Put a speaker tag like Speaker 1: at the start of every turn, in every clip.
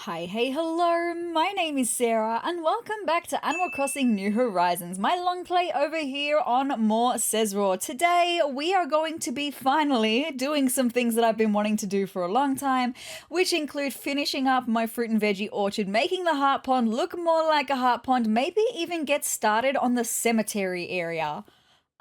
Speaker 1: Hi, hey, hello, my name is Sarah and welcome back to Animal Crossing New Horizons, my long play over here on more SezRawrr. Today we are going to be finally doing some things that I've been wanting to do for a long time, which include finishing up my fruit and veggie orchard, making the heart pond look more like a heart pond, maybe even get started on the cemetery area.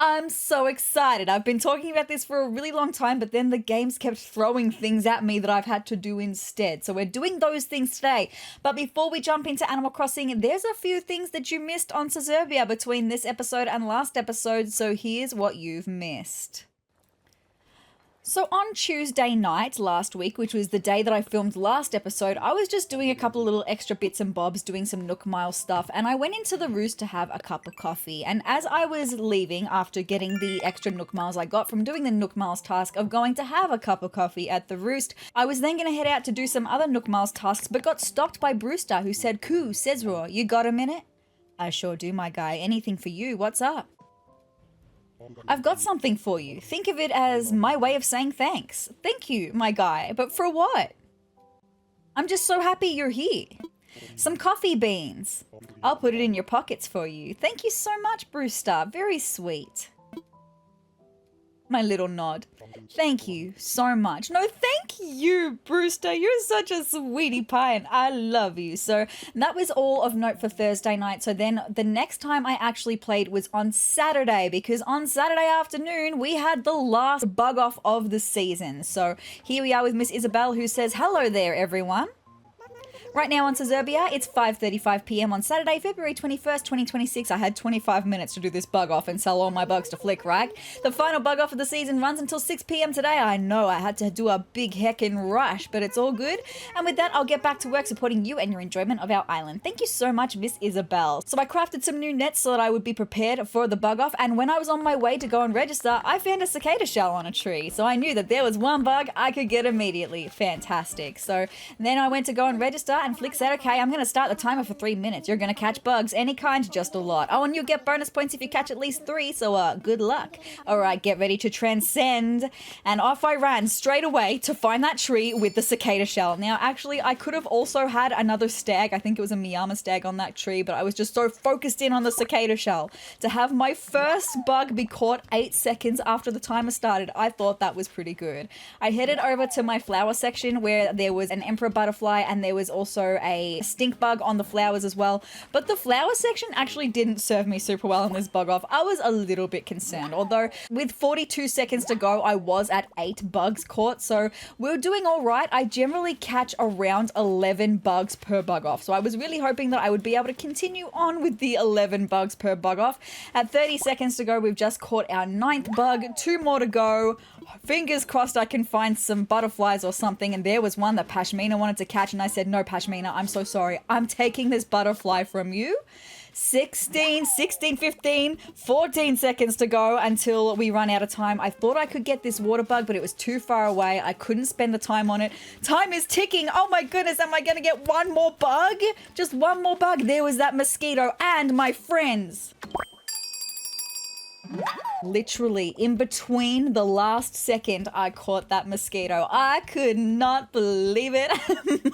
Speaker 1: I'm so excited. I've been talking about this for a really long time, but then the games kept throwing things at me that I've had to do instead. So we're doing those things today. But before we jump into Animal Crossing, there's a few things that you missed on Sezurbia between this episode and last episode. So here's what you've missed. So on Tuesday night last week, which was the day that I filmed last episode, I was just doing a couple of little extra bits and bobs, doing some Nook Mile stuff, and I went into the roost to have a cup of coffee. And as I was leaving, after getting the extra Nook Miles I got from doing the Nook Miles task of going to have a cup of coffee at the roost, I was then going to head out to do some other Nook Miles tasks, but got stopped by Brewster, who said, "Cool, SezRawrr, you got a minute?" "I sure do, my guy. Anything for you. What's up?" "I've got something for you. Think of it as my way of saying thanks." "Thank you, my guy. But for what?" "I'm just so happy you're here." "Some coffee beans." "I'll put it in your pockets for you." "Thank you so much, Brewster. Very sweet." My little nod. "Thank you so much." "No, thank you, Brewster. You're such a sweetie pie and I love you." So that was all of note for Thursday night. So then the next time I actually played was on Saturday, because on Saturday afternoon we had the last bug off of the season. So here we are with Miss Isabel, who says, "Hello there, everyone." Right now on Sezurbia, it's 5:35 p.m. on Saturday, February 21st, 2026. I had 25 minutes to do this bug off and sell all my bugs to Flick, right? The final bug off of the season runs until 6 p.m. today. I know I had to do a big heckin' rush, but it's all good. And with that, I'll get back to work supporting you and your enjoyment of our island. Thank you so much, Miss Isabel. So I crafted some new nets so that I would be prepared for the bug off, and when I was on my way to go and register, I found a cicada shell on a tree. So I knew that there was one bug I could get immediately. Fantastic. So then I went to go and register, and Flick said, "Okay, I'm going to start the timer for 3 minutes. You're going to catch bugs, any kind, just a lot. Oh, and you'll get bonus points if you catch at least 3, so good luck." All right, get ready to transcend. And off I ran straight away to find that tree with the cicada shell. Now, actually, I could have also had another stag. I think it was a Miyama stag on that tree, but I was just so focused in on the cicada shell. To have my first bug be caught 8 seconds after the timer started, I thought that was pretty good. I headed over to my flower section where there was an emperor butterfly and there was also a stink bug on the flowers as well, but the flower section actually didn't serve me super well in this bug off. I was a little bit concerned, although with 42 seconds to go I was at 8 bugs caught, so we were doing all right. I generally catch around 11 bugs per bug off, so I was really hoping that I would be able to continue on with the 11 bugs per bug off. At 30 seconds to go, we've just caught our 9th bug, 2 more to go. Fingers crossed I can find some butterflies or something. And there was one that Pashmina wanted to catch, and I said, "No, Pashmina, I'm so sorry. I'm taking this butterfly from you." 16, 15, 14 seconds to go until we run out of time. I thought I could get this water bug, but it was too far away. I couldn't spend the time on it. Time is ticking. Oh my goodness, am I going to get one more bug? Just one more bug. There was that mosquito and my friends. Literally, in between the last second I caught that mosquito. I could not believe it.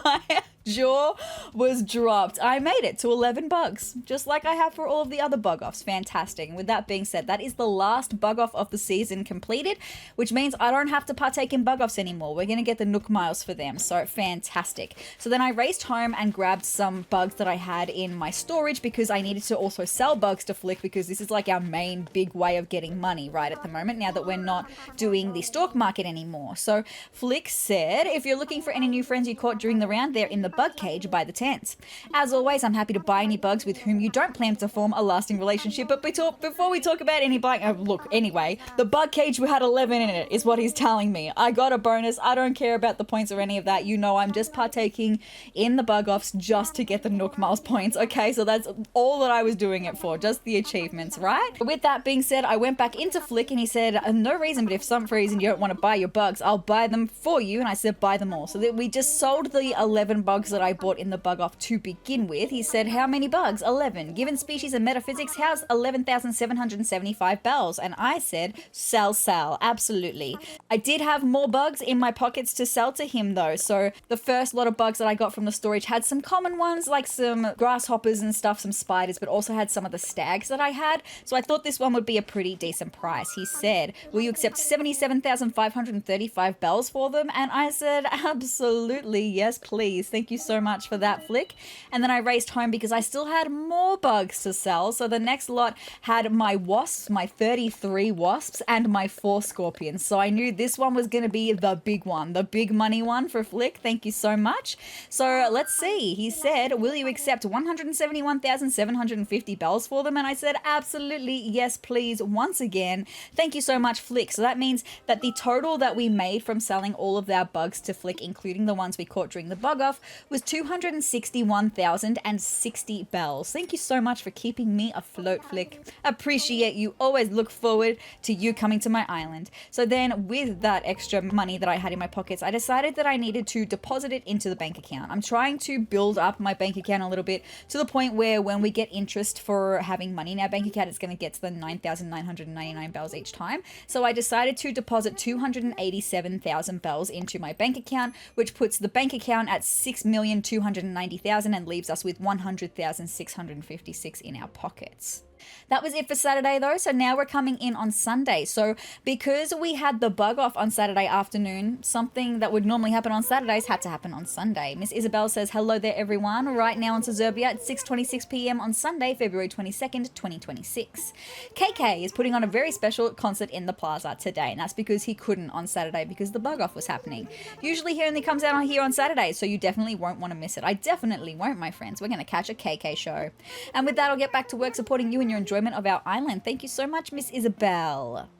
Speaker 1: My jaw was dropped. I made it to 11 bugs, just like I have for all of the other bug offs. Fantastic. And with that being said, that is the last bug off of the season completed, which means I don't have to partake in bug offs anymore. We're going to get the Nook Miles for them, so fantastic. So then I raced home and grabbed some bugs that I had in my storage, because I needed to also sell bugs to Flick, because this is like our main big way of getting money right at the moment, now that we're not doing the stalk market anymore. So Flick said, "If you're looking for any new friends you caught during the round, they're in the bug cage by the tent. As always, I'm happy to buy any bugs with whom you don't plan to form a lasting relationship." But before we talk about any buying, look, anyway, the bug cage had 11 in it, is what he's telling me. I got a bonus. I don't care about the points or any of that. You know, I'm just partaking in the bug offs just to get the Nook Miles points. Okay, so that's all that I was doing it for, just the achievements, right? With that being said, I went back into Flick and he said, "No reason, but if some reason you don't want to buy your bugs, I'll buy them for you." And I said, "Buy them all." So that we just sold the 11 bugs bugs that I bought in the bug off to begin with. He said, how many bugs? 11. Given species and metaphysics, how's 11,775 bells? And I said, sell, absolutely. I did have more bugs in my pockets to sell to him though. So the first lot of bugs that I got from the storage had some common ones like some grasshoppers and stuff, some spiders, but also had some of the stags that I had. So I thought this one would be a pretty decent price. He said, will you accept 77,535 bells for them? And I said, absolutely, yes, please. Thank you so much for that, Flick. And then I raced home because I still had more bugs to sell. So the next lot had my wasps, my 33 wasps, and my 4 scorpions. So I knew this one was going to be the big one, the big money one for Flick. Thank you so much. So let's see. He said, will you accept 171,750 bells for them? And I said, absolutely, yes, please. Once again, thank you so much, Flick. So that means that the total that we made from selling all of our bugs to Flick, including the ones we caught during the bug off, was 261,060 bells. Thank you so much for keeping me afloat, Flick. Appreciate you. Always look forward to you coming to my island. So then with that extra money that I had in my pockets, I decided that I needed to deposit it into the bank account. I'm trying to build up my bank account a little bit to the point where when we get interest for having money in our bank account, it's going to get to the 9,999 bells each time. So I decided to deposit 287,000 bells into my bank account, which puts the bank account at 6,290,000 and leaves us with 100,656 in our pockets. That was it for Saturday though, so now we're coming in on Sunday. So because we had the bug off on Saturday afternoon, something that would normally happen on Saturdays had to happen on Sunday. Miss Isabel says, hello there everyone, right now on Sezurbia at 6:26 p.m. on Sunday, February 22nd, 2026. KK is putting on a very special concert in the plaza today, and that's because he couldn't on Saturday because the bug off was happening. Usually he only comes out on here on Saturdays, so you definitely won't want to miss it. I definitely won't, my friends. We're going to catch a KK show. And with that, I'll get back to work supporting you in your enjoyment of our island. Thank you so much, Miss Isabel.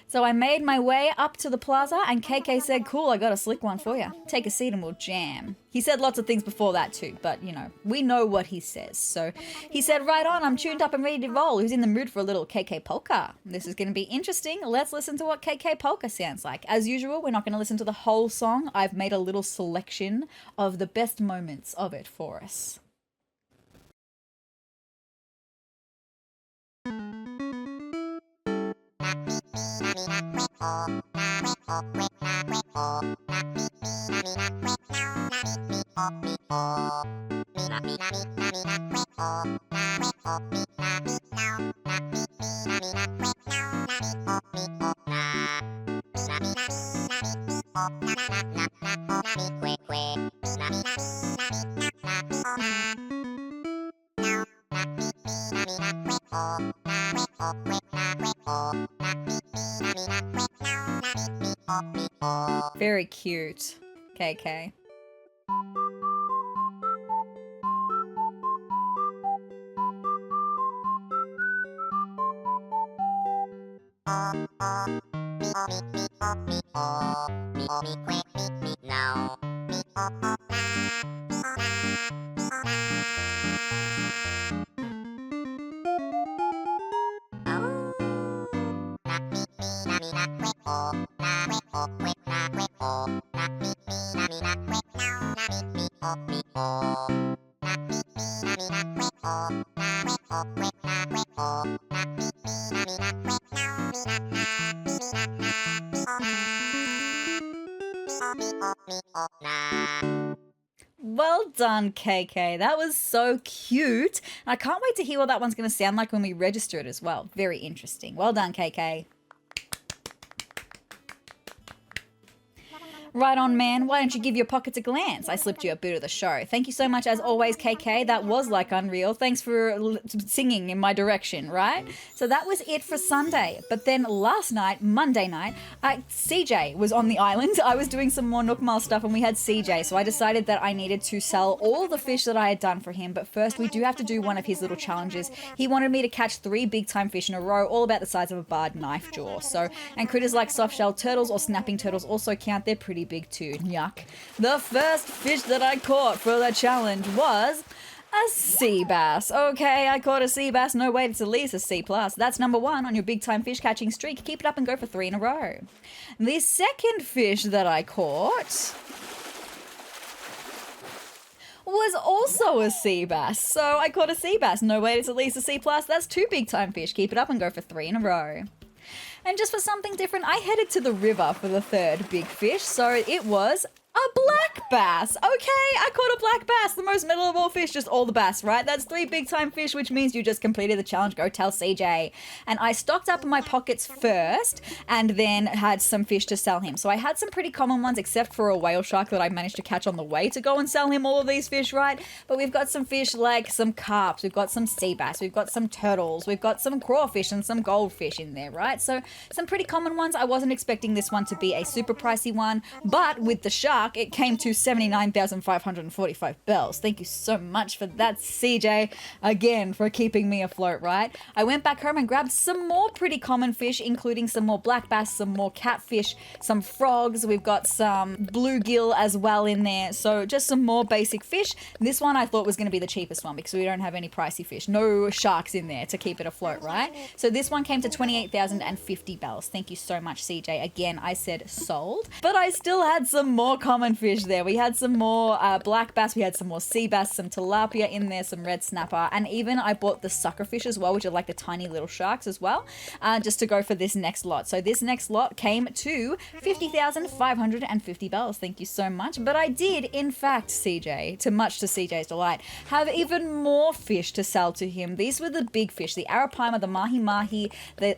Speaker 1: So I made my way up to the plaza and KK said, cool, I got a slick one for you. Take a seat and we'll jam. He said lots of things before that too, but you know, we know what he says. So he said, right on, I'm tuned up and ready to roll. Who's in the mood for a little KK polka? This is going to be interesting. Let's listen to what KK polka sounds like. As usual, we're not going to listen to the whole song. I've made a little selection of the best moments of it for us. Very cute, KK. Well done, KK. That was so cute. And I can't wait to hear what that one's going to sound like when we register it as well. Very interesting. Well done, KK. Right on, man. Why don't you give your pockets a glance? I slipped you a bit of the show. Thank you so much, as always, KK. That was like unreal. Thanks for singing in my direction, right? So that was it for Sunday. But then last night, Monday night, CJ was on the island. I was doing some more Nook Mile stuff and we had CJ. So I decided that I needed to sell all the fish that I had done for him. But first, we do have to do one of his little challenges. He wanted me to catch 3 big-time fish in a row, all about the size of a barred knife jaw. So, and critters like soft-shell turtles or snapping turtles also count. They're pretty big too. Yuck. The first fish that I caught for the challenge was a sea bass. Okay, I caught a sea bass. No way, it's at least a C+. That's number 1 on your big time fish catching streak. Keep it up and go for 3 in a row. The second fish that I caught was also a sea bass. So I caught a sea bass. No way it's at least a C+. That's 2 big time fish. Keep it up and go for 3 in a row. And just for something different, I headed to the river for the 3rd big fish. So it was a black bass. Okay, I caught a black bass, the most middle of all fish, just all the bass, right? That's 3 big time fish, which means you just completed the challenge. Go tell CJ. And I stocked up in my pockets first and then had some fish to sell him. So I had some pretty common ones, except for a whale shark that I managed to catch on the way to go and sell him all of these fish, right? But we've got some fish like some carps, we've got some sea bass, we've got some turtles, we've got some crawfish and some goldfish in there, right? So some pretty common ones. I wasn't expecting this one to be a super pricey one, but with the shark, it came to 79,545 bells. Thank you so much for that, CJ, again, for keeping me afloat, right? I went back home and grabbed some more pretty common fish, including some more black bass, some more catfish, some frogs. We've got some bluegill as well in there. So just some more basic fish. This one I thought was going to be the cheapest one because we don't have any pricey fish. No sharks in there to keep it afloat, right? So this one came to 28,050 bells. Thank you so much, CJ. Again, I said sold, but I still had some more common fish there. We had some more black bass, we had some more sea bass, some tilapia in there, some red snapper, and even I bought the sucker fish as well, which are like the tiny little sharks as well, just to go for this next lot. So this next lot came to 50,550 bells. Thank you so much. But I did, in fact, CJ, much to CJ's delight, have even more fish to sell to him. These were the big fish, the arapaima, the mahi-mahi,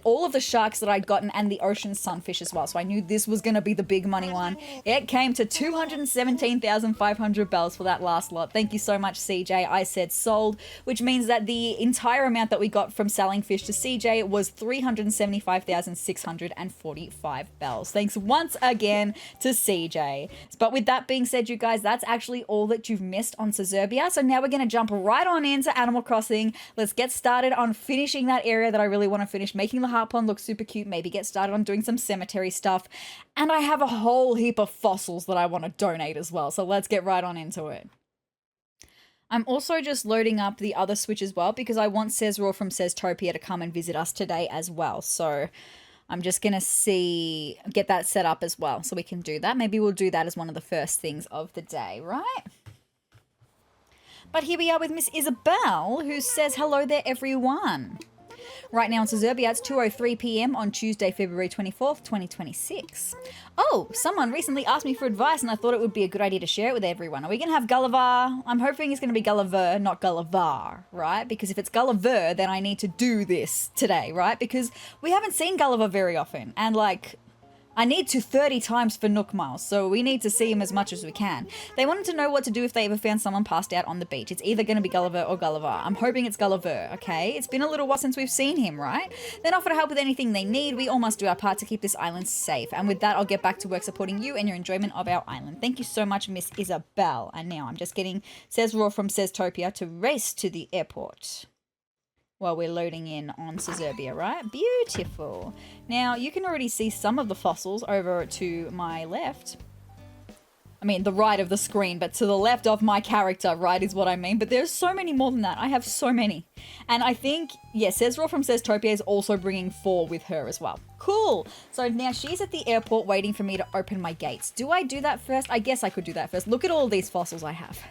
Speaker 1: all of the sharks that I'd gotten, and the ocean sunfish as well. So I knew this was going to be the big money one. It came to 217,500 bells for that last lot. Thank you so much, CJ. I said sold, which means that the entire amount that we got from selling fish to CJ was 375,645 bells. Thanks once again to CJ. But with that being said, you guys, that's actually all that you've missed on Sezurbia. So now we're going to jump right on into Animal Crossing. Let's get started on finishing that area that I really want to finish, making the heart pond look super cute, maybe get started on doing some cemetery stuff. And I have a whole heap of fossils that I want to donate as well. So let's get right on into it. I'm also just loading up the other Switch as well because I want SezRawrr from SezTopia to come and visit us today as well. So I'm just going to get that set up as well so we can do that. Maybe we'll do that as one of the first things of the day, right? But here we are with Miss Isabel, who says, hello there, everyone. Right now in Sezurbia, it's 2:03 p.m. on Tuesday, February 24th, 2026. Oh, someone recently asked me for advice and I thought it would be a good idea to share it with everyone. Are we going to have Gulliver? I'm hoping it's going to be Gulliver, not Gulliver, right? Because if it's Gulliver, then I need to do this today, right? Because we haven't seen Gulliver very often. And like, I need to 30 times for Nook miles, so we need to see him as much as we can. They wanted to know what to do if they ever found someone passed out on the beach. It's either going to be Gulliver or Gulliver. I'm hoping it's Gulliver, okay? It's been a little while since we've seen him, right? Then offer to help with anything they need. We all must do our part to keep this island safe. And with that, I'll get back to work supporting you and your enjoyment of our island. Thank you so much, Miss Isabel. And now I'm just getting SezRawrr from SezTopia to race to the airport while we're loading in on Sezurbia, right? Beautiful. Now, you can already see some of the fossils over to my left. I mean, the right of the screen, but to the left of my character, right, is what I mean. But there's so many more than that. I have so many. And I think, yeah, SezRawrr from SezTopia is also bringing 4 with her as well. Cool. So now she's at the airport waiting for me to open my gates. Do I do that first? I guess I could do that first. Look at all these fossils I have.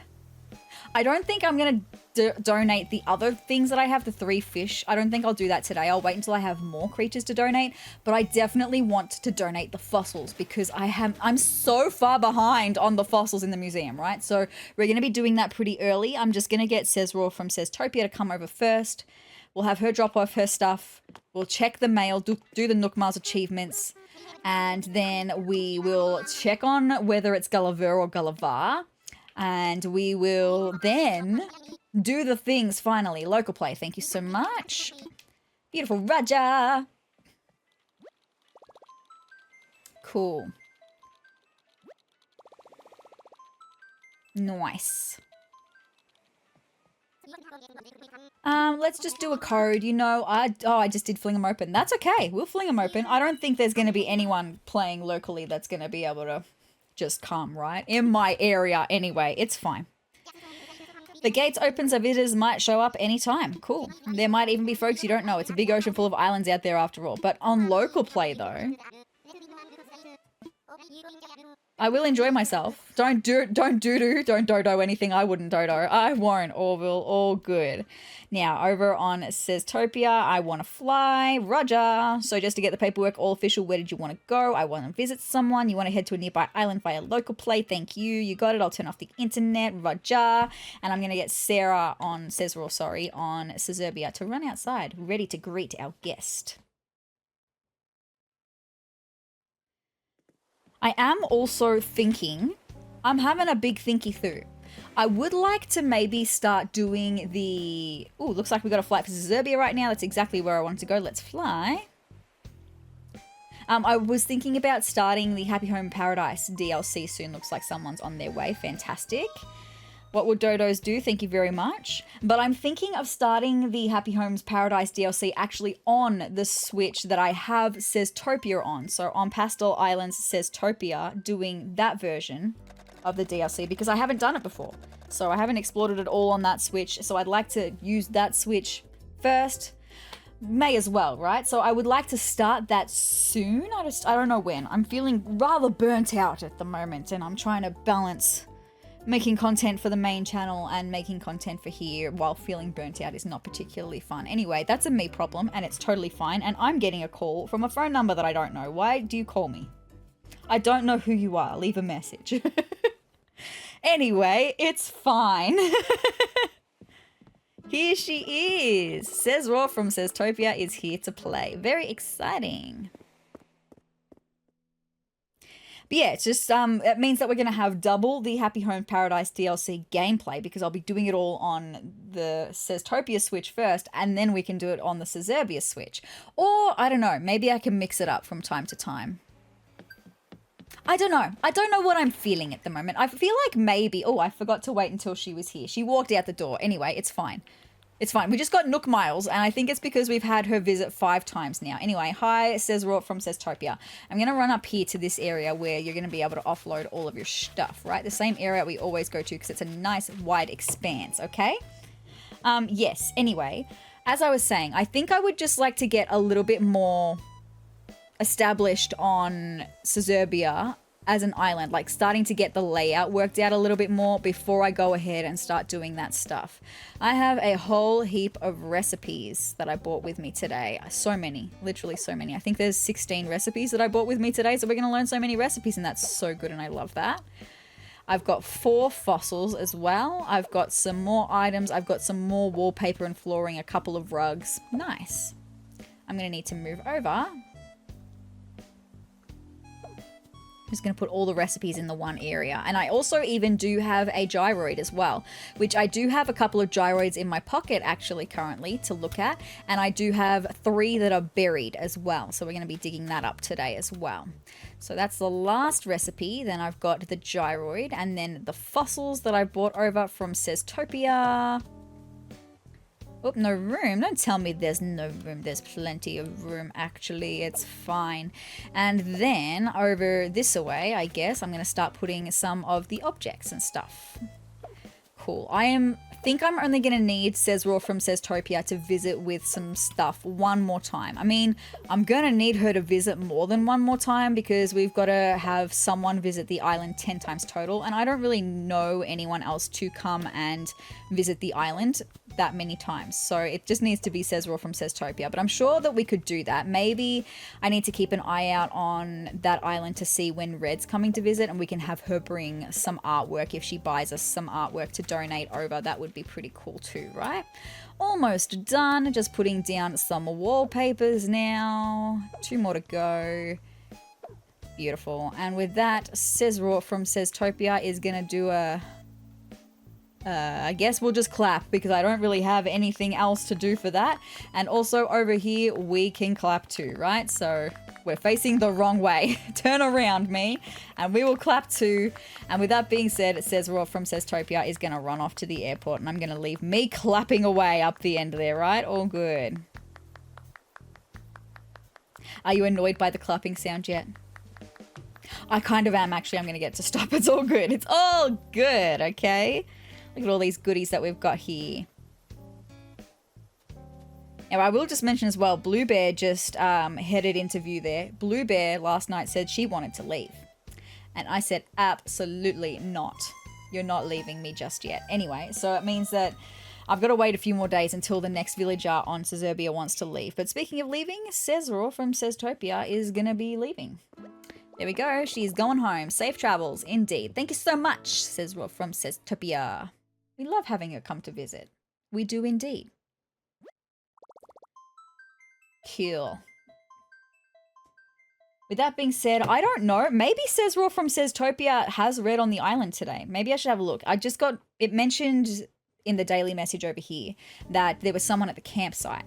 Speaker 1: I don't think I'm going to donate the other things that I have, the 3 fish. I don't think I'll do that today. I'll wait until I have more creatures to donate. But I definitely want to donate the fossils because I'm so far behind on the fossils in the museum, right? So we're going to be doing that pretty early. I'm just going to get SezRawrr from SezTopia to come over first. We'll have her drop off her stuff. We'll check the mail, do the Nook Miles achievements. And then we will check on whether it's Gulliver or Gulliver. And we will then do the things finally. Local play, thank you so much. Beautiful Raja. Cool. Nice. Let's just do a code. You know, I just did fling them open. That's okay. We'll fling them open. I don't think there's going to be anyone playing locally that's going to be able to just come, right? In my area anyway. It's fine. The gates open so visitors might show up anytime. Cool. There might even be folks you don't know. It's a big ocean full of islands out there after all. But on local play though, I will enjoy myself. Don't dodo anything I wouldn't dodo. I won't, Orville, all good. Now, over on SezTopia, I want to fly. Roger. So just to get the paperwork all official, where did you want to go? I want to visit someone. You want to head to a nearby island via local play. Thank you. You got it. I'll turn off the internet. Roger. And I'm going to get SezRawrr, on Sezurbia to run outside, ready to greet our guest. I am also thinking, I'm having a big thinky through. I would like to maybe start doing the... Ooh, looks like we got a flight for Sezurbia right now. That's exactly where I wanted to go. Let's fly. I was thinking about starting the Happy Home Paradise DLC soon. Looks like someone's on their way. Fantastic. What would dodos do? Thank you very much. But I'm thinking of starting the Happy Homes Paradise DLC actually on the Switch that I have SezTopia on. So on Pastel Islands SezTopia, doing that version of the DLC because I haven't done it before. So I haven't explored it all on that Switch. So I'd like to use that Switch first. May as well, right? So I would like to start that soon. I don't know when. I'm feeling rather burnt out at the moment and I'm trying to balance making content for the main channel and making content for here while feeling burnt out is not particularly fun. Anyway, that's a me problem and it's totally fine. And I'm getting a call from a phone number that I don't know. Why do you call me? I don't know who you are. Leave a message. Anyway, it's fine. Here she is. SezRawrr from SezTopia is here to play. Very exciting. But yeah, it's just, it means that we're going to have double the Happy Home Paradise DLC gameplay because I'll be doing it all on the SezTopia Switch first and then we can do it on the Sezurbia Switch. Or, I don't know, maybe I can mix it up from time to time. I don't know. I don't know what I'm feeling at the moment. I feel like maybe, oh, I forgot to wait until she was here. She walked out the door. Anyway, it's fine. It's fine. We just got Nook Miles, and I think it's because we've had her visit 5 times now. Anyway, hi, SezRawrr from SezTopia. I'm going to run up here to this area where you're going to be able to offload all of your stuff, right? The same area we always go to because it's a nice wide expanse, okay? Yes, anyway, as I was saying, I think I would just like to get a little bit more established on Sezurbia as an island, like starting to get the layout worked out a little bit more before I go ahead and start doing that stuff. I have a whole heap of recipes that I bought with me today. So many, literally so many. I think there's 16 recipes that I bought with me today, so we're going to learn so many recipes and that's so good and I love that. I've got 4 fossils as well. I've got some more items. I've got some more wallpaper and flooring, a couple of rugs. Nice. I'm going to need to move over. Just going to put all the recipes in the one area. And I also even do have a gyroid as well, which I do have a couple of gyroids in my pocket actually currently to look at. And I do have 3 that are buried as well. So we're going to be digging that up today as well. So that's the last recipe. Then I've got the gyroid and then the fossils that I brought over from SezTopia. Oh, no room. Don't tell me there's no room. There's plenty of room, actually. It's fine. And then over this way, I guess, I'm going to start putting some of the objects and stuff. Cool. think I'm only going to need SezRawrr from SezTopia to visit with some stuff one more time. I mean, I'm going to need her to visit more than one more time because we've got to have someone visit the island 10 times total, and I don't really know anyone else to come and visit the island that many times. So it just needs to be SezRawrr from SezTopia, but I'm sure that we could do that. Maybe I need to keep an eye out on that island to see when Red's coming to visit, and we can have her bring some artwork if she buys us some artwork to donate over. That would be pretty cool too, right? Almost done. Just putting down some wallpapers now. 2 more to go. Beautiful. And with that, SezRawrr from SezTopia is gonna do a I guess we'll just clap because I don't really have anything else to do for that. And also over here, we can clap too, right? So we're facing the wrong way. Turn around, me, and we will clap too. And with that being said, SezRawrr from SezTopia is going to run off to the airport, and I'm going to leave me clapping away up the end there, right? All good. Are you annoyed by the clapping sound yet? I kind of am, actually. I'm going to get to stop. It's all good. It's all good, okay? Look at all these goodies that we've got here. Now, I will just mention as well, Blue Bear just headed into view there. Blue Bear last night said she wanted to leave. And I said, absolutely not. You're not leaving me just yet. Anyway, so it means that I've got to wait a few more days until the next villager on Sezurbia wants to leave. But speaking of leaving, SezRawrr from SezTopia is going to be leaving. There we go. She's going home. Safe travels, indeed. Thank you so much, SezRawrr from SezTopia. We love having her come to visit. We do indeed. Cool. With that being said, I don't know. Maybe SezRawrr from SezTopia has red on the island today. Maybe I should have a look. I just got it mentioned in the daily message over here that there was someone at the campsite.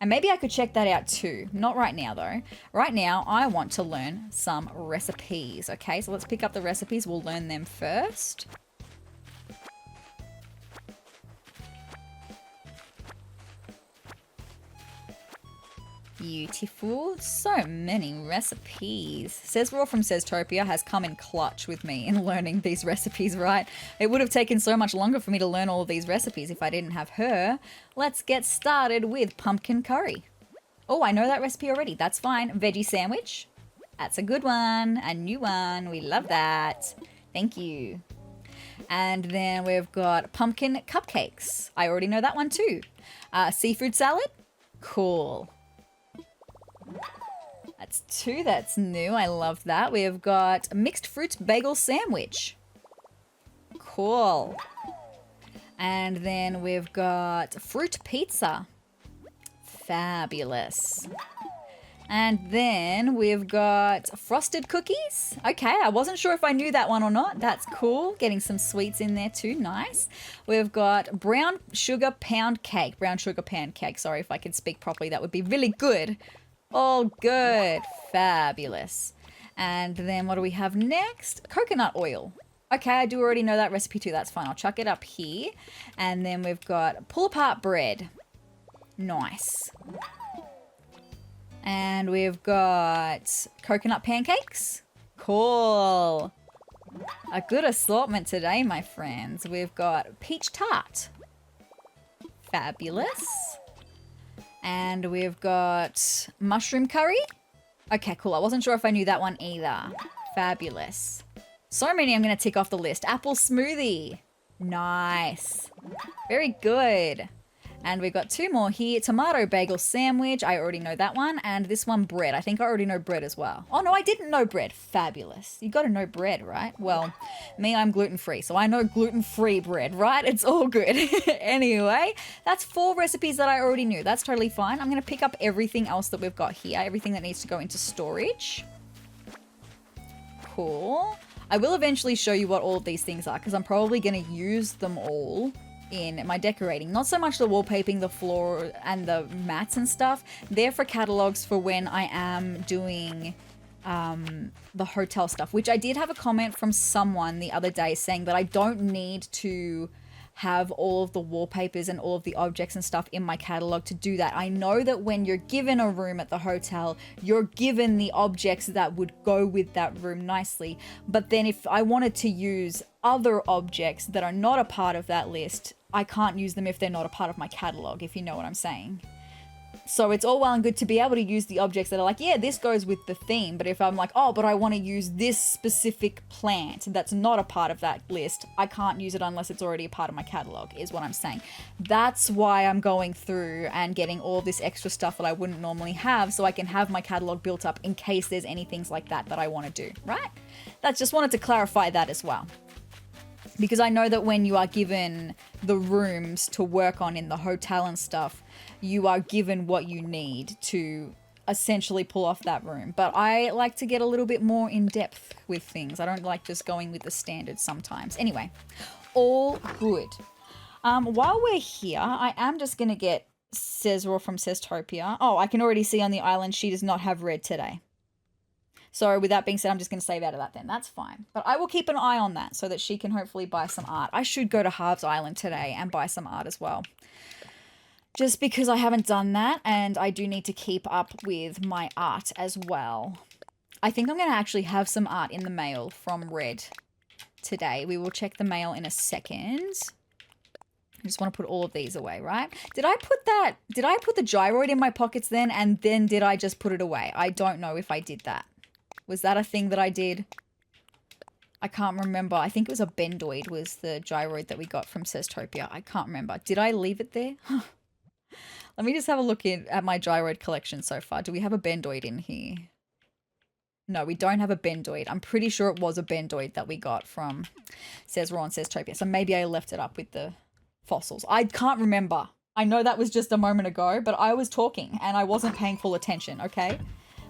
Speaker 1: And maybe I could check that out too. Not right now though. Right now, I want to learn some recipes. Okay, so let's pick up the recipes. We'll learn them first. Beautiful. So many recipes. SezRawrr from SezTopia has come in clutch with me in learning these recipes, right? It would have taken so much longer for me to learn all of these recipes if I didn't have her. Let's get started with pumpkin curry. Oh, I know that recipe already. That's fine. Veggie sandwich. That's a good one. A new one. We love that. Thank you. And then we've got pumpkin cupcakes. I already know that one too. Seafood salad. Cool. That's two. That's new. I love that. We have got mixed fruits bagel sandwich. Cool. And then we've got fruit pizza. Fabulous. And then we've got frosted cookies. Okay, I wasn't sure if I knew that one or not. That's cool. Getting some sweets in there too. Nice. We've got brown sugar pound cake. Brown sugar pound cake. Sorry, if I could speak properly, that would be really good. All good. Fabulous. And then what do we have next? Coconut oil. Okay, I do already know that recipe too. That's fine. I'll chuck it up here. And then we've got pull apart bread. Nice. And we've got coconut pancakes. Cool. A good assortment today, my friends. We've got peach tart. Fabulous. And we've got mushroom curry. Okay, cool. I wasn't sure if I knew that one either. Fabulous. So many I'm going to tick off the list. Apple smoothie. Nice. Very good. And we've got two more here. Tomato bagel sandwich. I already know that one. And this one, bread. I think I already know bread as well. Oh, no, I didn't know bread. Fabulous. You got to know bread, right? Well, me, I'm gluten-free. So I know gluten-free bread, right? It's all good. Anyway, that's 4 recipes that I already knew. That's totally fine. I'm going to pick up everything else that we've got here. Everything that needs to go into storage. Cool. I will eventually show you what all of these things are because I'm probably going to use them all in my decorating. Not so much the wallpaping, the floor, and the mats and stuff. They're for catalogs for when I am doing the hotel stuff, which I did have a comment from someone the other day saying that I don't need to have all of the wallpapers and all of the objects and stuff in my catalog to do that. I know that when you're given a room at the hotel, you're given the objects that would go with that room nicely. But then if I wanted to use other objects that are not a part of that list, I can't use them if they're not a part of my catalog, if you know what I'm saying. So it's all well and good to be able to use the objects that are like, yeah, this goes with the theme. But if I'm like, oh, but I want to use this specific plant that's not a part of that list, I can't use it unless it's already a part of my catalog, is what I'm saying. That's why I'm going through and getting all this extra stuff that I wouldn't normally have so I can have my catalog built up in case there's any things like that that I want to do, right? That's just wanted to clarify that as well. Because I know that when you are given the rooms to work on in the hotel and stuff, you are given what you need to essentially pull off that room. But I like to get a little bit more in depth with things. I don't like just going with the standards sometimes. Anyway, all good. While we're here, I am just going to get SezRawrr from SezTopia. Oh, I can already see on the island she does not have red today. So with that being said, I'm just going to save out of that then. That's fine. But I will keep an eye on that so that she can hopefully buy some art. I should go to Harv's Island today and buy some art as well. Just because I haven't done that and I do need to keep up with my art as well. I think I'm going to actually have some art in the mail from Red today. We will check the mail in a second. I just want to put all of these away, right? Did I put the gyroid in my pockets then and then did I just put it away? I don't know if I did that. Was that a thing that I did? I can't remember. I think it was a bendoid was the gyroid that we got from SezTopia. I can't remember. Did I leave it there? Let me just have a look at my gyroid collection so far. Do we have a bendoid in here? No, we don't have a bendoid. I'm pretty sure it was a bendoid that we got from SezRawrr and SezTopia. So maybe I left it up with the fossils. I can't remember. I know that was just a moment ago, but I was talking and I wasn't paying full attention, okay?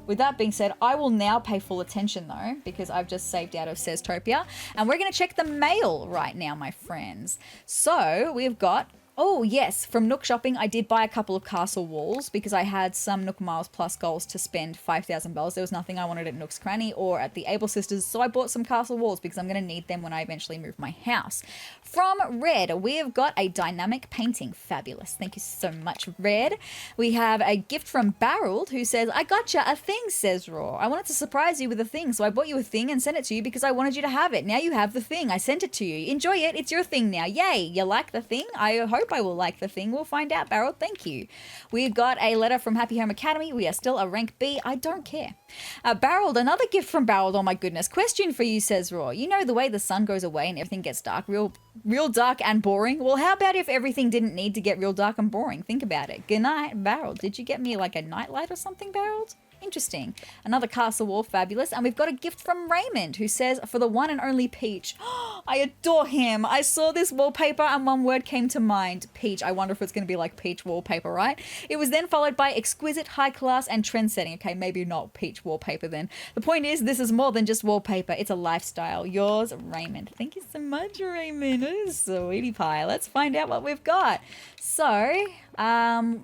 Speaker 1: With that being said, I will now pay full attention though, because I've just saved out of SezTopia. And we're going to check the mail right now, my friends. So we've got... Oh, yes, from Nook shopping, I did buy a couple of castle walls because I had some Nook Miles Plus goals to spend 5,000 bells. There was nothing I wanted at Nook's Cranny or at the Able Sisters, so I bought some castle walls because I'm going to need them when I eventually move my house. From Red, we have got a dynamic painting. Fabulous. Thank you so much, Red. We have a gift from Barreled who says, I gotcha a thing, SezRawrr. I wanted to surprise you with a thing, so I bought you a thing and sent it to you because I wanted you to have it. Now you have the thing. I sent it to you. Enjoy it. It's your thing now. Yay. You like the thing? I hope I will like the thing. We'll find out, Barrel. Thank you. We've got a letter from Happy Home Academy. We are still a rank B. I don't care. Barreled, another gift from Barreled. Oh my goodness. Question for you, SezRawrr. You know the way the sun goes away and everything gets dark, real dark and boring? Well, how about if everything didn't need to get real dark and boring? Think about it. Good night, Barreled. Did you get me like a nightlight or something, Barreled? Interesting. Another castle wall, fabulous. And we've got a gift from Raymond who says, for the one and only Peach. I adore him. I saw this wallpaper and one word came to mind. Peach. I wonder if it's going to be like Peach wallpaper, right? It was then followed by exquisite, high class and trend setting. Okay, maybe not Peach wallpaper then. The point is, this is more than just wallpaper. It's a lifestyle. Yours, Raymond. Thank you so much, Raymond. Oh, sweetie pie. Let's find out what we've got. So,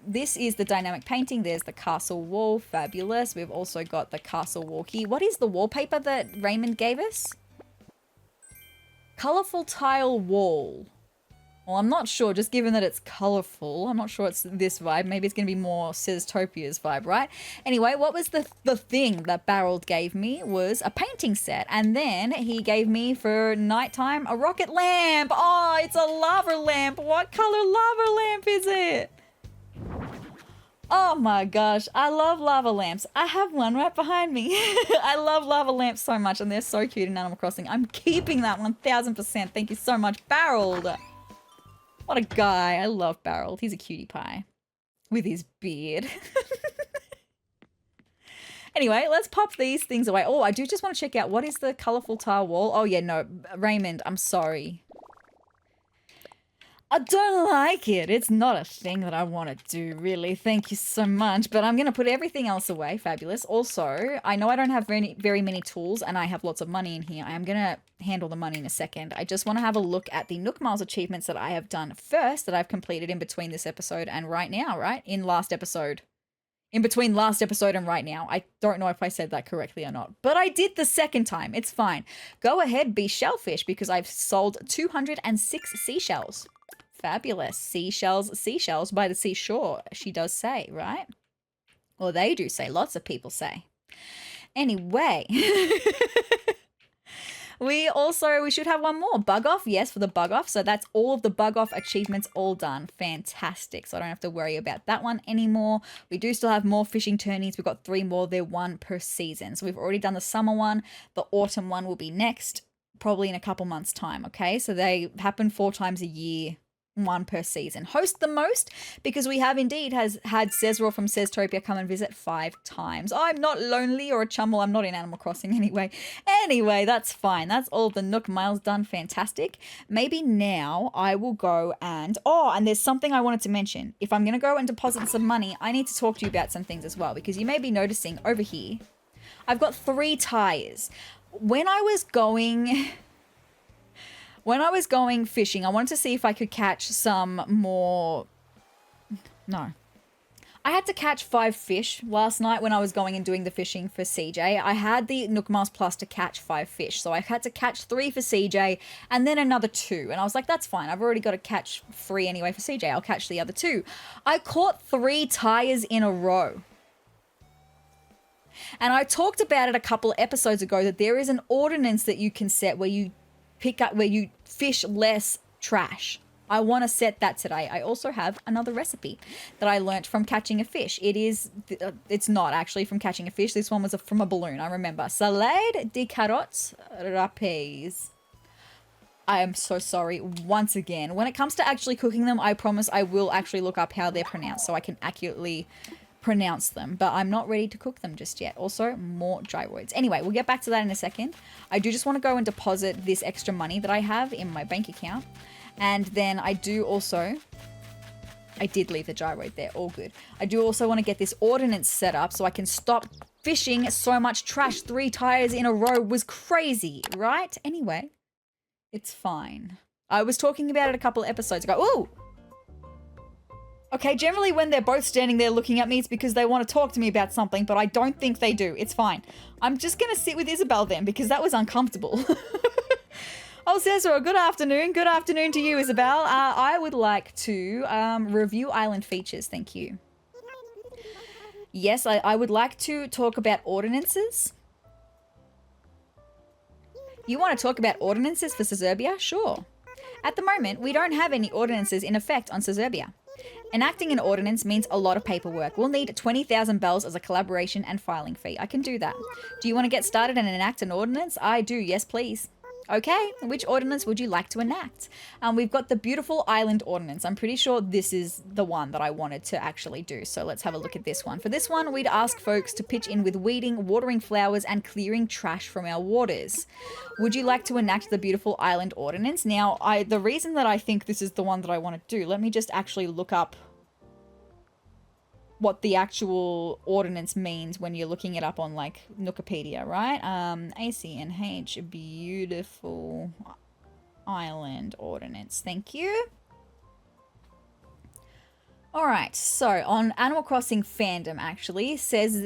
Speaker 1: this is the dynamic painting. There's the castle wall. Fabulous. We've also got the castle walkie. What is the wallpaper that Raymond gave us? Colorful tile wall. Well, I'm not sure, just given that it's colorful. I'm not sure it's this vibe. Maybe it's going to be more SezTopia's vibe, right? Anyway, what was the thing that Barreled gave me was a painting set. And then he gave me for nighttime a rocket lamp. Oh, it's a lava lamp. What color lava lamp is it? Oh my gosh, I love lava lamps. I have one right behind me. I love lava lamps so much and they're so cute in Animal Crossing. I'm keeping that 1000%. Thank you so much, Barreled. What a guy. I love Barreled. He's a cutie pie with his beard. Anyway, let's pop these things away. Oh, I do just want to check out what is the colorful tile wall. Oh yeah, no, Raymond, I'm sorry. I don't like it. It's not a thing that I want to do, really. Thank you so much. But I'm going to put everything else away. Fabulous. Also, I know I don't have very many tools and I have lots of money in here. I am going to handle the money in a second. I just want to have a look at the Nook Miles achievements that I have done first, that I've completed in between this episode and right now, right? In last episode. In between last episode and right now. I don't know if I said that correctly or not, but I did the second time. It's fine. Go ahead, be shellfish, because I've sold 206 seashells. Fabulous. Seashells by the seashore, she does say, right? Or they do say. Lots of people say. Anyway. We should have one more. Bug off. Yes, for the bug off. So that's all of the bug off achievements all done. Fantastic. So I don't have to worry about that one anymore. We do still have more fishing tourneys. We've got 3 more. They're 1 per season. So we've already done the summer one. The autumn one will be next, probably in a couple months' time. Okay. So they happen 4 times a year. 1 per season. Host the most, because we have indeed had SezRawrr from SezTopia come and visit 5 times. I'm not lonely or a chum. Well, I'm not in Animal Crossing anyway. Anyway, that's fine. That's all the Nook Miles done. Fantastic. Maybe now I will go and... Oh, and there's something I wanted to mention. If I'm going to go and deposit some money, I need to talk to you about some things as well, because you may be noticing over here, I've got 3 tires. When I was going fishing, I wanted to see if I could catch some more... No. I had to catch 5 fish last night when I was going and doing the fishing for CJ. I had the Nook Miles Plus to catch 5 fish. So I had to catch 3 for CJ and then another 2. And I was like, that's fine. I've already got to catch 3 anyway for CJ. I'll catch the other 2. I caught 3 tires in a row. And I talked about it a couple episodes ago that there is an ordinance that you can set where you fish less trash. I want to set that today. I also have another recipe that I learnt from catching a fish. It's not actually from catching a fish. This one was from a balloon, I remember. Salade de carottes râpées. I am so sorry once again. When it comes to actually cooking them, I promise I will actually look up how they're pronounced so I can accurately pronounce them. But I'm not ready to cook them just yet. Also, more gyroids. Anyway, we'll get back to that in a second. I do just want to go and deposit this extra money that I have in my bank account. And then I did leave the gyroid there, all good. I do also want to get this ordinance set up so I can stop fishing so much trash. 3 tires in a row was crazy, right? Anyway, it's fine. I was talking about it a couple of episodes ago. Ooh! Okay, generally when they're both standing there looking at me, it's because they want to talk to me about something, but I don't think they do. It's fine. I'm just going to sit with Isabel then because that was uncomfortable. Oh, SezRawrr, good afternoon. Good afternoon to you, Isabel. I would like to review island features. Thank you. Yes, I would like to talk about ordinances. You want to talk about ordinances for Sezurbia? Sure. At the moment, we don't have any ordinances in effect on Sezurbia. Enacting an ordinance means a lot of paperwork. We'll need 20,000 bells as a collaboration and filing fee. I can do that. Do you want to get started and enact an ordinance? I do. Yes, please. Okay, which ordinance would you like to enact? We've got the beautiful island ordinance. I'm pretty sure this is the one that I wanted to actually do. So let's have a look at this one. For this one, we'd ask folks to pitch in with weeding, watering flowers, and clearing trash from our waters. Would you like to enact the beautiful island ordinance? Now, the reason that I think this is the one that I want to do, let me just actually look up what the actual ordinance means when you're looking it up on like Nookopedia, right? ACNH, beautiful island ordinance. Thank you. All right, so on Animal Crossing fandom actually says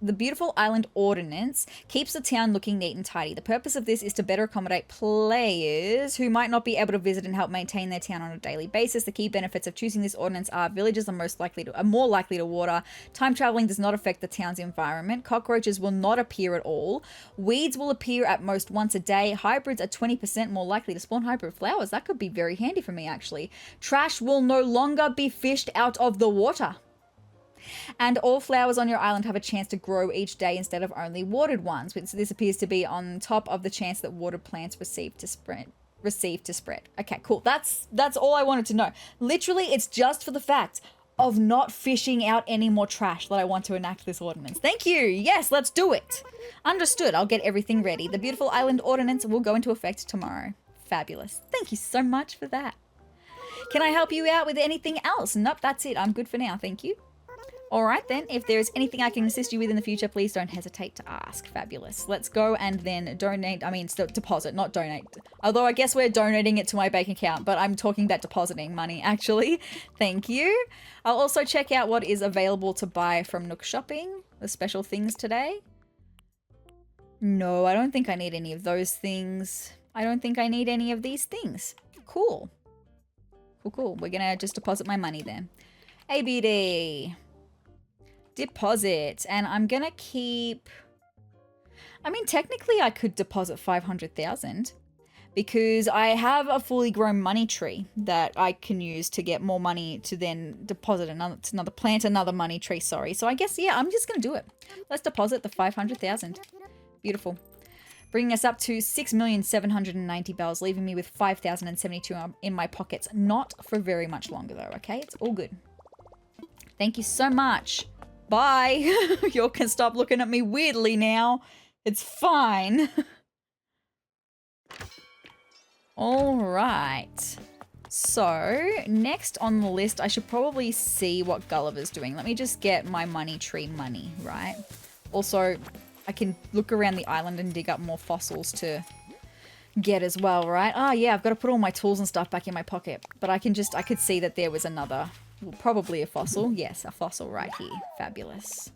Speaker 1: the beautiful island ordinance keeps the town looking neat and tidy. The purpose of this is to better accommodate players who might not be able to visit and help maintain their town on a daily basis. The key benefits of choosing this ordinance are villages are more likely to water, time traveling does not affect the town's environment, cockroaches will not appear at all, weeds will appear at most once a day, hybrids are 20% more likely to spawn hybrid flowers. That could be very handy for me actually. Trash will no longer be fished out of the water. And all flowers on your island have a chance to grow each day instead of only watered ones. So this appears to be on top of the chance that watered plants receive to spread. Okay, cool. That's all I wanted to know. Literally, it's just for the fact of not fishing out any more trash that I want to enact this ordinance. Thank you. Yes, let's do it. Understood. I'll get everything ready. The beautiful island ordinance will go into effect tomorrow. Fabulous. Thank you so much for that. Can I help you out with anything else? Nope, that's it. I'm good for now. Thank you. All right then, if there's anything I can assist you with in the future, please don't hesitate to ask. Fabulous. Let's go and then deposit, not donate. Although I guess we're donating it to my bank account, but I'm talking about depositing money actually. Thank you. I'll also check out what is available to buy from Nook Shopping, the special things today. No, I don't think I need any of those things. I don't think I need any of these things. Cool. Cool. We're gonna just deposit my money then. ABD. Deposit, and I'm gonna keep, I mean technically I could deposit 500,000 because I have a fully grown money tree that I can use to get more money to then deposit plant another money tree, sorry. So I guess, yeah, I'm just gonna do it. Let's deposit the 500,000. Beautiful. Bringing us up to 6,790 bells, leaving me with 5,072 in my pockets. Not for very much longer though, okay? It's all good. Thank you so much. Bye. You can stop looking at me weirdly now. It's fine. All right. So, next on the list, I should probably see what Gulliver's doing. Let me just get my money tree money, right? Also, I can look around the island and dig up more fossils to get as well, right? Oh, yeah, I've got to put all my tools and stuff back in my pocket. But I could see that there was another... Well, probably a fossil. Yes, a fossil right here. Fabulous.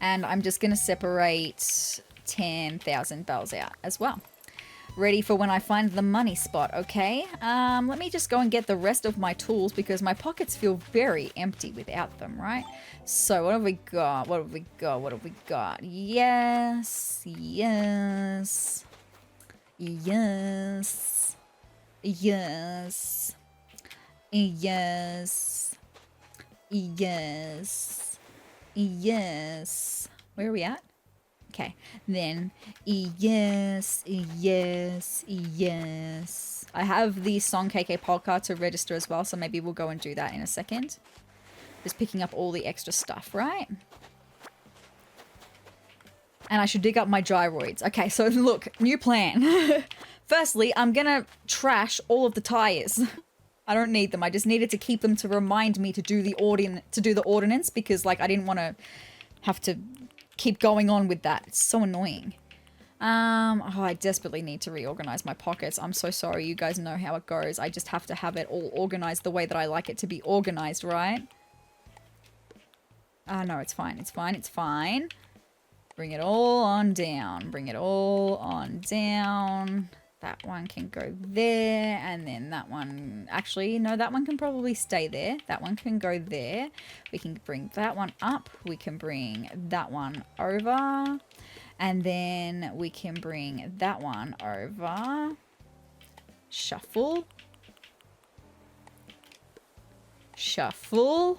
Speaker 1: And I'm just going to separate 10,000 bells out as well. Ready for when I find the money spot, okay? Let me just go and get the rest of my tools because my pockets feel very empty without them, right? So what have we got? What have we got? What have we got? Yes. Yes. Yes. Yes. Yes. Yes. Yes. Where are we at? Okay. Then yes, yes, yes. I have the Song KK Polka to register as well, so maybe we'll go and do that in a second. Just picking up all the extra stuff, right? And I should dig up my gyroids. Okay, so look, new plan. Firstly, I'm gonna trash all of the tires. I don't need them. I just needed to keep them to remind me to do the ordinance because like I didn't want to have to keep going on with that. It's so annoying. Oh, I desperately need to reorganize my pockets. I'm so sorry. You guys know how it goes. I just have to have it all organized the way that I like it to be organized, right? No, it's fine. It's fine. It's fine. Bring it all on down. Bring it all on down. That one can go there, and then that one, actually, no, that one can probably stay there. That one can go there. We can bring that one up. We can bring that one over, and then we can bring that one over. Shuffle. Shuffle.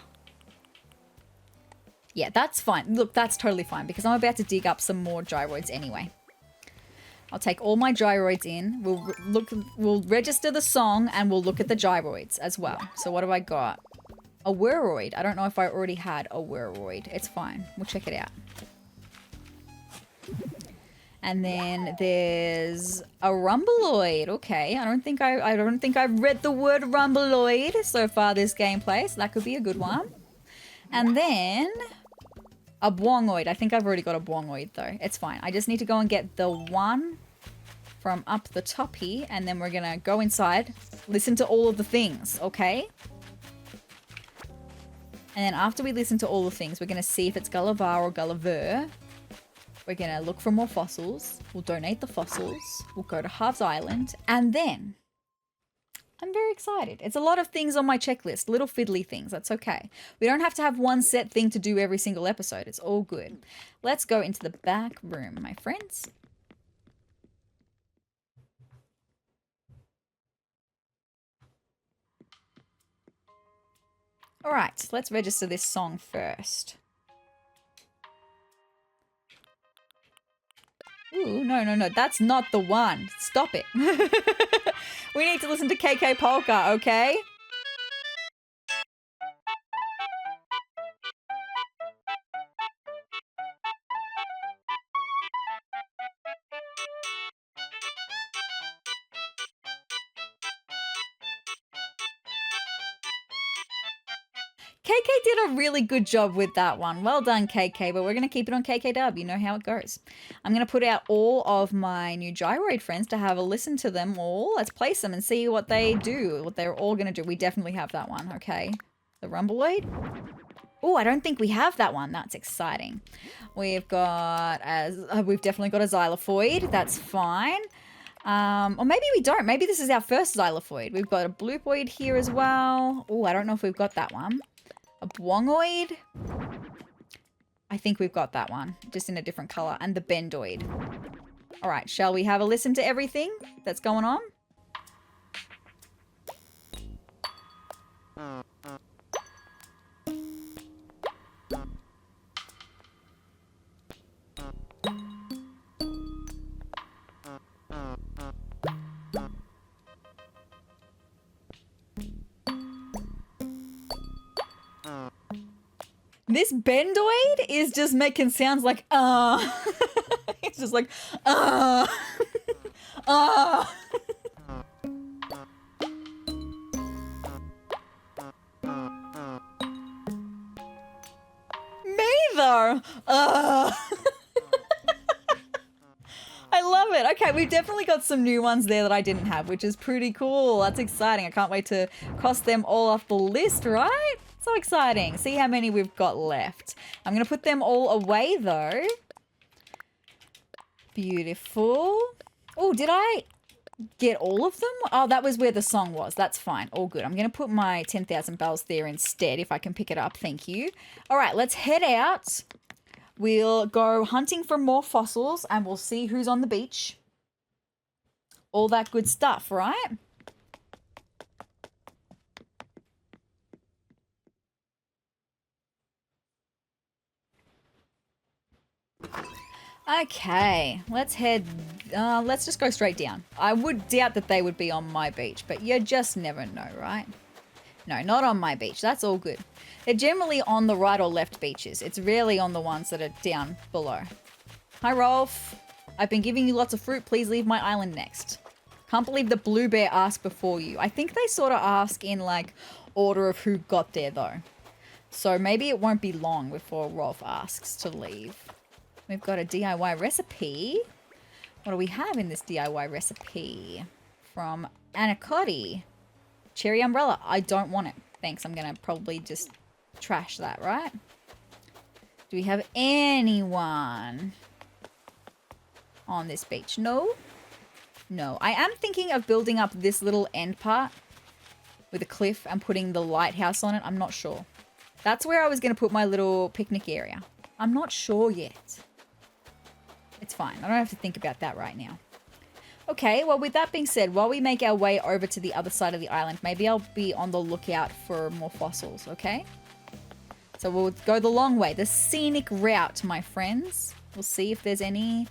Speaker 1: Yeah, that's fine. Look, that's totally fine because I'm about to dig up some more gyroids anyway. I'll take all my gyroids in. We'll register the song and we'll look at the gyroids as well. So what have I got? A whirroid. I don't know if I already had a whirroid. It's fine. We'll check it out. And then there's a rumbleoid. Okay, I don't think I've read the word rumbleoid so far this gameplay, so that could be a good one. And then a bwongoid. I think I've already got a bwongoid though. It's fine. I just need to go and get the one from up the top here, and then we're gonna go inside, listen to all of the things, okay? And then after we listen to all the things, we're gonna see if it's Gulliver or Gulliver. We're gonna look for more fossils. We'll donate the fossils. We'll go to Harv's Island, and then I'm very excited. It's a lot of things on my checklist, little fiddly things. That's okay. We don't have to have one set thing to do every single episode. It's all good. Let's go into the back room, my friends. All right, let's register this song first. Ooh, no, that's not the one. Stop it. We need to listen to KK Polka, okay? KK did a really good job with that one. Well done, KK, but we're going to keep it on KKW. You know how it goes. I'm going to put out all of my new gyroid friends to have a listen to them all. Let's place them and see what they do, what they're all going to do. We definitely have that one, okay? The rumbleoid. Oh, I don't think we have that one. That's exciting. We've got, we've definitely got a xylophoid. That's fine. Or maybe we don't. Maybe this is our first xylophoid. We've got a bloopoid here as well. Oh, I don't know if we've got that one. A bwongoid. I think we've got that one, just in a different color. And the bendoid. All right, shall we have a listen to everything that's going on? This bendoid is just making sounds like, It's just like, Me though, I love it. Okay, we've definitely got some new ones there that I didn't have, which is pretty cool. That's exciting. I can't wait to cross them all off the list, right? So exciting. See how many we've got left. I'm going to put them all away though. Beautiful. Oh, did I get all of them? Oh, that was where the song was. That's fine. All good. I'm going to put my 10,000 bells there instead if I can pick it up. Thank you. All right, let's head out. We'll go hunting for more fossils and we'll see who's on the beach. all that good stuff, right? Okay, let's just go straight down. I would doubt that they would be on my beach, but you just never know, right? No, not on my beach. That's all good. They're generally on the right or left beaches. It's rarely on the ones that are down below. Hi, Rolf. I've been giving you lots of fruit. Please leave my island next. Can't believe the blue bear asked before you. I think they sort of ask in like order of who got there though. So maybe it won't be long before Rolf asks to leave. We've got a DIY recipe. What do we have in this DIY recipe? From Anacott. Cherry umbrella. I don't want it. Thanks. I'm going to probably just trash that, right? Do we have anyone on this beach? No. No. I am thinking of building up this little end part with a cliff and putting the lighthouse on it. I'm not sure. That's where I was going to put my little picnic area. I'm not sure yet. It's fine. I don't have to think about that right now. Okay, well, with that being said, while we make our way over to the other side of the island, maybe I'll be on the lookout for more fossils, okay? So we'll go the long way, the scenic route, my friends. We'll see if there's any.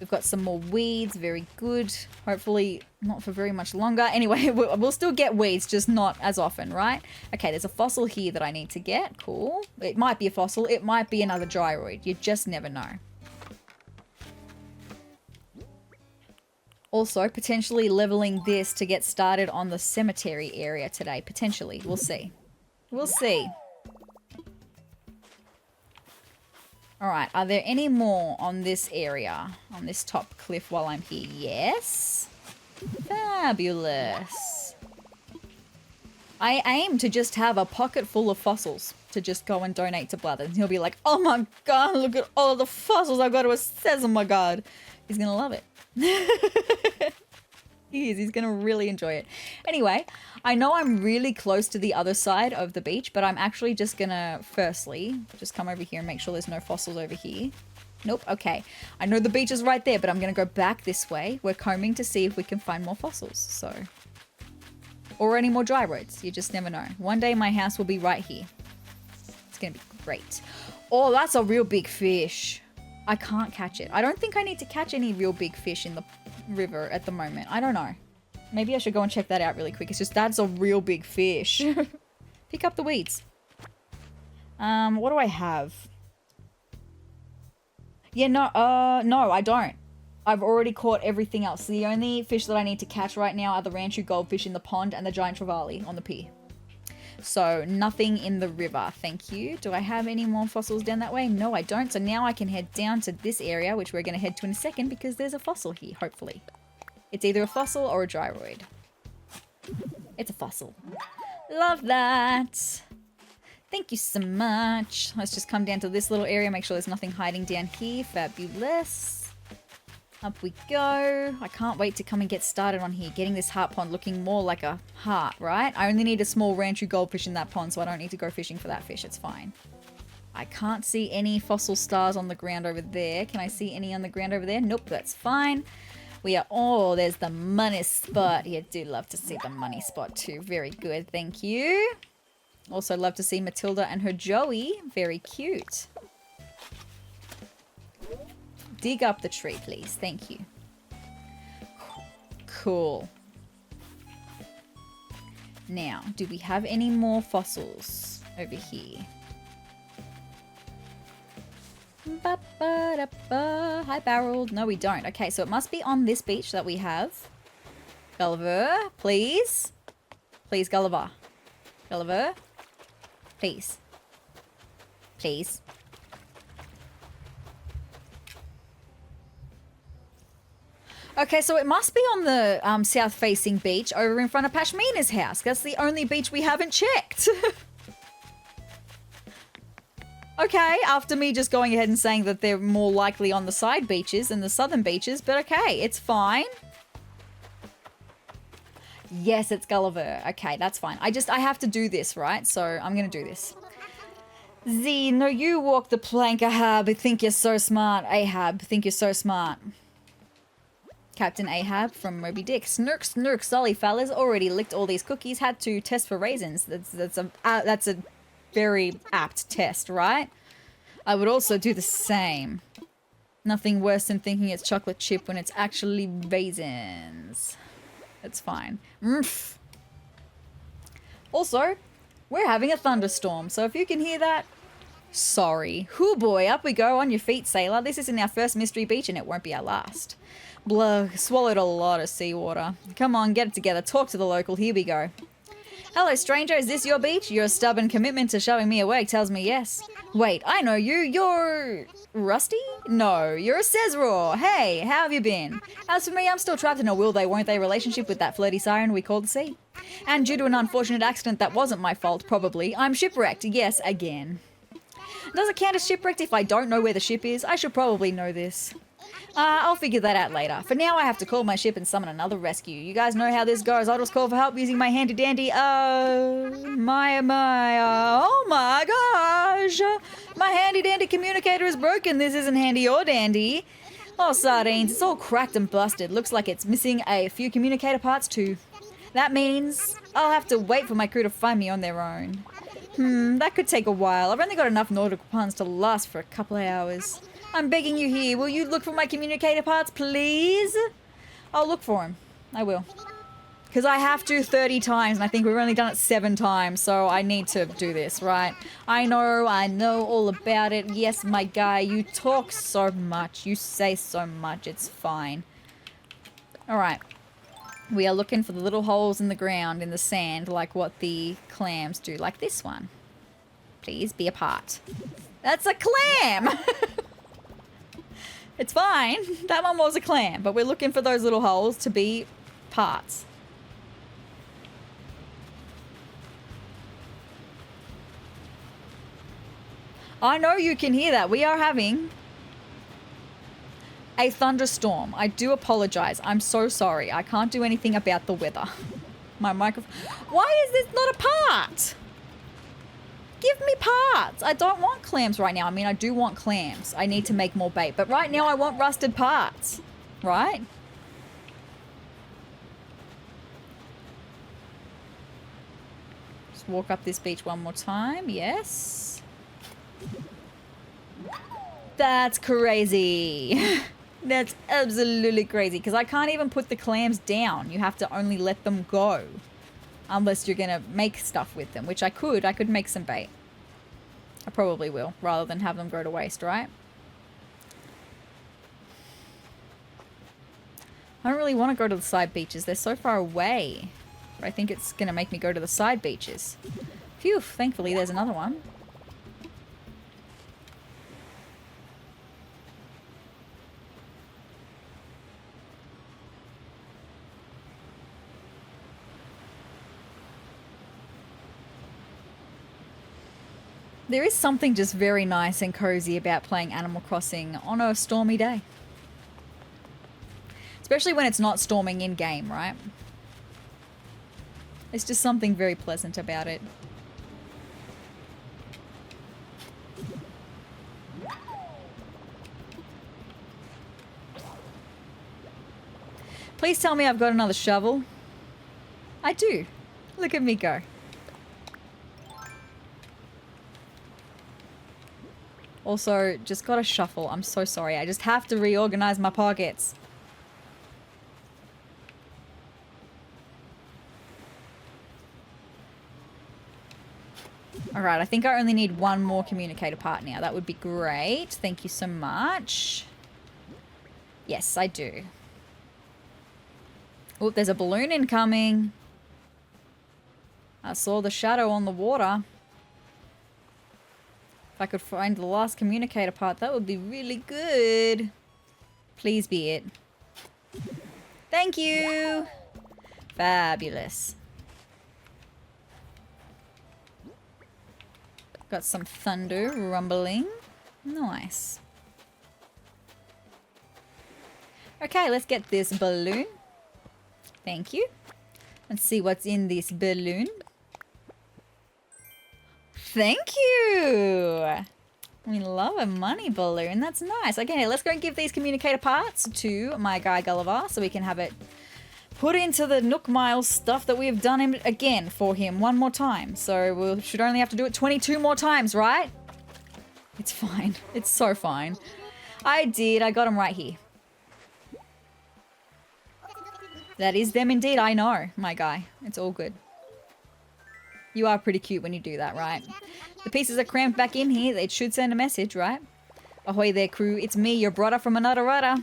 Speaker 1: We've got some more weeds, very good. Hopefully not for very much longer. Anyway, we'll still get weeds, just not as often, right? Okay, there's a fossil here that I need to get. Cool. It might be a fossil. It might be another gyroid. You just never know. Also, potentially leveling this to get started on the cemetery area today. Potentially. We'll see. We'll see. Alright, are there any more on this area? On this top cliff while I'm here? Yes. Fabulous. I aim to just have a pocket full of fossils to just go and donate to Blood. And he'll be like, oh my god, look at all the fossils I've got to assess. Oh my god. He's going to love it. He is. He's going to really enjoy it. Anyway, I know I'm really close to the other side of the beach, but I'm actually just going to firstly just come over here and make sure there's no fossils over here. Nope. Okay. I know the beach is right there, but I'm going to go back this way. We're combing to see if we can find more fossils. So, or any more gyroids. You just never know. One day my house will be right here. It's going to be great. Oh, that's a real big fish. I can't catch it. I don't think I need to catch any real big fish in the river at the moment. I don't know. Maybe I should go and check that out really quick. It's just that's a real big fish. Pick up the weeds. What do I have? Yeah, no, no, I don't. I've already caught everything else. The only fish that I need to catch right now are the Ranchu goldfish in the pond and the giant trevally on the pier. So nothing in the river, thank you. Do I have any more fossils down that way? No, I don't. So now I can head down to this area, which we're going to head to in a second because there's a fossil here, hopefully. It's either a fossil or a gyroid. It's a fossil. Love that. Thank you so much. Let's just come down to this little area, make sure there's nothing hiding down here. Fabulous. Up we go. I can't wait to come and get started on here. Getting this heart pond looking more like a heart, right? I only need a small Ranchu goldfish in that pond, so I don't need to go fishing for that fish. It's fine. I can't see any fossil stars on the ground over there. Can I see any on the ground over there? Nope, that's fine. We are... Oh, there's the money spot. Yeah, do love to see the money spot too. Very good, thank you. Also love to see Matilda and her Joey. Very cute. Dig up the tree, please. Thank you. Cool. Now, do we have any more fossils over here? Ba-ba-da-ba. Hi, Barreled. No, we don't. Okay, so it must be on this beach that we have. Gulliver, please. Please, Gulliver. Gulliver. Please. Please. Okay, so it must be on the south-facing beach over in front of Pashmina's house. That's the only beach we haven't checked. Okay, after me just going ahead and saying that they're more likely on the side beaches than the southern beaches, but okay, it's fine. Yes, it's Gulliver. Okay, that's fine. I have to do this, right? So I'm going to do this. Z, no, you walk the plank, Ahab. Think you're so smart. Ahab, think you're so smart. Captain Ahab from Moby Dick. Snurk, snurk, sorry fellas. Already licked all these cookies. Had to test for raisins. That's a very apt test, right? I would also do the same. Nothing worse than thinking it's chocolate chip when it's actually raisins. It's fine. Also, we're having a thunderstorm, so if you can hear that, sorry. Hoo boy, up we go, on your feet, sailor. This isn't our first mystery beach and it won't be our last. Blah, swallowed a lot of seawater. Come on, get it together. Talk to the local. Here we go. Hello, stranger. Is this your beach? Your stubborn commitment to shoving me awake tells me yes. Wait, I know you. You're... Rusty? No, you're a SezRawrr. Hey, how have you been? As for me, I'm still trapped in a will they won't they relationship with that flirty siren we call the sea. And due to an unfortunate accident that wasn't my fault, probably, I'm shipwrecked. Yes, again. Does it count as shipwrecked if I don't know where the ship is? I should probably know this. I'll figure that out later. For now, I have to call my ship and summon another rescue. You guys know how this goes. I'll just call for help using my handy dandy, oh my gosh. My handy dandy communicator is broken. This isn't handy or dandy. Oh, sardines, it's all cracked and busted. Looks like it's missing a few communicator parts too. That means I'll have to wait for my crew to find me on their own. That could take a while. I've only got enough nautical puns to last for a couple of hours. I'm begging you here. Will you look for my communicator parts, please? I'll look for them. I will. Because I have to 30 times, and I think we've only done it 7 times, so I need to do this, right? I know all about it. Yes, my guy, you talk so much. You say so much. It's fine. Alright. We are looking for the little holes in the ground, in the sand, like what the clams do. Like this one. Please be a part. That's a clam! It's fine. That one was a clam, but we're looking for those little holes to be parts. I know you can hear that. We are having a thunderstorm. I do apologize. I'm so sorry. I can't do anything about the weather. My microphone. Why is this not a part? Give me parts. I don't want clams right now. I mean, I do want clams. I need to make more bait. But right now I want rusted parts. Right? Just walk up this beach one more time. Yes. That's crazy. That's absolutely crazy. Because I can't even put the clams down. You have to only let them go. Unless you're going to make stuff with them, which I could. I could make some bait. I probably will, rather than have them go to waste, right? I don't really want to go to the side beaches. They're so far away. But I think it's going to make me go to the side beaches. Phew, thankfully there's another one. There is something just very nice and cozy about playing Animal Crossing on a stormy day. Especially when it's not storming in-game, right? There's just something very pleasant about it. Please tell me I've got another shovel. I do. Look at me go. Also, just got to shuffle. I'm so sorry. I just have to reorganize my pockets. Alright, I think I only need one more communicator part now. That would be great. Thank you so much. Yes, I do. Oh, there's a balloon incoming. I saw the shadow on the water. If I could find the last communicator part, that would be really good. Please be it. Thank you. Fabulous. Got some thunder rumbling. Nice. Okay, let's get this balloon. Thank you. Let's see what's in this balloon. Thank you. We love a money balloon. That's nice. Okay, let's go and give these communicator parts to my guy Gulliver so we can have it put into the Nook Miles stuff that we have done him again for him one more time. So we should only have to do it 22 more times, right? It's fine. It's so fine. I did. I got him right here. That is them indeed. I know, my guy. It's all good. You are pretty cute when you do that, right? The pieces are crammed back in here. It should send a message, right? Ahoy there, crew. It's me, your brother from another rudder.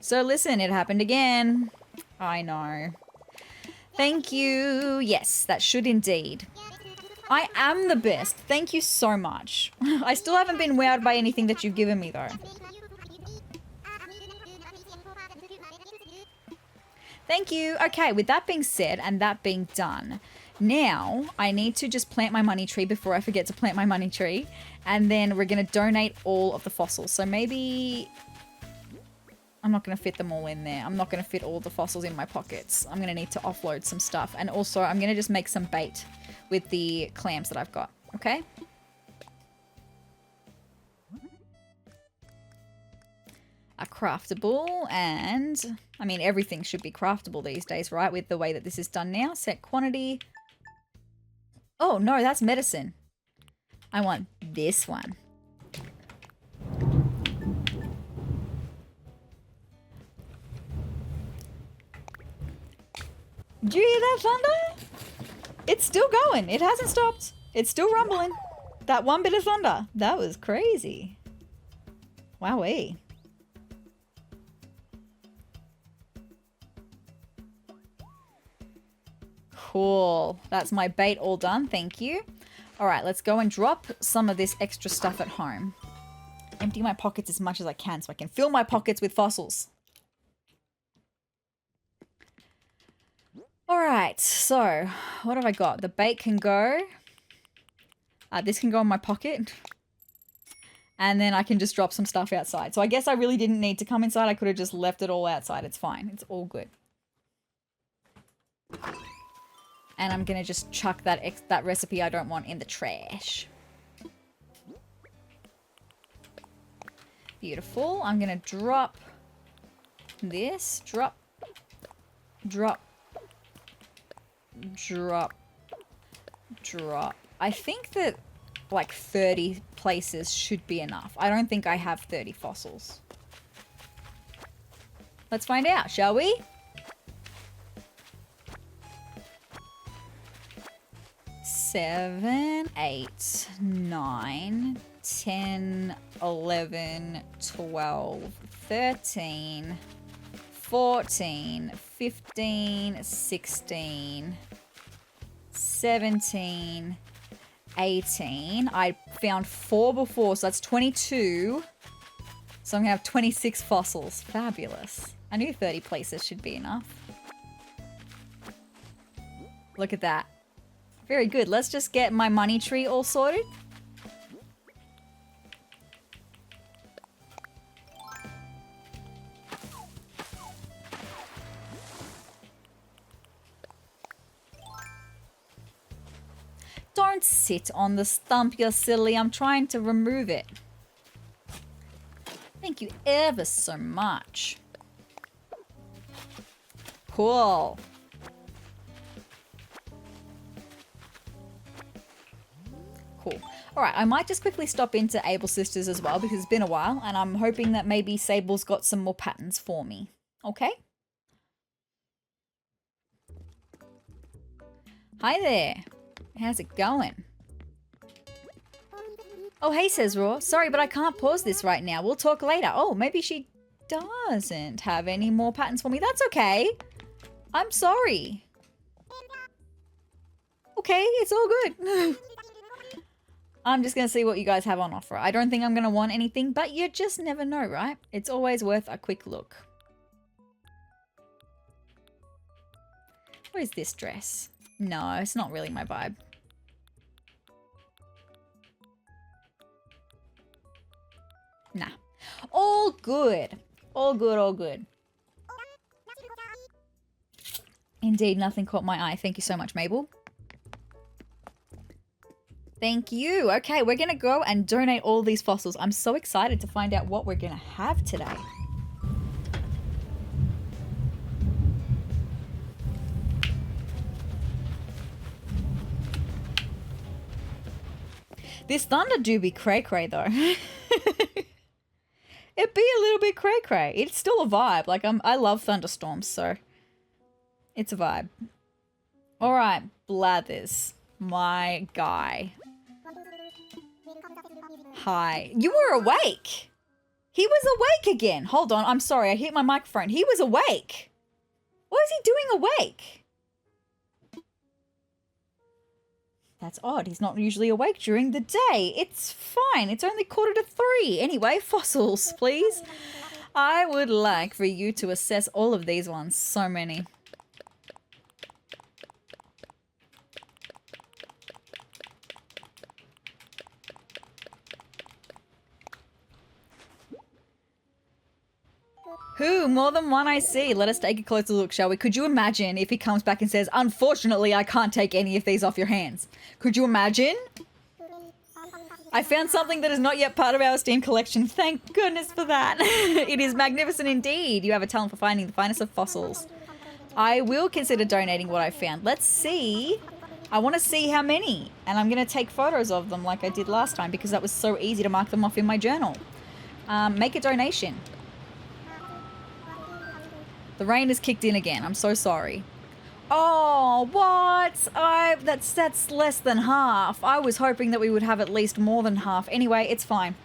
Speaker 1: So listen, it happened again. I know. Thank you. Yes, that should indeed. I am the best. Thank you so much. I still haven't been wowed by anything that you've given me, though. Thank you. Okay, with that being said and that being done, now I need to just plant my money tree before I forget to plant my money tree. And then we're going to donate all of the fossils. So maybe... I'm not going to fit them all in there. I'm not going to fit all the fossils in my pockets. I'm going to need to offload some stuff. And also, I'm going to just make some bait with the clams that I've got. Okay? A craftable and... I mean, everything should be craftable these days, right? With the way that this is done now. Set quantity. Oh, no, that's medicine. I want this one. Did you hear that thunder? It's still going. It hasn't stopped. It's still rumbling. That one bit of thunder. That was crazy. Wowee. Cool. That's my bait all done. Thank you. All right, let's go and drop some of this extra stuff at home. Empty my pockets as much as I can so I can fill my pockets with fossils. All right, so what have I got? The bait can go. This can go in my pocket. And then I can just drop some stuff outside. So I guess I really didn't need to come inside. I could have just left it all outside. It's fine. It's all good. And I'm going to just chuck that recipe I don't want in the trash. Beautiful. I'm going to drop this. Drop. Drop. Drop. Drop. I think that like 30 places should be enough. I don't think I have 30 fossils. Let's find out, shall we? Seven, 8, 9, 10, 11, 12, 13, 14, 15, 16, 17, 18. I found 4 before, so that's 22. So I'm going to have 26 fossils. Fabulous. I knew 30 places should be enough. Look at that. Very good. Let's just get my money tree all sorted. Don't sit on the stump, you're silly. I'm trying to remove it. Thank you ever so much. Cool. Cool. All right, I might just quickly stop into Able Sisters as well because it's been a while and I'm hoping that maybe Sable's got some more patterns for me. Okay? Hi there. How's it going? Oh, hey, SezRawrr. Sorry, but I can't pause this right now. We'll talk later. Oh, maybe she doesn't have any more patterns for me. That's okay. I'm sorry. Okay, it's all good. I'm just going to see what you guys have on offer. I don't think I'm going to want anything, but you just never know, right? It's always worth a quick look. What is this dress? No, it's not really my vibe. Nah. All good. All good, all good. Indeed, nothing caught my eye. Thank you so much, Mabel. Thank you. Okay, we're going to go and donate all these fossils. I'm so excited to find out what we're going to have today. This thunder do be cray-cray though. It be a little bit cray-cray. It's still a vibe. Like I love thunderstorms, so it's a vibe. All right, Blathers, my guy. Hi. You were awake. He was awake again. Hold on. I'm sorry. I hit my microphone. He was awake. What is he doing awake? That's odd. He's not usually awake during the day. It's fine. It's only 2:45. Anyway, fossils, please. I would like for you to assess all of these ones. So many. Who? More than one I see. Let us take a closer look, shall we? Could you imagine if he comes back and says, unfortunately, I can't take any of these off your hands? Could you imagine? I found something that is not yet part of our Steam collection. Thank goodness for that. It is magnificent indeed. You have a talent for finding the finest of fossils. I will consider donating what I found. Let's see. I want to see how many. And I'm going to take photos of them like I did last time because that was so easy to mark them off in my journal. Make a donation. The rain has kicked in again. I'm so sorry. Oh, what? That's less than half. I was hoping that we would have at least more than half. Anyway, it's fine.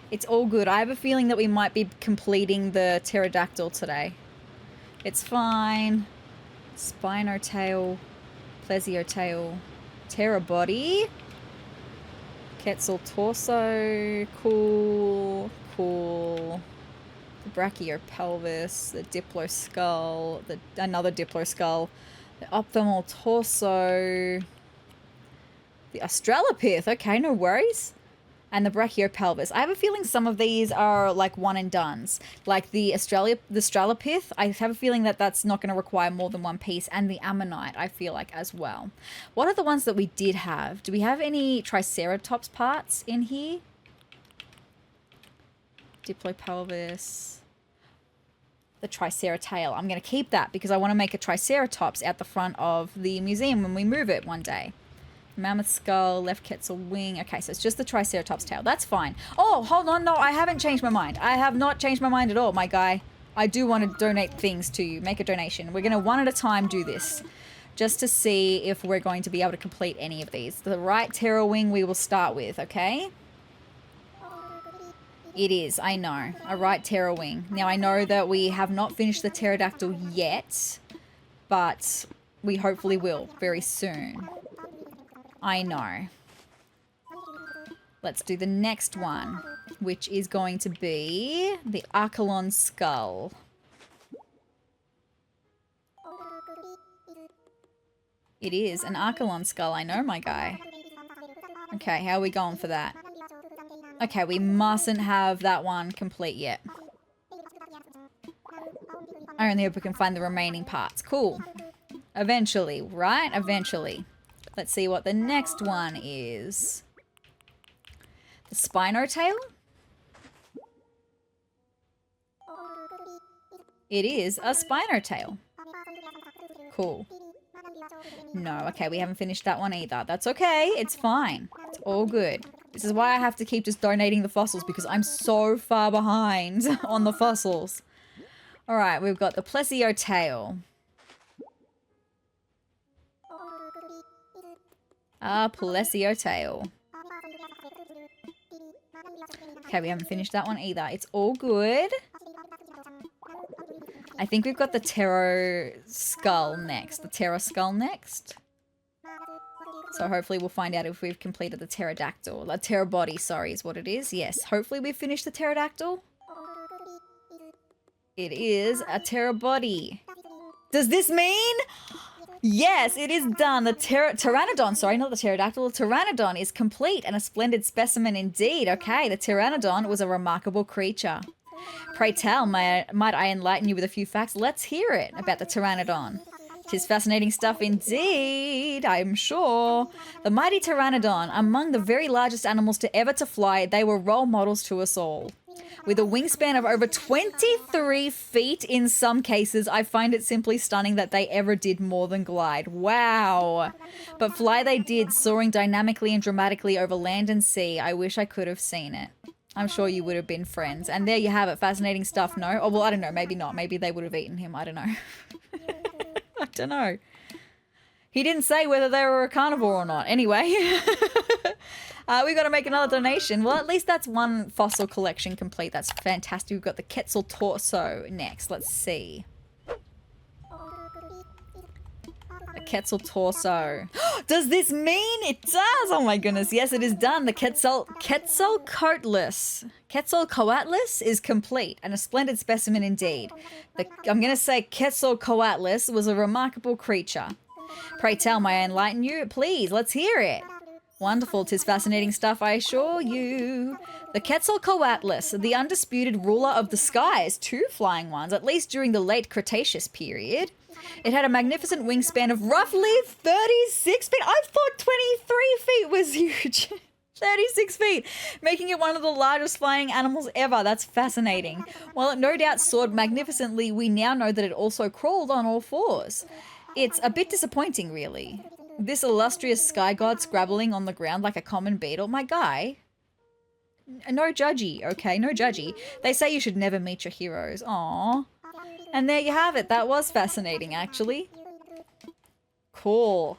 Speaker 1: It's all good. I have a feeling that we might be completing the pterodactyl today. It's fine. Spinotail, plesiotail, pterobody, Quetzal torso, cool. The brachiopelvis, the diploskull, another diploskull, the ophthalmal torso, the australopith, okay, no worries, and the brachiopelvis. I have a feeling some of these are like one and dones, like the australopith. I have a feeling that that's not going to require more than one piece, and the ammonite, I feel like, as well. What are the ones that we did have? Do we have any triceratops parts in here? Diplopelvis, the triceratail. I'm going to keep that because I want to make a triceratops out the front of the museum when we move it one day. Mammoth skull, left quetzal wing. Okay, so it's just the triceratops tail. That's fine. Oh, hold on. No, I haven't changed my mind. I have not changed my mind at all, my guy. I do want to donate things to you. Make a donation. We're going to one at a time do this just to see if we're going to be able to complete any of these. The right ptero wing we will start with, okay? It is, I know. A right ptero wing. Now, I know that we have not finished the pterodactyl yet, but we hopefully will very soon. I know. Let's do the next one, which is going to be the acnh skull. It is an acnh skull, I know, my guy. Okay, how are we going for that? Okay, we mustn't have that one complete yet. I only hope we can find the remaining parts. Cool. Eventually, right? Eventually. Let's see what the next one is. The spinotail? It is a spinotail. Cool. No, okay, we haven't finished that one either. That's okay. It's fine. It's all good. This is why I have to keep just donating the fossils because I'm so far behind on the fossils. All right, we've got the plesiotail. Plesiotail. Okay, we haven't finished that one either. It's all good. I think we've got the ptero skull next. The ptero skull next. So hopefully we'll find out if we've completed the pterodactyl. The pterobody, sorry, is what it is. Yes, hopefully we've finished the pterodactyl. It is a pterobody. Does this mean? Yes, it is done. The pteranodon, sorry, not the pterodactyl. The pteranodon is complete and a splendid specimen indeed. Okay, the pteranodon was a remarkable creature. Pray tell, might I enlighten you with a few facts? Let's hear it about the pteranodon. 'Tis fascinating stuff indeed, I'm sure. The mighty pteranodon, among the very largest animals to ever to fly, they were role models to us all. With a wingspan of over 23 feet in some cases, I find it simply stunning that they ever did more than glide. Wow. But fly they did, soaring dynamically and dramatically over land and sea. I wish I could have seen it. I'm sure you would have been friends. And there you have it. Fascinating stuff, no? Oh, well, I don't know. Maybe not. Maybe they would have eaten him. I don't know. I don't know. He didn't say whether they were a carnivore or not. Anyway, we've got to make another donation. Well, at least that's one fossil collection complete. That's fantastic. We've got the Quetzal torso next. Let's see. The Quetzal torso. Does this mean it does? Oh my goodness. Yes, it is done. The Quetzalcoatlus is complete and a splendid specimen indeed. I'm going to say Quetzalcoatlus was a remarkable creature. Pray tell, may I enlighten you? Please, let's hear it. Wonderful, 'tis fascinating stuff, I assure you. The Quetzalcoatlus, the undisputed ruler of the skies, 2 flying ones, at least during the late Cretaceous period. It had a magnificent wingspan of roughly 36 feet. I thought 23 feet was huge. 36 feet, making it one of the largest flying animals ever. That's fascinating. While it no doubt soared magnificently, we now know that it also crawled on all fours. It's a bit disappointing, really. This illustrious sky god scrabbling on the ground like a common beetle. My guy. No judgy, okay? No judgy. They say you should never meet your heroes. Aww. And there you have it. That was fascinating, actually. Cool.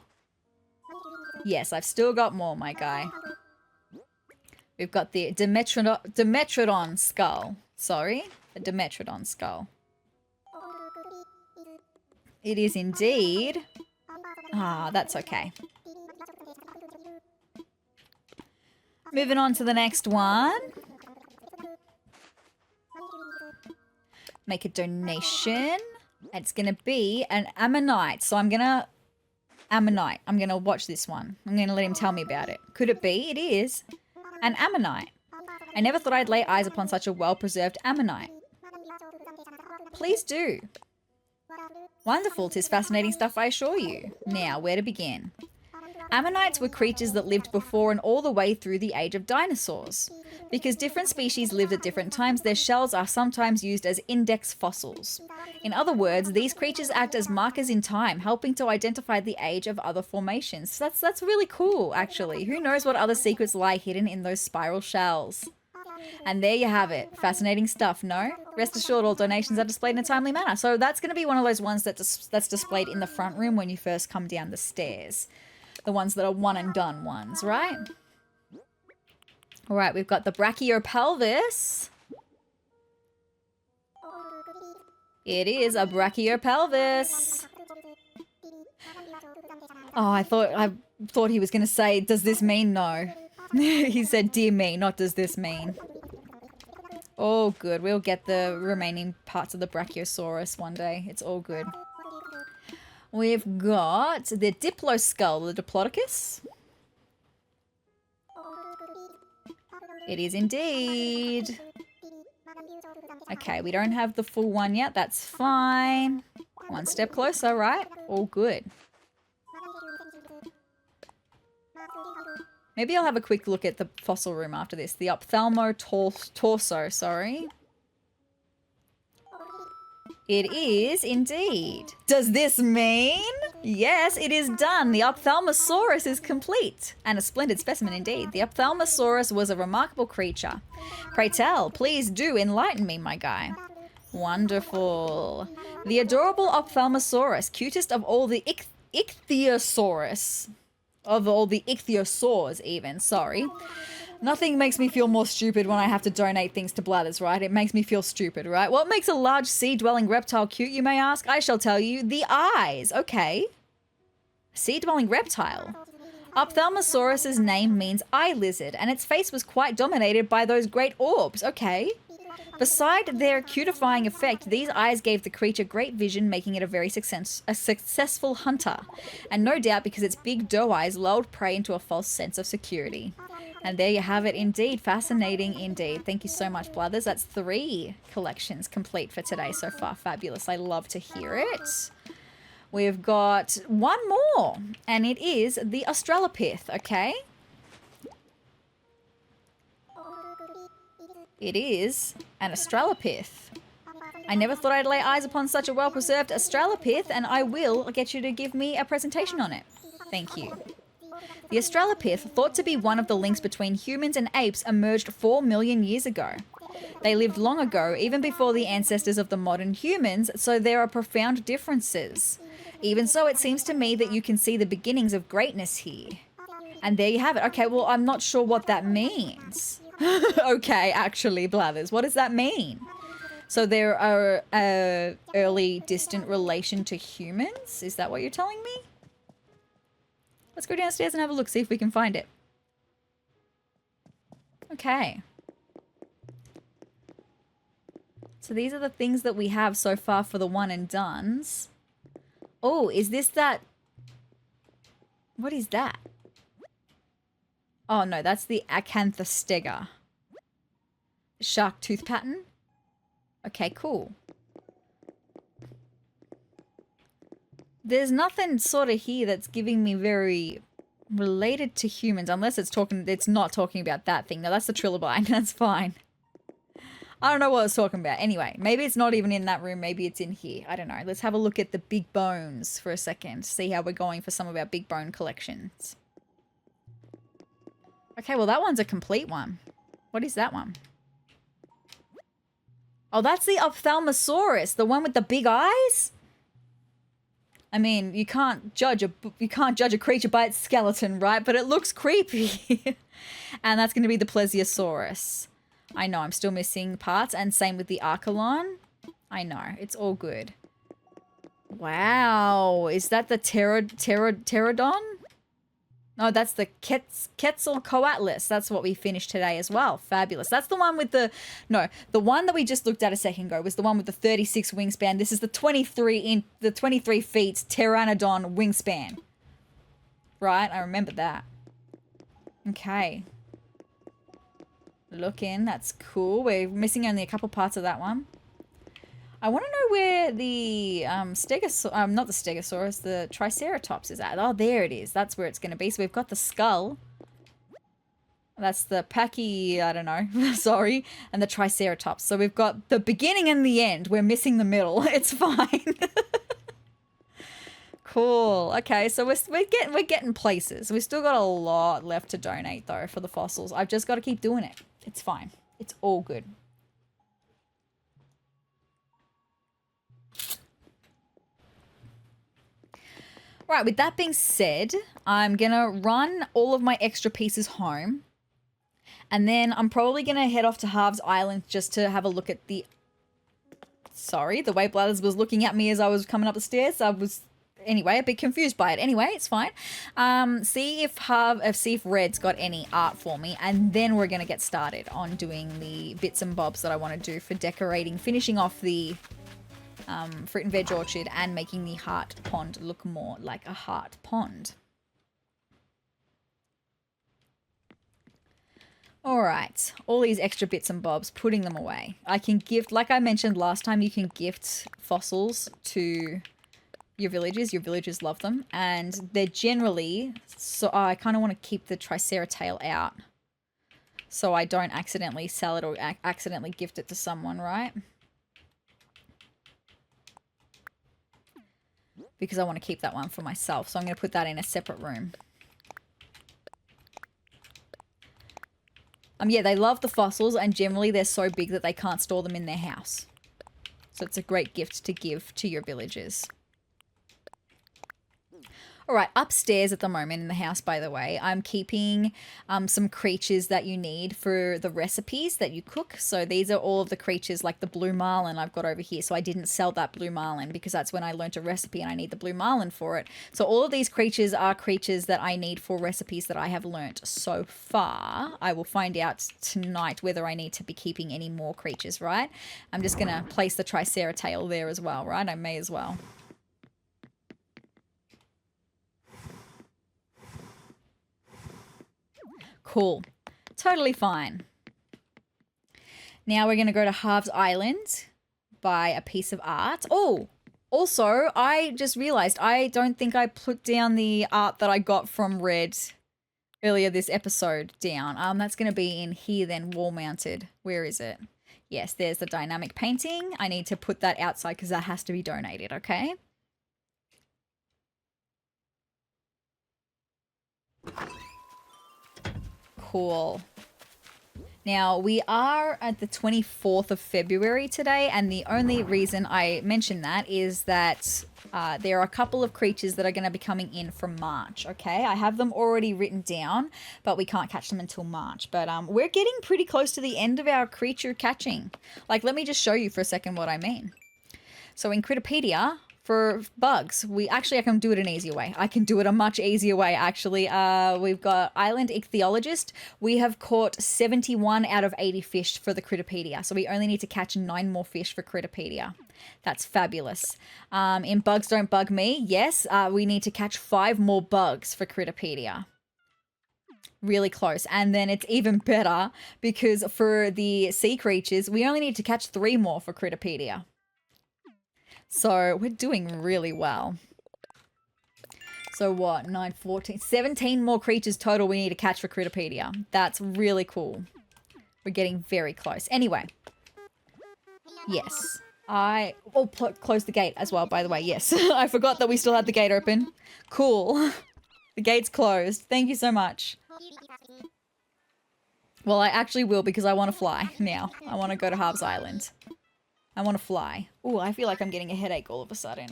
Speaker 1: Yes, I've still got more, my guy. We've got the Dimetrodon skull. Sorry. The Dimetrodon skull. It is indeed. Ah, that's okay. Moving on to the next one. Make a donation. It's going to be an ammonite. So I'm going to... Ammonite. I'm going to watch this one. I'm going to let him tell me about it. Could it be? It is. An ammonite. I never thought I'd lay eyes upon such a well-preserved ammonite. Please do. Wonderful, 'tis fascinating stuff, I assure you. Now, where to begin? Ammonites were creatures that lived before and all the way through the age of dinosaurs. Because different species lived at different times, their shells are sometimes used as index fossils. In other words, these creatures act as markers in time, helping to identify the age of other formations. That's really cool, actually. Who knows what other secrets lie hidden in those spiral shells? And there you have it. Fascinating stuff, no? Rest assured, all donations are displayed in a timely manner. So that's going to be one of those ones that's displayed in the front room when you first come down the stairs. The ones that are one and done ones, right? All right, we've got the brachiopelvis. It is a brachiopelvis. Oh, I thought he was going to say, does this mean no? He said, dear me, not does this mean. Oh, good. We'll get the remaining parts of the Brachiosaurus one day. It's all good. We've got the Diploskull, the Diplodocus. It is indeed. Okay, we don't have the full one yet. That's fine. One step closer, right? All good. Maybe I'll have a quick look at the fossil room after this. The Ophthalmotorso, sorry. It is indeed. Does this mean? Yes, it is done. The Ophthalmosaurus is complete. And a splendid specimen indeed. The Ophthalmosaurus was a remarkable creature. Pray tell, please do enlighten me, my guy. Wonderful. The adorable Ophthalmosaurus, cutest of all the Ichthyosaurus. Of all the ichthyosaurs even, sorry. Nothing makes me feel more stupid when I have to donate things to bladders, right? It makes me feel stupid, right? What makes a large sea-dwelling reptile cute, you may ask? I shall tell you, the eyes. Okay. Sea-dwelling reptile. Ophthalmosaurus's name means eye lizard, and its face was quite dominated by those great orbs. Okay. Beside their cutifying effect, these eyes gave the creature great vision, making it a very successful hunter. And no doubt because its big doe eyes lulled prey into a false sense of security. And there you have it indeed. Fascinating indeed. Thank you so much, brothers. That's 3 collections complete for today so far. Fabulous. I love to hear it. We've got one more, and it is the Australopith, okay? It is an Australopith. I never thought I'd lay eyes upon such a well-preserved Australopith, and I will get you to give me a presentation on it. Thank you. The Australopith, thought to be one of the links between humans and apes, emerged 4 million years ago. They lived long ago, even before the ancestors of the modern humans, so there are profound differences. Even so, it seems to me that you can see the beginnings of greatness here. And there you have it. Okay, well, I'm not sure what that means. Okay, actually, Blathers, what does that mean? So there are early distant relation to humans? Is that what you're telling me? Let's go downstairs and have a look, see if we can find it. Okay. So these are the things that we have so far for the one and dones. Oh, is this that? What is that? Oh no, that's the acantha. Shark tooth pattern. Okay, cool. There's nothing sort of here that's giving me very related to humans, unless it's not talking about that thing. No, that's the trilobite. That's fine. I don't know what it's talking about. Anyway, maybe it's not even in that room. Maybe it's in here. I don't know. Let's have a look at the big bones for a second. See how we're going for some of our big bone collections. Okay, well, that one's a complete one. What is that one? Oh, that's the Ophthalmosaurus, the one with the big eyes? I mean, you can't judge a creature by its skeleton, right? But it looks creepy. And that's going to be the Plesiosaurus. I know, I'm still missing parts, and same with the Archelon. I know, it's all good. Wow, is that the Pterodon? No, that's the Quetzalcoatlus. That's what we finished today as well. Fabulous. That's the one with the... No, the one that we just looked at a second ago was the one with the 36 wingspan. This is the 23 feet Pteranodon wingspan. Right, I remember that. Okay. Look in, that's cool. We're missing only a couple parts of that one. I want to know where the not the Stegosaurus, the Triceratops is at. Oh, there it is. That's where it's going to be. So we've got the skull. That's the Pachy, I don't know, sorry, and the Triceratops. So we've got the beginning and the end. We're missing the middle. It's fine. Cool. Okay, so we're getting places. We've still got a lot left to donate though for the fossils. I've just got to keep doing it. It's fine. It's all good. Right, with that being said, I'm going to run all of my extra pieces home. And then I'm probably going to head off to Harv's Island just to have a look at the... Sorry, the way Blathers was looking at me as I was coming up the stairs. I was, anyway, a bit confused by it. Anyway, it's fine. See if Red's got any art for me. And then we're going to get started on doing the bits and bobs that I want to do for decorating, finishing off the... fruit and veg orchard and making the heart pond look more like a heart pond. All right, all these extra bits and bobs, putting them away. I can gift, like I mentioned last time, you can gift fossils to your villagers. Your villagers love them, and they're generally, so I kind of want to keep the Triceratail out so I don't accidentally sell it or accidentally gift it to someone, right? Because I want to keep that one for myself. So I'm going to put that in a separate room. Yeah, they love the fossils, and generally they're so big that they can't store them in their house. So it's a great gift to give to your villagers. All right, upstairs at the moment in the house, by the way, I'm keeping some creatures that you need for the recipes that you cook. So these are all of the creatures like the blue marlin I've got over here. So I didn't sell that blue marlin because that's when I learnt a recipe and I need the blue marlin for it. So all of these creatures are creatures that I need for recipes that I have learnt so far. I will find out tonight whether I need to be keeping any more creatures, right? I'm just going to place the Triceratail there as well, right? I may as well. Cool. Totally fine. Now we're going to go to Harv's Island, buy a piece of art. Oh, Also, I just realized I don't think I put down the art that I got from Red earlier this episode down. That's going to be in here then, wall mounted. Where is it? Yes, there's the dynamic painting. I need to put that outside because that has to be donated, okay? Cool. Now, we are at the 24th of February today, and the only reason I mention that is that there are a couple of creatures that are going to be coming in from March, okay? I have them already written down, but we can't catch them until March. But we're getting pretty close to the end of our creature catching. Like, let me just show you for a second what I mean. So in Critterpedia, for bugs, I can do it an easier way. I can do it a much easier way, actually. We've got Island Ichthyologist. We have caught 71 out of 80 fish for the Critterpedia. So we only need to catch 9 more fish for Critterpedia. That's fabulous. In Bugs Don't Bug Me, yes, we need to catch 5 more bugs for Critterpedia. Really close. And then it's even better because for the sea creatures, we only need to catch 3 more for Critterpedia. So we're doing really well. So what? 9, 14, 17 more creatures total we need to catch for Critterpedia. That's really cool. We're getting very close. Anyway. Yes. Close the gate as well, by the way. Yes. I forgot that we still had the gate open. Cool. The gate's closed. Thank you so much. Well, I actually will because I want to fly now. I want to go to Harv's Island. I want to fly. Ooh, I feel like I'm getting a headache all of a sudden.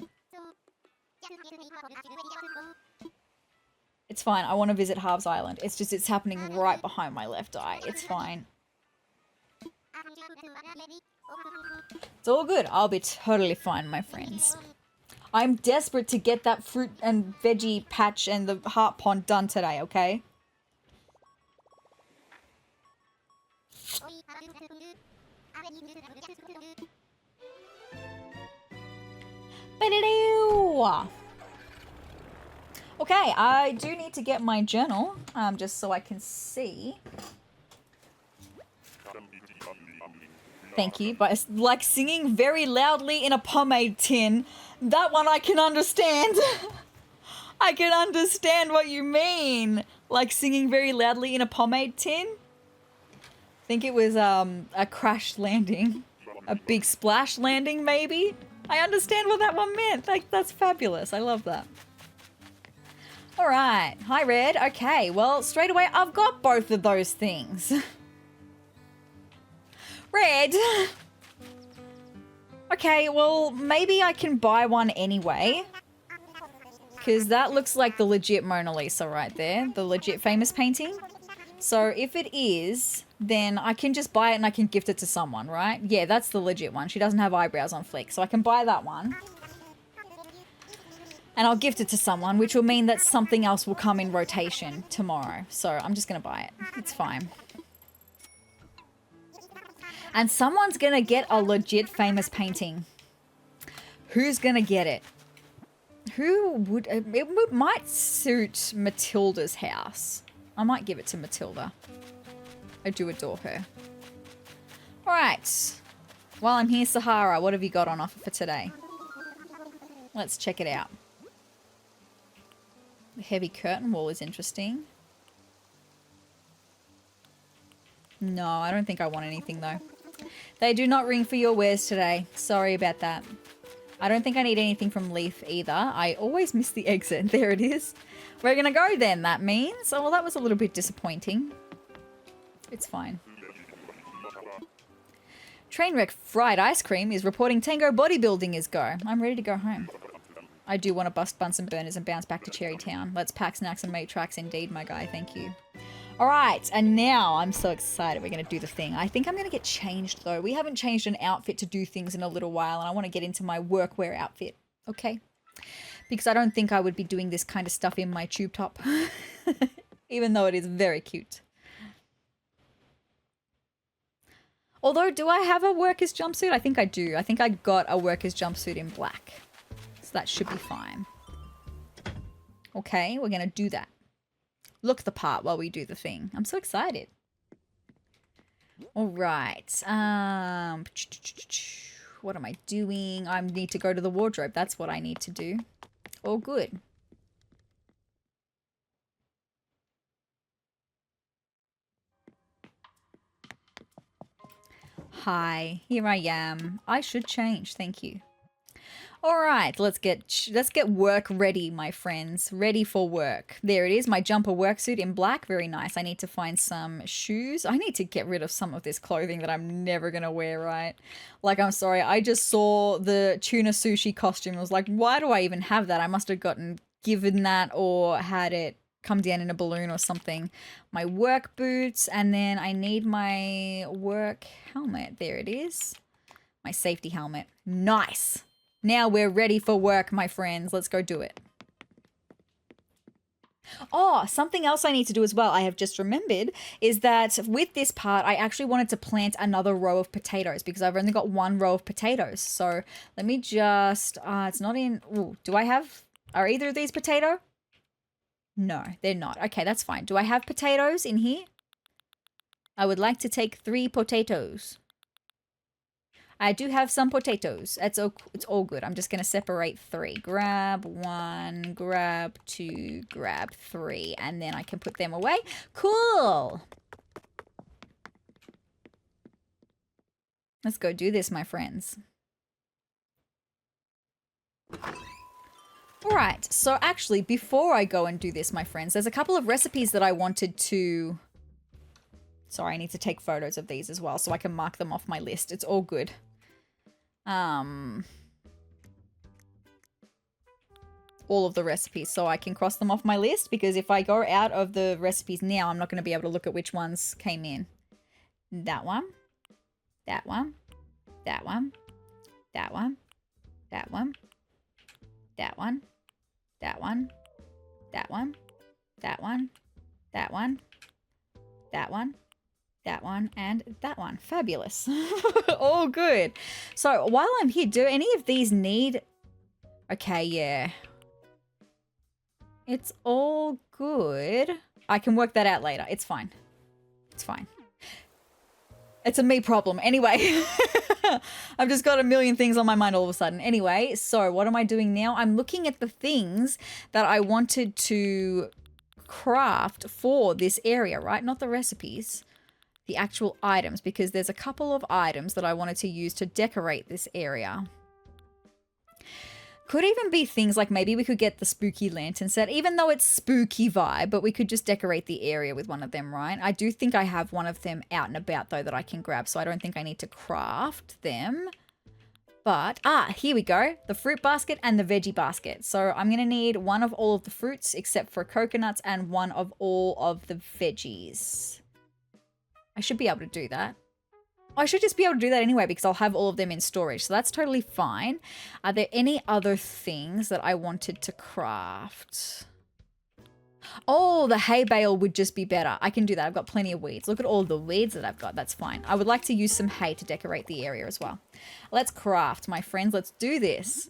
Speaker 1: It's fine. I want to visit Harv's Island. It's just, it's happening right behind my left eye. It's fine. It's all good. I'll be totally fine, my friends. I'm desperate to get that fruit and veggie patch and the heart pond done today, okay? Okay, I do need to get my journal, just so I can see. Thank you, but it's like singing very loudly in a pomade tin. That one I can understand. I can understand what you mean. Like singing very loudly in a pomade tin. I think it was a crash landing. A big splash landing, maybe? I understand what that one meant. Like, that's fabulous. I love that. All right. Hi, Red. Okay, well, straight away, I've got both of those things. Red. Okay, well, maybe I can buy one anyway. Because that looks like the legit Mona Lisa right there. The legit famous painting. So if it is, then I can just buy it and I can gift it to someone, right? Yeah, that's the legit one. She doesn't have eyebrows on flick. So I can buy that one. And I'll gift it to someone, which will mean that something else will come in rotation tomorrow. So I'm just going to buy it. It's fine. And someone's going to get a legit famous painting. Who's going to get it? Who would... It might suit Matilda's house. I might give it to Matilda. I do adore her. Alright. While I'm here, SezRawrr, what have you got on offer for today? Let's check it out. The heavy curtain wall is interesting. No, I don't think I want anything though. They do not ring for your wares today. Sorry about that. I don't think I need anything from Leaf either. I always miss the exit. There it is. We're going to go then, that means. Oh, well, that was a little bit disappointing. It's fine. Trainwreck Fried Ice Cream is reporting Tango Bodybuilding is go. I'm ready to go home. I do want to bust Bunsen burners and bounce back to Cherry Town. Let's pack snacks and make tracks indeed, my guy. Thank you. All right, and now I'm so excited. We're going to do the thing. I think I'm going to get changed, though. We haven't changed an outfit to do things in a little while, and I want to get into my workwear outfit, okay? Because I don't think I would be doing this kind of stuff in my tube top, even though it is very cute. Although, do I have a worker's jumpsuit? I think I do. I think I got a worker's jumpsuit in black. So that should be fine. Okay, we're going to do that. Look the part while we do the thing. I'm so excited. All right. What am I doing? I need to go to the wardrobe. That's what I need to do. All good. Hi, here I am. I should change, thank you. All right, let's get work ready, my friends. Ready for work. There it is, my jumper work suit in black. Very nice. I need to find some shoes. I need to get rid of some of this clothing that I'm never going to wear, right? Like, I'm sorry. I just saw the tuna sushi costume. I was like, why do I even have that? I must have given that or had it come down in a balloon or something. My work boots, and then I need my work helmet. There it is. My safety helmet. Nice. Now we're ready for work, my friends. Let's go do it. Oh, something else I need to do as well, I have just remembered, is that with this part, I actually wanted to plant another row of potatoes because I've only got one row of potatoes. So let me just, it's not in, ooh, are either of these potato? No, they're not. Okay, that's fine. Do I have potatoes in here? I would like to take 3 potatoes. I do have some potatoes. It's all good. I'm just going to separate 3. Grab 1, grab 2, grab 3, and then I can put them away. Cool. Let's go do this, my friends. All right. So actually, before I go and do this, my friends, there's a couple of recipes that I wanted to... Sorry, I need to take photos of these as well so I can mark them off my list. It's all good. All of the recipes so I can cross them off my list, because if I go out of the recipes now, I'm not going to be able to look at which ones came in. That one, that one, that one, that one, that one, that one, that one, that one, that one, that one, that one, that one, and that one. Fabulous. All good. So while I'm here, do any of these need... Okay, yeah. It's all good. I can work that out later. It's fine. It's fine. It's a me problem. Anyway, I've just got a million things on my mind all of a sudden. Anyway, so what am I doing now? I'm looking at the things that I wanted to craft for this area, right? Not the recipes. The actual items, because there's a couple of items that I wanted to use to decorate this area. Could even be things like maybe we could get the spooky lantern set, even though it's spooky vibe, but we could just decorate the area with one of them, right? I do think I have one of them out and about though that I can grab, so I don't think I need to craft them. But, here we go. The fruit basket and the veggie basket. So I'm going to need one of all of the fruits except for coconuts and one of all of the veggies. I should be able to do that. I should just be able to do that anyway because I'll have all of them in storage. So that's totally fine. Are there any other things that I wanted to craft? Oh, the hay bale would just be better. I can do that. I've got plenty of weeds. Look at all the weeds that I've got. That's fine. I would like to use some hay to decorate the area as well. Let's craft, my friends. Let's do this.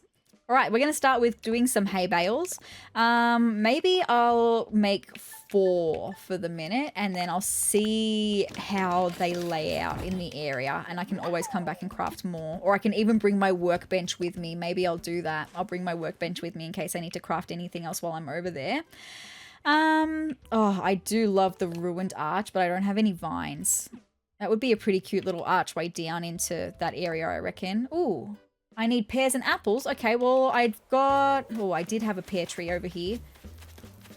Speaker 1: All right, we're going to start with doing some hay bales. Maybe I'll make 4 for the minute, and then I'll see how they lay out in the area, and I can always come back and craft more. Or I can even bring my workbench with me. Maybe I'll do that. I'll bring my workbench with me in case I need to craft anything else while I'm over there. Oh, I do love the ruined arch, but I don't have any vines. That would be a pretty cute little archway down into that area, I reckon. Ooh. I need pears and apples. Okay, well, I've got... Oh, I did have a pear tree over here.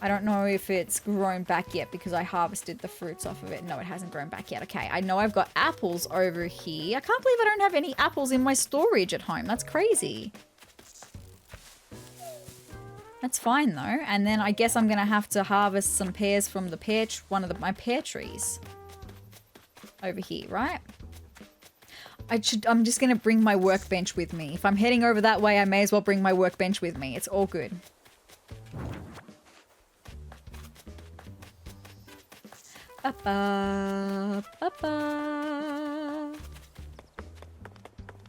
Speaker 1: I don't know if it's grown back yet because I harvested the fruits off of it. No, it hasn't grown back yet. Okay, I know I've got apples over here. I can't believe I don't have any apples in my storage at home. That's crazy. That's fine, though. And then I guess I'm going to have to harvest some pears from the my pear trees. Over here, right? I'm just going to bring my workbench with me. If I'm heading over that way, I may as well bring my workbench with me. It's all good. Ba-ba, ba-ba.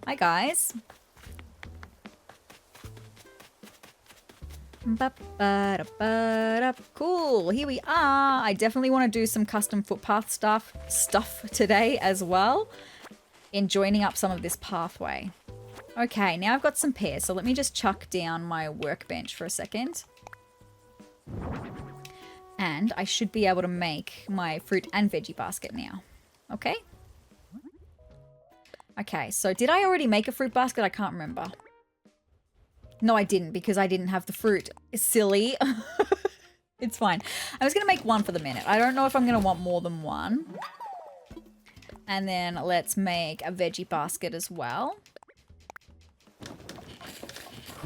Speaker 1: Hi, guys. Cool, here we are. I definitely want to do some custom footpath stuff today as well, in joining up some of this pathway. Okay, now I've got some pears, so let me just chuck down my workbench for a second. And I should be able to make my fruit and veggie basket now. Okay? Okay, so did I already make a fruit basket? I can't remember. No, I didn't because I didn't have the fruit. Silly. It's fine. I was going to make one for the minute. I don't know if I'm going to want more than one. And then let's make a veggie basket as well.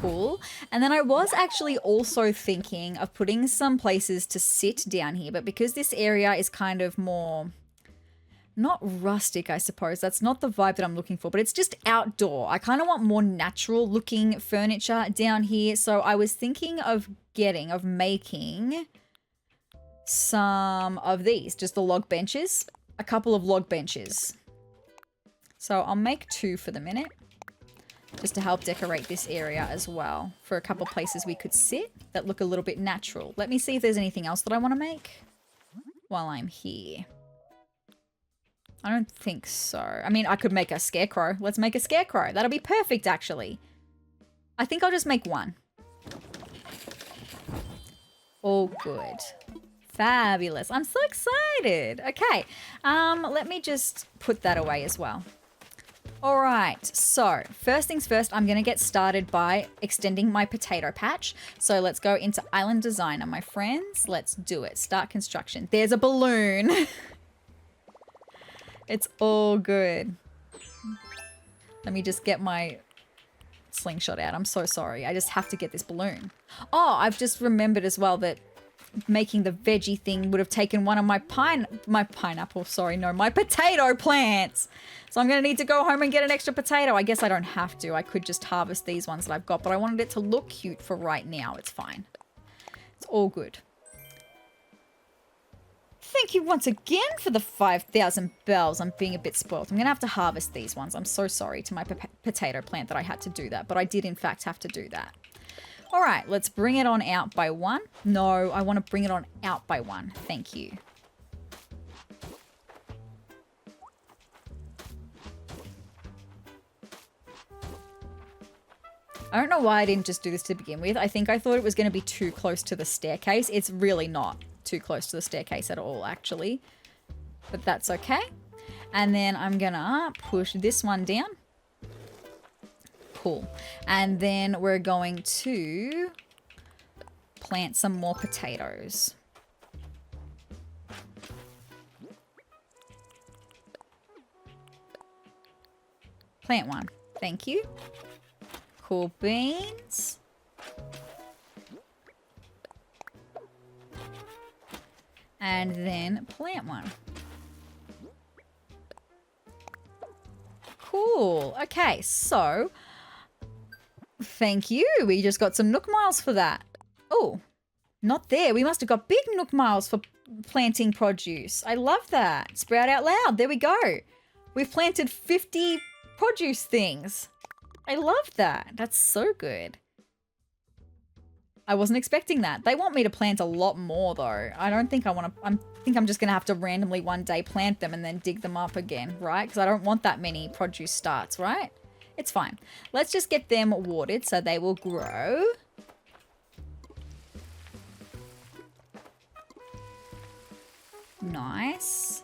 Speaker 1: Cool. And then I was actually also thinking of putting some places to sit down here, but because this area is kind of more, not rustic, I suppose. That's not the vibe that I'm looking for, but it's just outdoor. I kind of want more natural looking furniture down here. So I was thinking of making some of these, just the log benches, a couple of log benches. So I'll make 2 for the minute, just to help decorate this area as well, for a couple places we could sit that look a little bit natural. Let me see if there's anything else that I want to make while I'm here. I don't think so. I mean, I could make a scarecrow. Let's make a scarecrow. That'll be perfect, actually. I think I'll just make 1. All good. Fabulous. I'm so excited. Okay. Let me just put that away as well. All right, so first things first, I'm going to get started by extending my potato patch. So let's go into Island Designer, my friends. Let's do it. Start construction. There's a balloon. It's all good. Let me just get my slingshot out. I'm so sorry. I just have to get this balloon. Oh, I've just remembered as well that making the veggie thing would have taken one of my potato plants. So I'm going to need to go home and get an extra potato. I guess I don't have to. I could just harvest these ones that I've got, but I wanted it to look cute for right now. It's fine. It's all good. Thank you once again for the 5,000 bells. I'm being a bit spoiled. I'm going to have to harvest these ones. I'm so sorry to my potato plant that I had to do that, but I did in fact have to do that. All right, let's bring it on out by 1. No, I want to bring it on out by 1. Thank you. I don't know why I didn't just do this to begin with. I think I thought it was going to be too close to the staircase. It's really not too close to the staircase at all, actually. But that's okay. And then I'm going to push this one down. Cool. And then we're going to plant some more potatoes. Plant 1. Thank you. Cool beans. And then plant 1. Cool. Okay, so thank you. We just got some Nook miles for that. Oh, not there. We must have got big Nook miles for planting produce. I love that. Sprout out loud. There we go. We've planted 50 produce things. I love that. That's so good. I wasn't expecting that. They want me to plant a lot more though. I don't think I want to, I think I'm just going to have to randomly one day plant them and then dig them up again, right? Because I don't want that many produce starts, right? It's fine. Let's just get them watered so they will grow. Nice.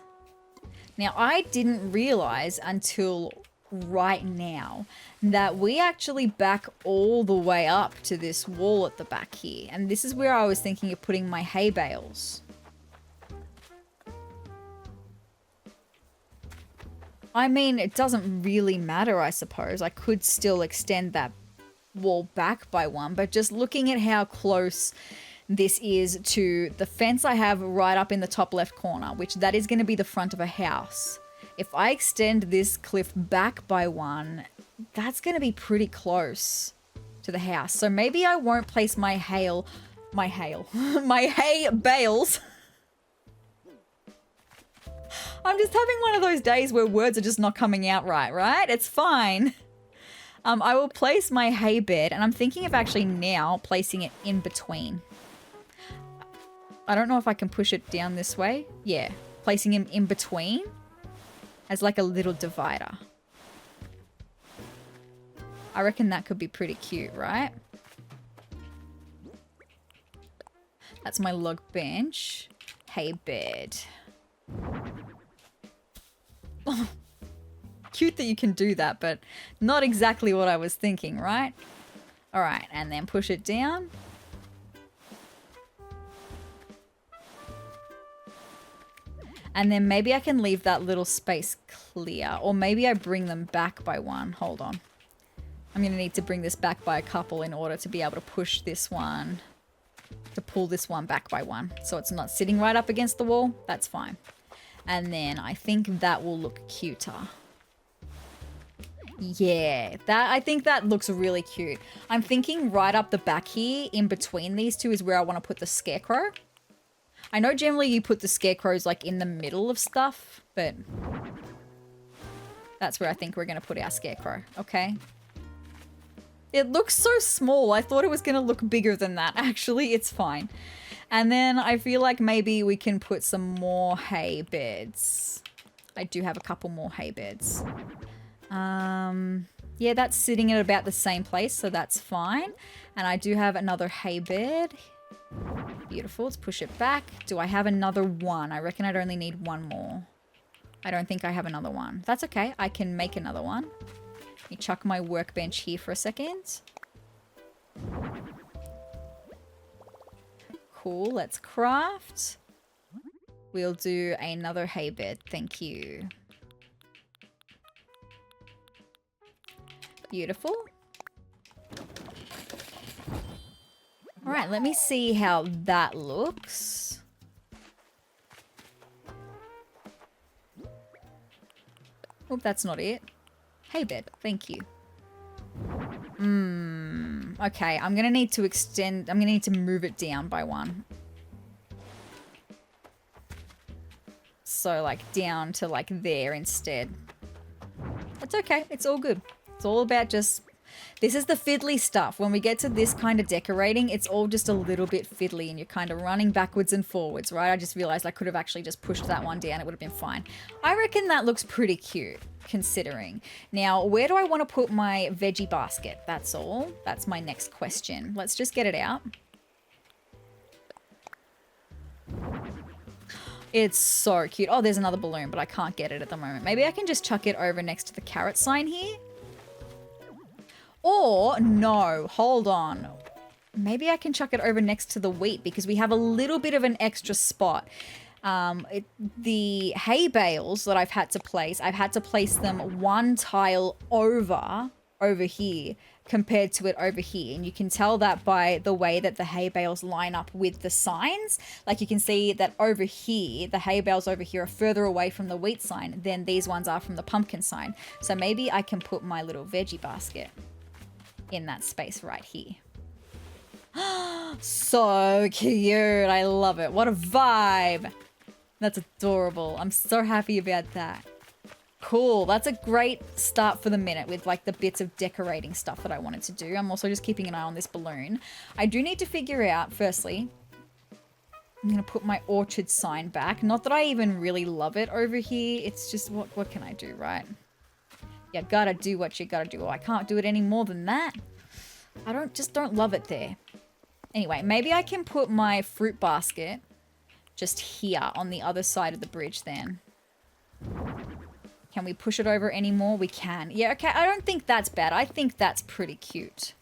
Speaker 1: Now, I didn't realize until right now that we actually back all the way up to this wall at the back here. And this is where I was thinking of putting my hay bales. I mean, it doesn't really matter, I suppose. I could still extend that wall back by 1, but just looking at how close this is to the fence I have right up in the top left corner, which that is going to be the front of a house. If I extend this cliff back by 1, that's going to be pretty close to the house. So maybe I won't place my hay bales. I'm just having one of those days where words are just not coming out right? It's fine. I will place my hay bed, and I'm thinking of actually now placing it in between. I don't know if I can push it down this way. Yeah, placing him in between as like a little divider. I reckon that could be pretty cute, right? That's my log bench. Hay bed. Cute that you can do that, but not exactly what I was thinking, right? All right, and then push it down. And then maybe I can leave that little space clear, or maybe I bring them back by one. Hold on. I'm going to need to bring this back by a couple in order to be able to push this one, to pull this one back by one. So it's not sitting right up against the wall. That's fine. And then I think that will look cuter. Yeah, I think that looks really cute. I'm thinking right up the back here, in between these two, is where I want to put the scarecrow. I know generally you put the scarecrows like in the middle of stuff, but that's where I think we're going to put our scarecrow, okay? It looks so small. I thought it was going to look bigger than that. Actually, it's fine. And then I feel like maybe we can put some more hay beds. I do have a couple more hay beds. Yeah, that's sitting at about the same place, so that's fine. And I do have another hay bed. Beautiful. Let's push it back. Do I have another one? I reckon I'd only need one more. I don't think I have another one. That's okay. I can make another one. Let me chuck my workbench here for a second. Cool. Let's craft. We'll do another hay bed. Thank you. Beautiful. All right, let me see how that looks. Oh, that's not it. Hay bed, thank you. Okay, I'm gonna need to extend, I'm gonna need to move it down by one. So like down to like there instead. It's okay, it's all good. It's all about just, this is the fiddly stuff. When we get to this kind of decorating, it's all just a little bit fiddly and you're kind of running backwards and forwards, right? I just realized I could have actually just pushed that one down. It would have been fine. I reckon that looks pretty cute, considering. Now, where do I want to put my veggie basket? That's all. That's my next question. Let's just get it out. It's so cute. Oh, there's another balloon, but I can't get it at the moment. Maybe I can just chuck it over next to the carrot sign here. Or, no, hold on. Maybe I can chuck it over next to the wheat because we have a little bit of an extra spot. The hay bales that I've had to place them one tile over here compared to it over here. And you can tell that by the way that the hay bales line up with the signs. Like you can see that over here, the hay bales over here are further away from the wheat sign than these ones are from the pumpkin sign. So maybe I can put my little veggie basket in that space right here. So cute. I love it. What a vibe. That's adorable. I'm so happy about that. Cool. That's a great start for the minute with like the bits of decorating stuff that I wanted to do. I'm also just keeping an eye on this balloon. I do need to figure out, firstly, I'm going to put my orchard sign back. Not that I even really love it over here. It's just, what can I do, right? You gotta do what you gotta do. Oh, I can't do it any more than that. I don't love it there. Anyway, maybe I can put my fruit basket just here on the other side of the bridge then. Can we push it over any more? We can. Yeah, okay. I don't think that's bad. I think that's pretty cute.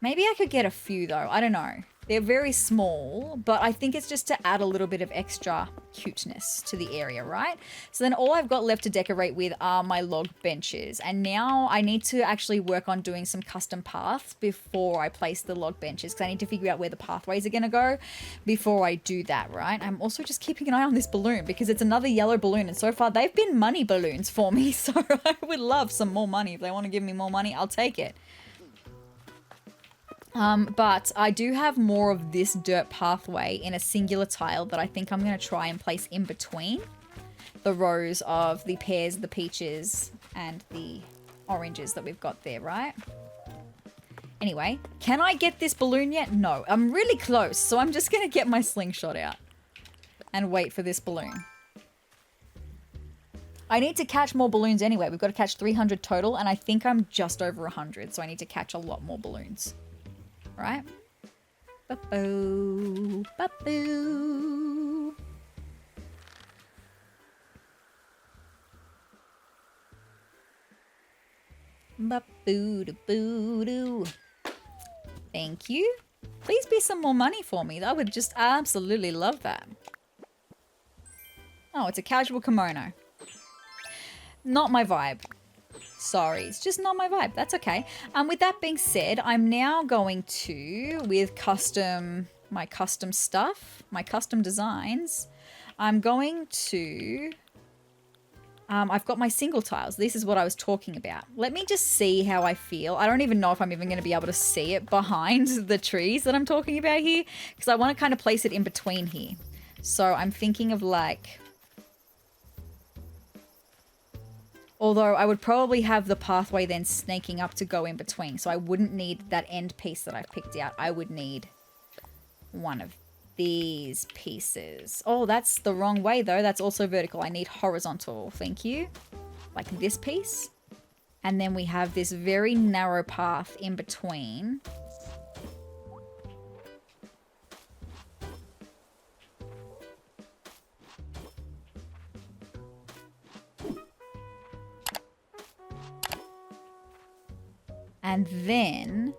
Speaker 1: Maybe I could get a few though. I don't know. They're very small, but I think it's just to add a little bit of extra cuteness to the area, right? So then all I've got left to decorate with are my log benches. And now I need to actually work on doing some custom paths before I place the log benches, because I need to figure out where the pathways are going to go before I do that, right? I'm also just keeping an eye on this balloon because it's another yellow balloon. And so far they've been money balloons for me. So I would love some more money. If they want to give me more money, I'll take it. But I do have more of this dirt pathway in a singular tile that I think I'm going to try and place in between the rows of the pears, the peaches, and the oranges that we've got there, right? Anyway, can I get this balloon yet? No, I'm really close, so I'm just going to get my slingshot out and wait for this balloon. I need to catch more balloons anyway. We've got to catch 300 total, and I think I'm just over 100, so I need to catch a lot more balloons. Right? Ba-boo, ba-boo. Ba-boo-da-boo-doo. Thank you. Please be some more money for me. I would just absolutely love that. Oh, it's a casual kimono. Not my vibe. Sorry, it's just not my vibe. That's okay. With that being said, I'm now going to, with my custom stuff, my custom designs, I'm going to, I've got my single tiles. This is what I was talking about. Let me just see how I feel. I don't even know if I'm even going to be able to see it behind the trees that I'm talking about here, because I want to kind of place it in between here. So I'm thinking of like, although I would probably have the pathway then snaking up to go in between. So I wouldn't need that end piece that I've picked out. I would need one of these pieces. Oh, that's the wrong way though. That's also vertical. I need horizontal. Thank you. Like this piece. And then we have this very narrow path in between. And then,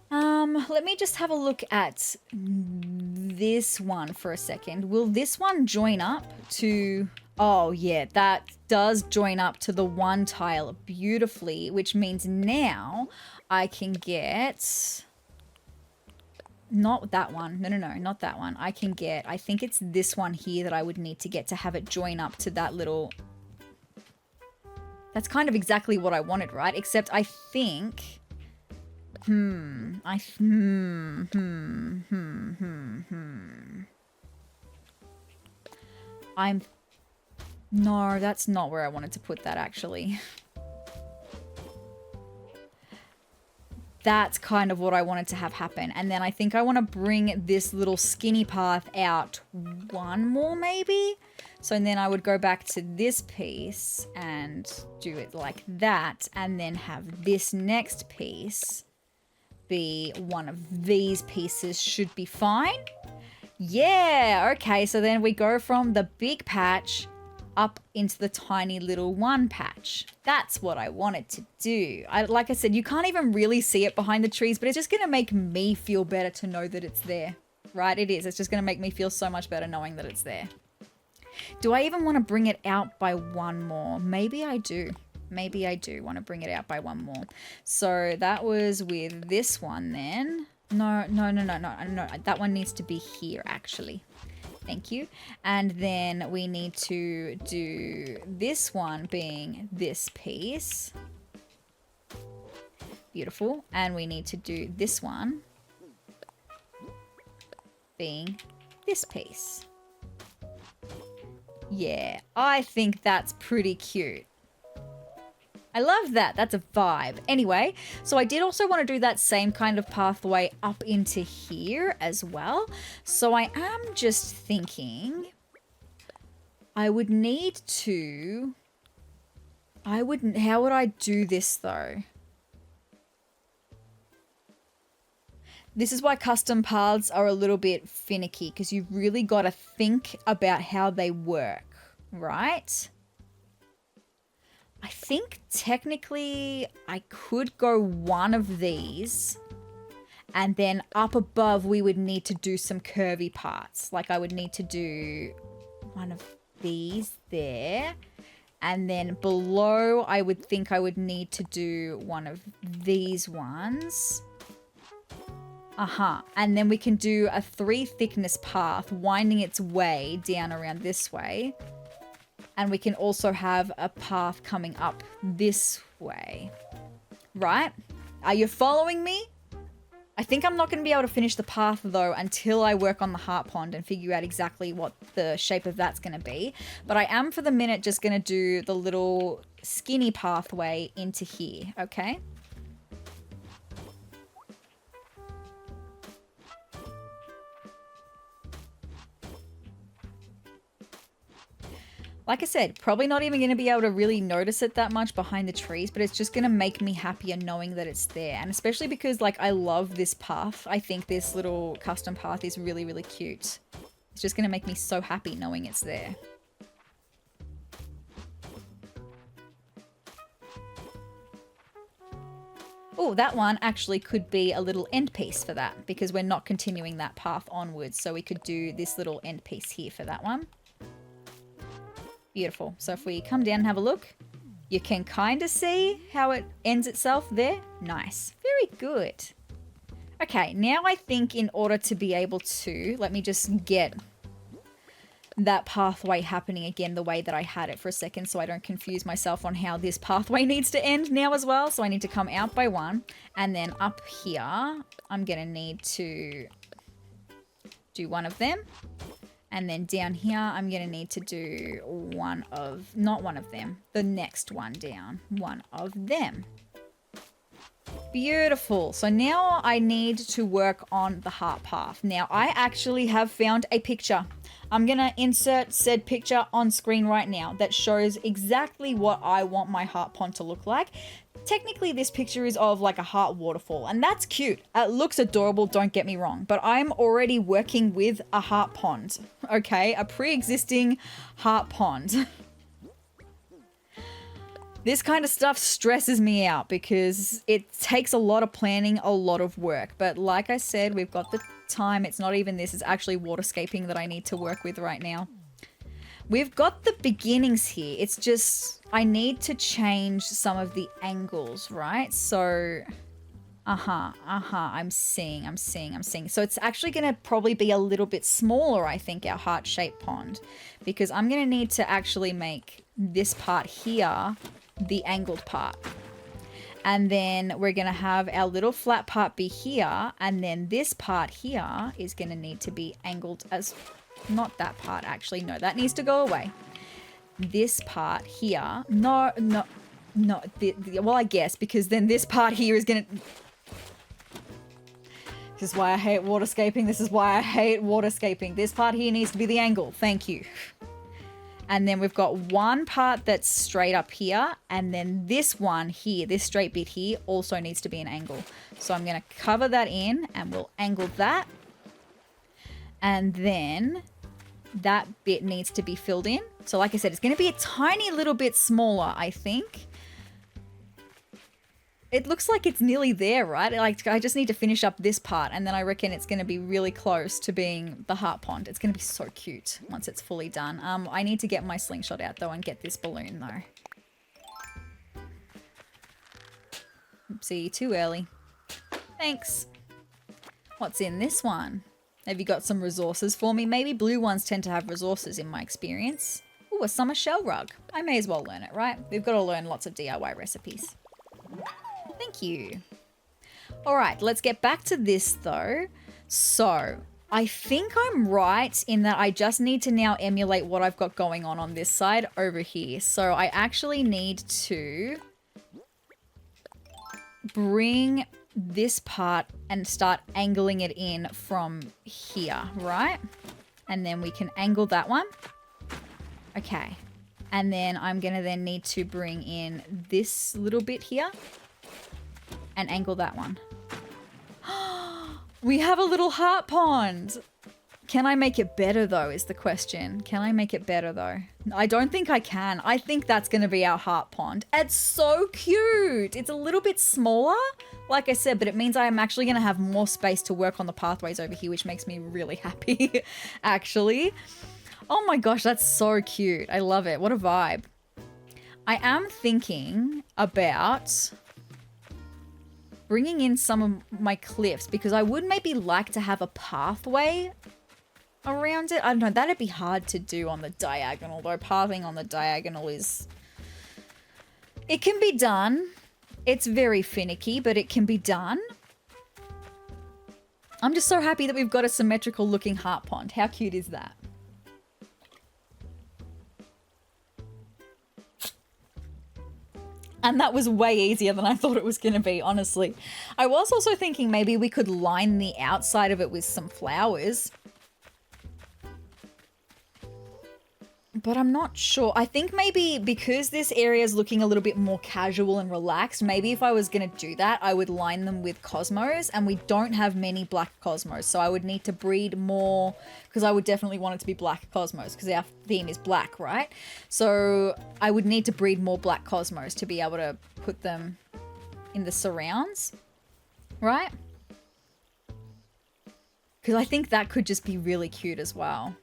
Speaker 1: let me just have a look at this one for a second. Will this one join up to, oh yeah, that does join up to the one tile beautifully, which means now I can get, not that one, no, not that one. I can get, I think it's this one here that I would need to get to have it join up to that little. That's kind of exactly what I wanted, right? Except I think, no, that's not where I wanted to put that actually. That's kind of what I wanted to have happen. And then I think I want to bring this little skinny path out one more maybe. So then I would go back to this piece and do it like that. And then have this next piece be one of these pieces. Should be fine. Yeah, okay. So then we go from the big patch up into the tiny little one patch. That's what I wanted to do. Like I said, you can't even really see it behind the trees, but it's just going to make me feel better to know that it's there. Right? It is. It's just going to make me feel so much better knowing that it's there. Do I even want to bring it out by one more? Maybe I do. Maybe I do want to bring it out by one more. So that was with this one then. No. That one needs to be here actually. Thank you. And then we need to do this one being this piece. Beautiful. And we need to do this one being this piece. Yeah, I think that's pretty cute. I love that. That's a vibe. Anyway, so I did also want to do that same kind of pathway up into here as well. So I am just thinking I would need to, how would I do this though? This is why custom paths are a little bit finicky because you've really got to think about how they work, right? I think technically I could go one of these and then up above we would need to do some curvy parts. Like I would need to do one of these there. And then below I would think I would need to do one of these ones. And then we can do a 3 thickness path winding its way down around this way. And we can also have a path coming up this way. Right? Are you following me? I think I'm not going to be able to finish the path though until I work on the heart pond and figure out exactly what the shape of that's going to be. But I am for the minute just going to do the little skinny pathway into here. Okay? Like I said, probably not even going to be able to really notice it that much behind the trees, but it's just going to make me happier knowing that it's there. And especially because, like, I love this path. I think this little custom path is really, really cute. It's just going to make me so happy knowing it's there. Oh, that one actually could be a little end piece for that because we're not continuing that path onwards. So we could do this little end piece here for that one. Beautiful. So if we come down and have a look, you can kind of see how it ends itself there. Nice. Very good. Okay, now I think in order to be able to, let me just get that pathway happening again the way that I had it for a second so I don't confuse myself on how this pathway needs to end now as well. So I need to come out by one and then up here, I'm going to need to do one of them. And then down here, I'm going to need to do not one of them, the next one down, one of them. Beautiful. So now I need to work on the heart path. Now I actually have found a picture. I'm going to insert said picture on screen right now that shows exactly what I want my heart pond to look like. Technically, this picture is of like a heart waterfall, and that's cute. It looks adorable, don't get me wrong, but I'm already working with a heart pond, okay? A pre-existing heart pond. This kind of stuff stresses me out because it takes a lot of planning, a lot of work. But like I said, we've got the time. It's not even this, it's actually waterscaping that I need to work with right now. We've got the beginnings here. It's just, I need to change some of the angles, right? So, I'm seeing. So it's actually going to probably be a little bit smaller, I think, our heart-shaped pond. Because I'm going to need to actually make this part here the angled part. And then we're going to have our little flat part be here. And then this part here is going to need to be angled as... Not that part, actually. No, that needs to go away. This part here. No. Well, I guess, because then this part here is going to... This is why I hate waterscaping. This part here needs to be the angle. Thank you. And then we've got one part that's straight up here. And then this one here, this straight bit here, also needs to be an angle. So I'm going to cover that in and we'll angle that. And then that bit needs to be filled in. So like I said, it's going to be a tiny little bit smaller, I think. It looks like it's nearly there, right? Like I just need to finish up this part and then I reckon it's going to be really close to being the heart pond. It's going to be so cute once it's fully done. I need to get my slingshot out though and get this balloon though. Oopsie, too early. Thanks. What's in this one? Have you got some resources for me? Maybe blue ones tend to have resources in my experience. Ooh, a summer shell rug. I may as well learn it, right? We've got to learn lots of DIY recipes. Thank you. All right, let's get back to this though. So I think I'm right in that I just need to now emulate what I've got going on this side over here. So I actually need to bring this part and start angling it in from here, right? And then we can angle that one. Okay. And then I'm going to then need to bring in this little bit here and angle that one. We have a little heart pond. Can I make it better though is the question. Can I make it better though? I don't think I can. I think that's going to be our heart pond. It's so cute. It's a little bit smaller, like I said, but it means I am actually going to have more space to work on the pathways over here, which makes me really happy, actually. Oh my gosh, that's so cute. I love it. What a vibe. I am thinking about bringing in some of my cliffs because I would maybe like to have a pathway around it. I don't know, that'd be hard to do on the diagonal though. Pathing on the diagonal is... It can be done. It's very finicky, but it can be done. I'm just so happy that we've got a symmetrical looking heart pond. How cute is that? And that was way easier than I thought it was going to be, honestly. I was also thinking maybe we could line the outside of it with some flowers. but I'm not sure. I think maybe because this area is looking a little bit more casual and relaxed, maybe if I was going to do that, I would line them with cosmos, and we don't have many black cosmos. So I would need to breed more, because I would definitely want it to be black cosmos because our theme is black, right? So I would need to breed more black cosmos to be able to put them in the surrounds, right? Because I think that could just be really cute as well.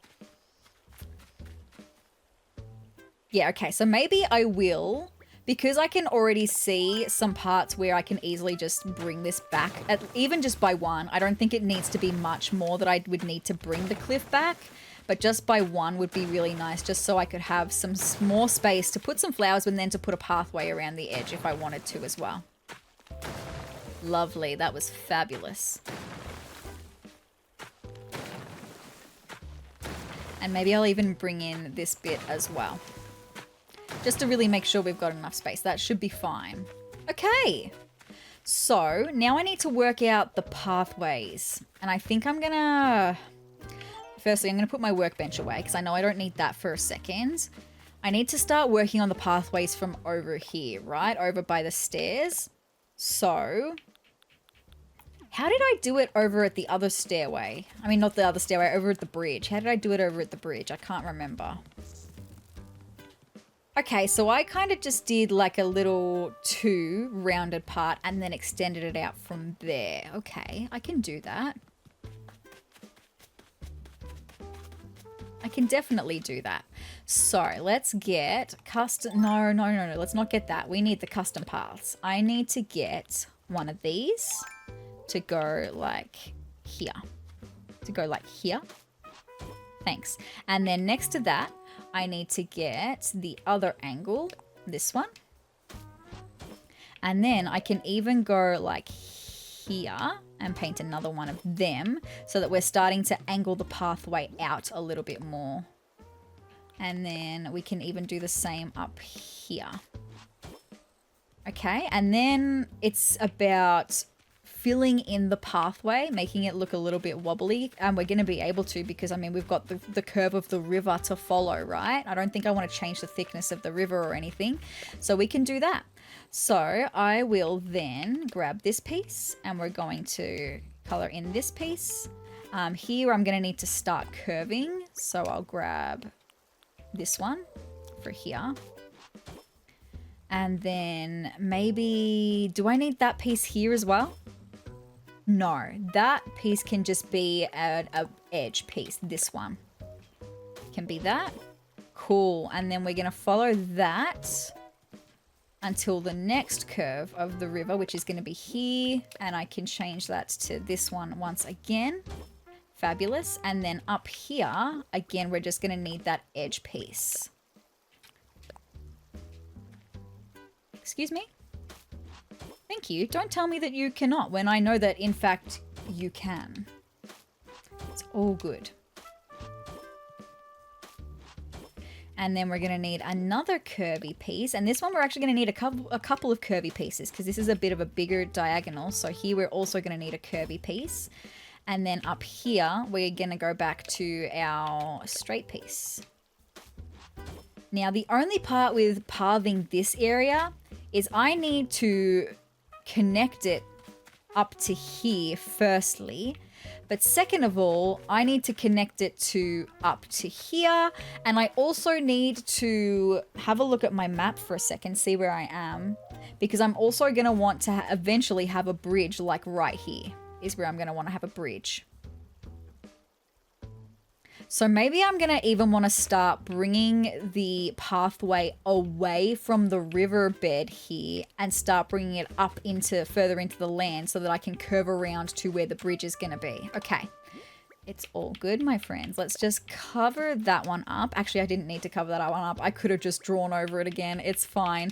Speaker 1: Yeah, okay, so maybe I will, because I can already see some parts where I can easily just bring this back, even just by one. I don't think it needs to be much more that I would need to bring the cliff back, but just by one would be really nice, just so I could have some more space to put some flowers and then to put a pathway around the edge if I wanted to as well. Lovely, that was fabulous. And maybe I'll even bring in this bit as well, just to really make sure we've got enough space. That should be fine. Okay, so now I need to work out the pathways. And I think I'm gonna... Firstly, I'm gonna put my workbench away because I know I don't need that for a second. I need to start working on the pathways from over here, right? Over by the stairs. So... how did I do it over at the other stairway? I mean, not the other stairway, over at the bridge. How did I do it over at the bridge? I can't remember. Okay, so I kind of just did like a little 2 rounded part and then extended it out from there. Okay, I can do that. I can definitely do that. So let's get custom... No, let's not get that. We need the custom paths. I need to get one of these to go like here. To go like here. Thanks. And then next to that, I need to get the other angle, this one. And then I can even go like here and paint another one of them so that we're starting to angle the pathway out a little bit more. And then we can even do the same up here. Okay, and then it's about filling in the pathway, making it look a little bit wobbly, and we're going to be able to because, I mean, we've got the curve of the river to follow, right? I don't think I want to change the thickness of the river or anything, so we can do that. So I will then grab this piece and we're going to color in this piece. Here I'm going to need to start curving, so I'll grab this one for here. And then maybe, do I need that piece here as well? No, that piece can just be an edge piece. This one can be that. Cool. And then we're going to follow that until the next curve of the river, which is going to be here. And I can change that to this one once again. Fabulous. And then up here, again, we're just going to need that edge piece. Excuse me? Thank you. Don't tell me that you cannot when I know that, in fact, you can. It's all good. And then we're going to need another curvy piece. And this one we're actually going to need a couple of curvy pieces because this is a bit of a bigger diagonal. So here we're also going to need a curvy piece. And then up here, we're going to go back to our straight piece. Now, the only part with pathing this area is I need to connect it up to here firstly, but second of all, I need to connect it to up to here, and I also need to have a look at my map for a second, see where I am, because I'm also going to want to eventually have a bridge, like right here is where I'm going to want to have a bridge. So maybe I'm going to even want to start bringing the pathway away from the riverbed here and start bringing it up into further into the land so that I can curve around to where the bridge is going to be. Okay, it's all good, my friends. Let's just cover that one up. Actually, I didn't need to cover that one up. I could have just drawn over it again. It's fine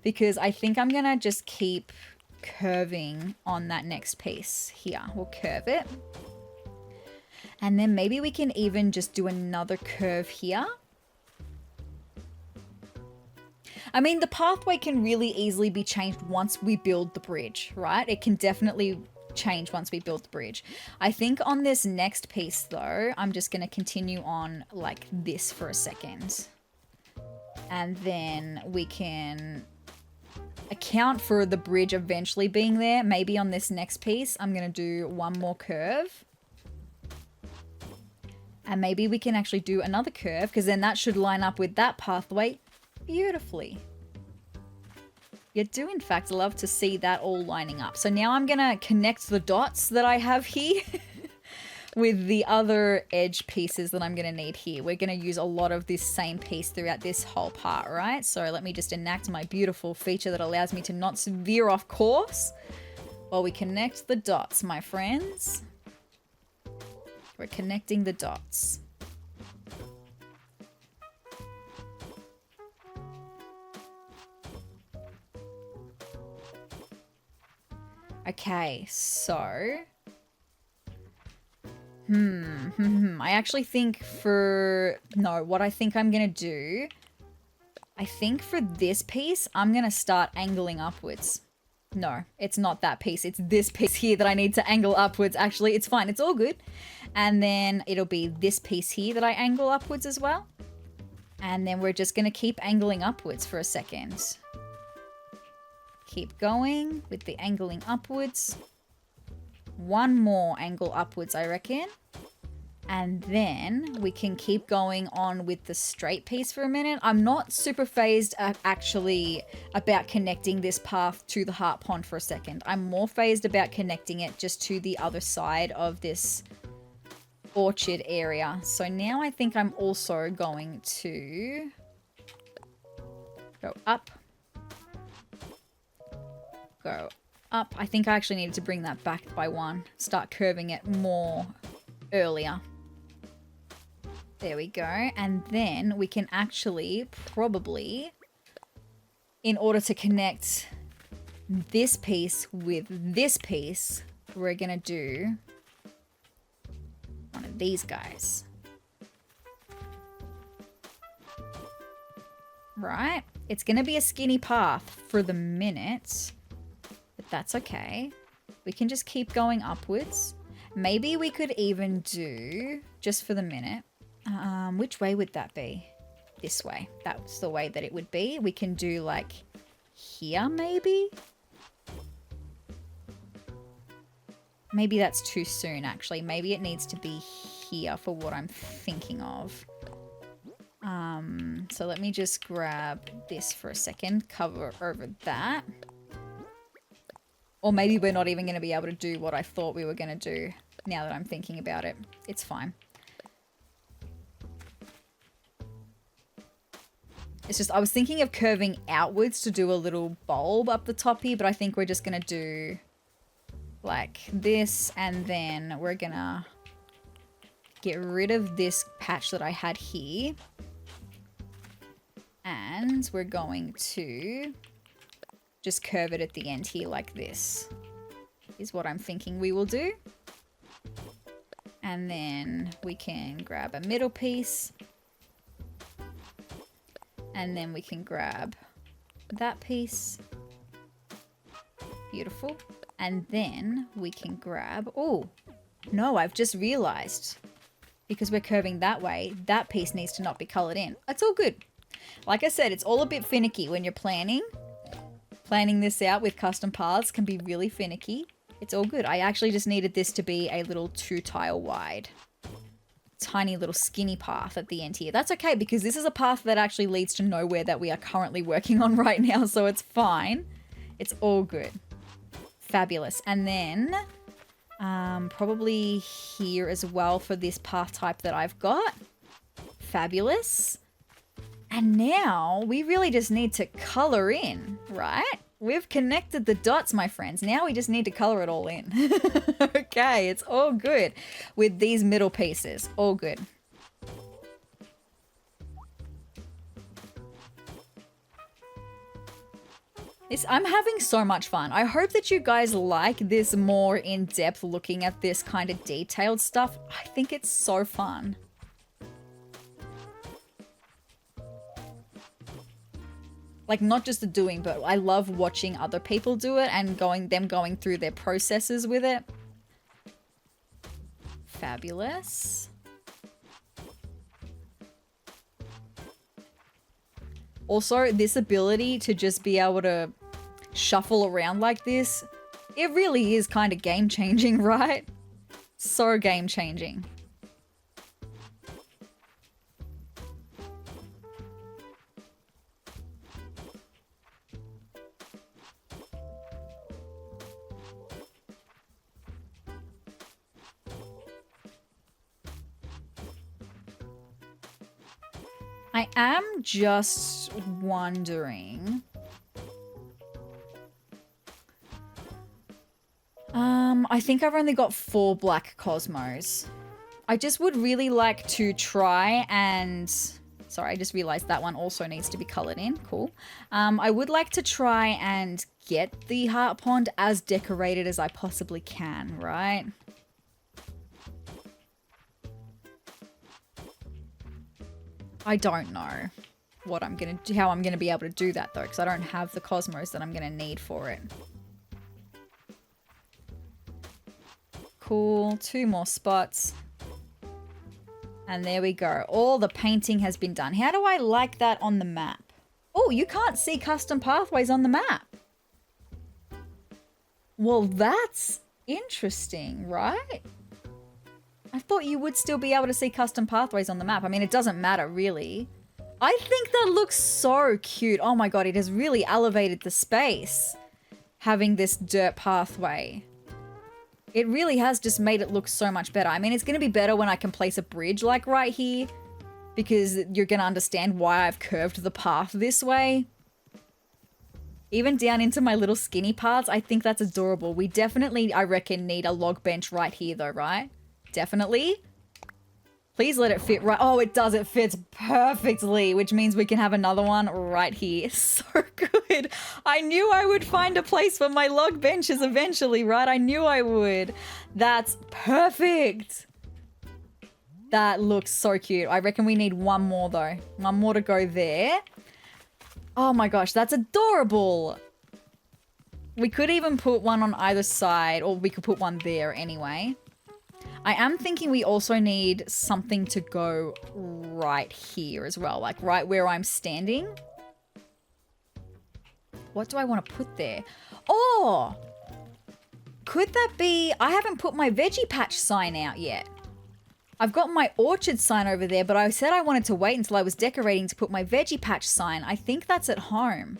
Speaker 1: because I think I'm going to just keep curving on that next piece here. We'll curve it. And then maybe we can even just do another curve here. I mean, the pathway can really easily be changed once we build the bridge, right? It can definitely change once we build the bridge. I think on this next piece though, I'm just going to continue on like this for a second. And then we can account for the bridge eventually being there. Maybe on this next piece, I'm going to do one more curve. And maybe we can actually do another curve, because then that should line up with that pathway beautifully. You do, in fact, love to see that all lining up. So now I'm going to connect the dots that I have here with the other edge pieces that I'm going to need here. We're going to use a lot of this same piece throughout this whole part, right? So let me just enact my beautiful feature that allows me to not veer off course while we connect the dots, my friends. We're connecting the dots. Okay, so... I actually think for... No, what I think I'm going to do... I think for this piece, I'm going to start angling upwards. No, it's not that piece. It's this piece here that I need to angle upwards. Actually, it's fine. It's all good. And then it'll be this piece here that I angle upwards as well. And then we're just going to keep angling upwards for a second. Keep going with the angling upwards. One more angle upwards, I reckon. And then we can keep going on with the straight piece for a minute. I'm not super phased actually about connecting this path to the heart pond for a second. I'm more phased about connecting it just to the other side of this orchard area. So now I think I'm also going to go up. Go up. I think I actually needed to bring that back by one. Start curving it more earlier. There we go. And then we can actually probably, in order to connect this piece with this piece, we're going to do one of these guys. Right? It's going to be a skinny path for the minute, but that's okay. We can just keep going upwards. Maybe we could even do, just for the minute, which way would that be? This way. That's the way that it would be. We can do like here, maybe? Maybe that's too soon, actually. Maybe it needs to be here for what I'm thinking of. So let me just grab this for a second, cover over that. Or maybe we're not even going to be able to do what I thought we were going to do now that I'm thinking about it. It's fine. It's just, I was thinking of curving outwards to do a little bulb up the top here, but I think we're just going to do like this, and then we're going to get rid of this patch that I had here. And we're going to just curve it at the end here like this, is what I'm thinking we will do. And then we can grab a middle piece. And then we can grab that piece. Beautiful. And then we can grab, oh, no, I've just realized, because we're curving that way, that piece needs to not be colored in. It's all good. Like I said, it's all a bit finicky when you're planning. Planning this out with custom paths can be really finicky. It's all good. I actually just needed this to be a little 2-tile wide. Tiny little skinny path at the end here. That's okay, because this is a path that actually leads to nowhere that we are currently working on right now, so it's fine. It's all good. Fabulous. And then probably here as well for this path type that I've got. Fabulous. And now we really just need to color in, right? We've connected the dots, my friends. Now we just need to color it all in. Okay, it's all good with these middle pieces. All good. I'm having so much fun. I hope that you guys like this more in-depth looking at this kind of detailed stuff. I think it's so fun. Like, not just the doing, but I love watching other people do it and going through their processes with it. Fabulous. Also, this ability to just be able to shuffle around like this, it really is kind of game-changing, right? So game-changing. I am just wondering. I think I've only got 4 black cosmos. I just would really like to try and... Sorry, I just realized that one also needs to be colored in. Cool. I would like to try and get the heart pond as decorated as I possibly can, right? I don't know what I'm gonna do, how I'm gonna be able to do that though, because I don't have the cosmos that I'm gonna need for it. Cool, 2 more spots. And there we go. All the painting has been done. How do I like that on the map? Oh, you can't see custom pathways on the map. Well, that's interesting, right? I thought you would still be able to see custom pathways on the map. I mean, it doesn't matter really. I think that looks so cute. Oh my god, it has really elevated the space, having this dirt pathway. It really has just made it look so much better. I mean, it's going to be better when I can place a bridge like right here, because you're going to understand why I've curved the path this way. Even down into my little skinny parts, I think that's adorable. We definitely, I reckon, need a log bench right here though, right? Definitely. Please let it fit right. Oh, it does. It fits perfectly, which means we can have another one right here. So good. I knew I would find a place for my log benches eventually, right? I knew I would. That's perfect. That looks so cute. I reckon we need one more though. One more to go there. Oh my gosh, that's adorable. We could even put one on either side, or we could put one there anyway. I am thinking we also need something to go right here as well, like right where I'm standing. What do I want to put there? Oh, could that be... I haven't put my veggie patch sign out yet. I've got my orchard sign over there, but I said I wanted to wait until I was decorating to put my veggie patch sign. I think that's at home.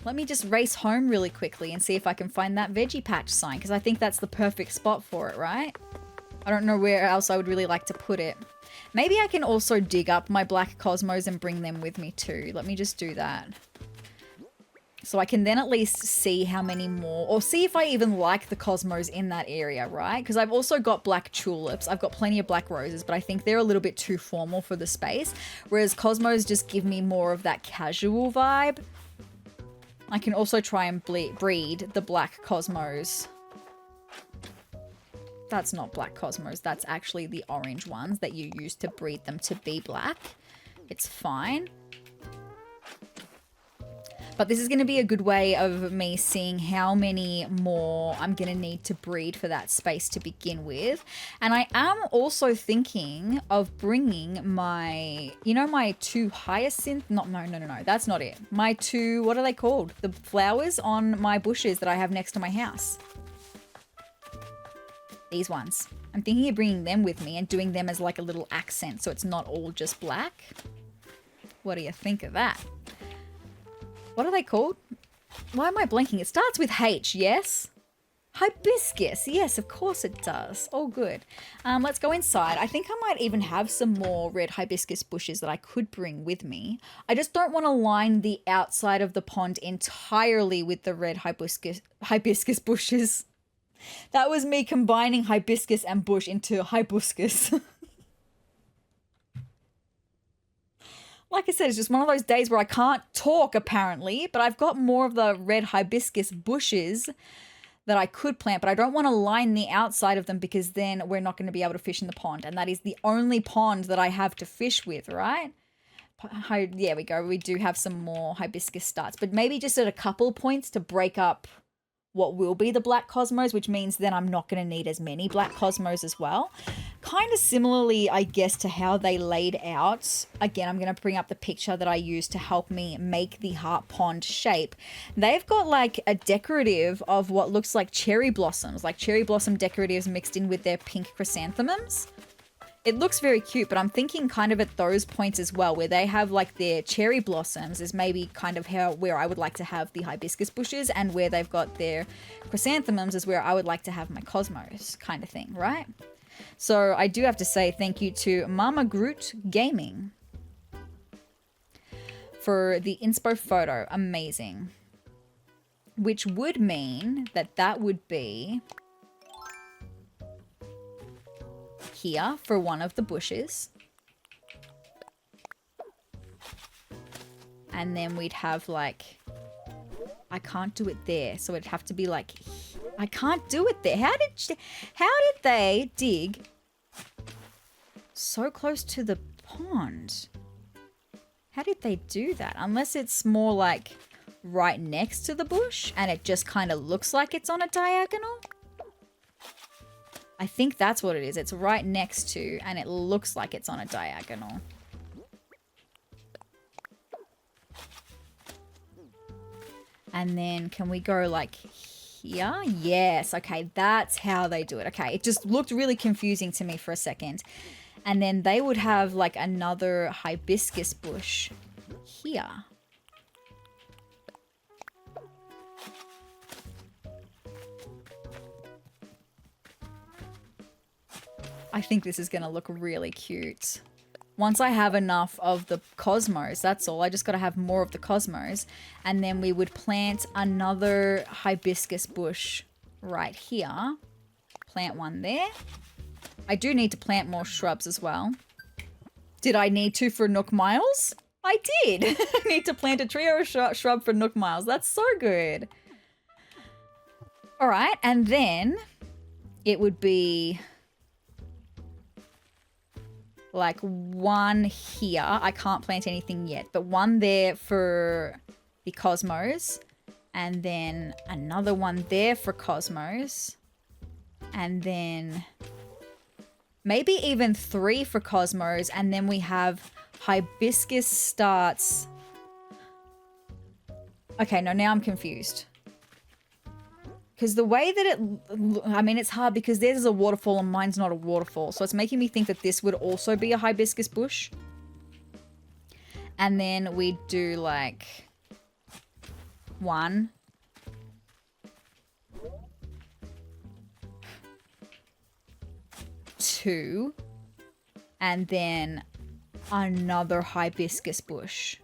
Speaker 1: Let me just race home really quickly and see if I can find that veggie patch sign, because I think that's the perfect spot for it, right? I don't know where else I would really like to put it. Maybe I can also dig up my black cosmos and bring them with me too. Let me just do that. So I can then at least see how many more, or see if I even like the cosmos in that area, right? Because I've also got black tulips. I've got plenty of black roses, but I think they're a little bit too formal for the space. Whereas cosmos just give me more of that casual vibe. I can also try and breed the black cosmos. That's not black cosmos. That's actually the orange ones that you use to breed them to be black. It's fine. But this is going to be a good way of me seeing how many more I'm going to need to breed for that space to begin with. And I am also thinking of bringing my, you know, my 2 hyacinth, no, that's not it. My 2, what are they called? The flowers on my bushes that I have next to my house. These ones. I'm thinking of bringing them with me and doing them as like a little accent so it's not all just black. What do you think of that? What are they called? Why am I blanking? It starts with H, yes? Hibiscus. Yes, of course it does. Oh, good. Let's go inside. I think I might even have some more red hibiscus bushes that I could bring with me. I just don't want to line the outside of the pond entirely with the red hibiscus bushes. That was me combining hibiscus and bush into hibiscus. Like I said, it's just one of those days where I can't talk, apparently, but I've got more of the red hibiscus bushes that I could plant, but I don't want to line the outside of them because then we're not going to be able to fish in the pond, and that is the only pond that I have to fish with, right? There we go. We do have some more hibiscus starts, but maybe just at a couple points to break up what will be the black cosmos, which means then I'm not going to need as many black cosmos as well. Kind of similarly, I guess, to how they laid out. Again, I'm going to bring up the picture that I used to help me make the heart pond shape. They've got like a decorative of what looks like cherry blossoms, like cherry blossom decoratives mixed in with their pink chrysanthemums. It looks very cute, but I'm thinking kind of at those points as well, where they have like their cherry blossoms is maybe kind of where I would like to have the hibiscus bushes, and where they've got their chrysanthemums is where I would like to have my cosmos kind of thing, right? So I do have to say thank you to Mama Groot Gaming for the inspo photo. Amazing. Which would mean that that would be here for one of the bushes. And then we'd have like, I can't do it there. So it'd have to be like, I can't do it there. How did they dig so close to the pond? How did they do that? Unless it's more like right next to the bush and it just kind of looks like it's on a diagonal. I think that's what it is. It's right next to, and it looks like it's on a diagonal. And then can we go like here? Yes. Okay, that's how they do it. Okay, it just looked really confusing to me for a second. And then they would have like another hibiscus bush here. I think this is going to look really cute. Once I have enough of the cosmos, that's all. I just got to have more of the cosmos. And then we would plant another hibiscus bush right here. Plant one there. I do need to plant more shrubs as well. Did I need to for Nook Miles? I did. I need to plant a tree or a shrub for Nook Miles. That's so good. All right. And then it would be like one here. I can't plant anything yet, but one there for the cosmos, and then another one there for cosmos, and then maybe even 3 for cosmos, and then we have hibiscus starts. Okay, no, now I'm confused. Because the way that it, I mean, it's hard because theirs is a waterfall and mine's not a waterfall. So it's making me think that this would also be a hibiscus bush. And then we do like 1, 2, and then another hibiscus bush.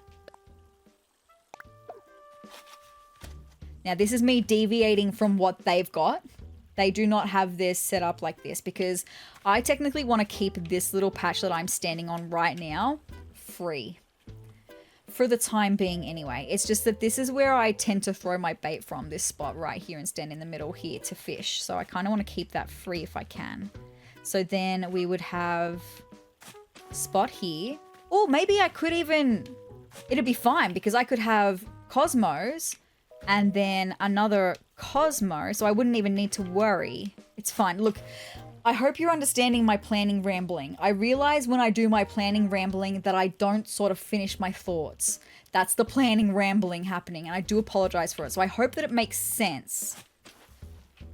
Speaker 1: Now, this is me deviating from what they've got. They do not have this set up like this because I technically want to keep this little patch that I'm standing on right now free. For the time being anyway. It's just that this is where I tend to throw my bait from, this spot right here, and stand in the middle here to fish. So I kind of want to keep that free if I can. So then we would have a spot here. Or maybe I could even, it'd be fine because I could have cosmos and then another cosmo, so I wouldn't even need to worry. It's fine. Look, I hope you're understanding my planning rambling. I realize when I do my planning rambling that I don't sort of finish my thoughts. That's the planning rambling happening, and I do apologize for it. So I hope that it makes sense.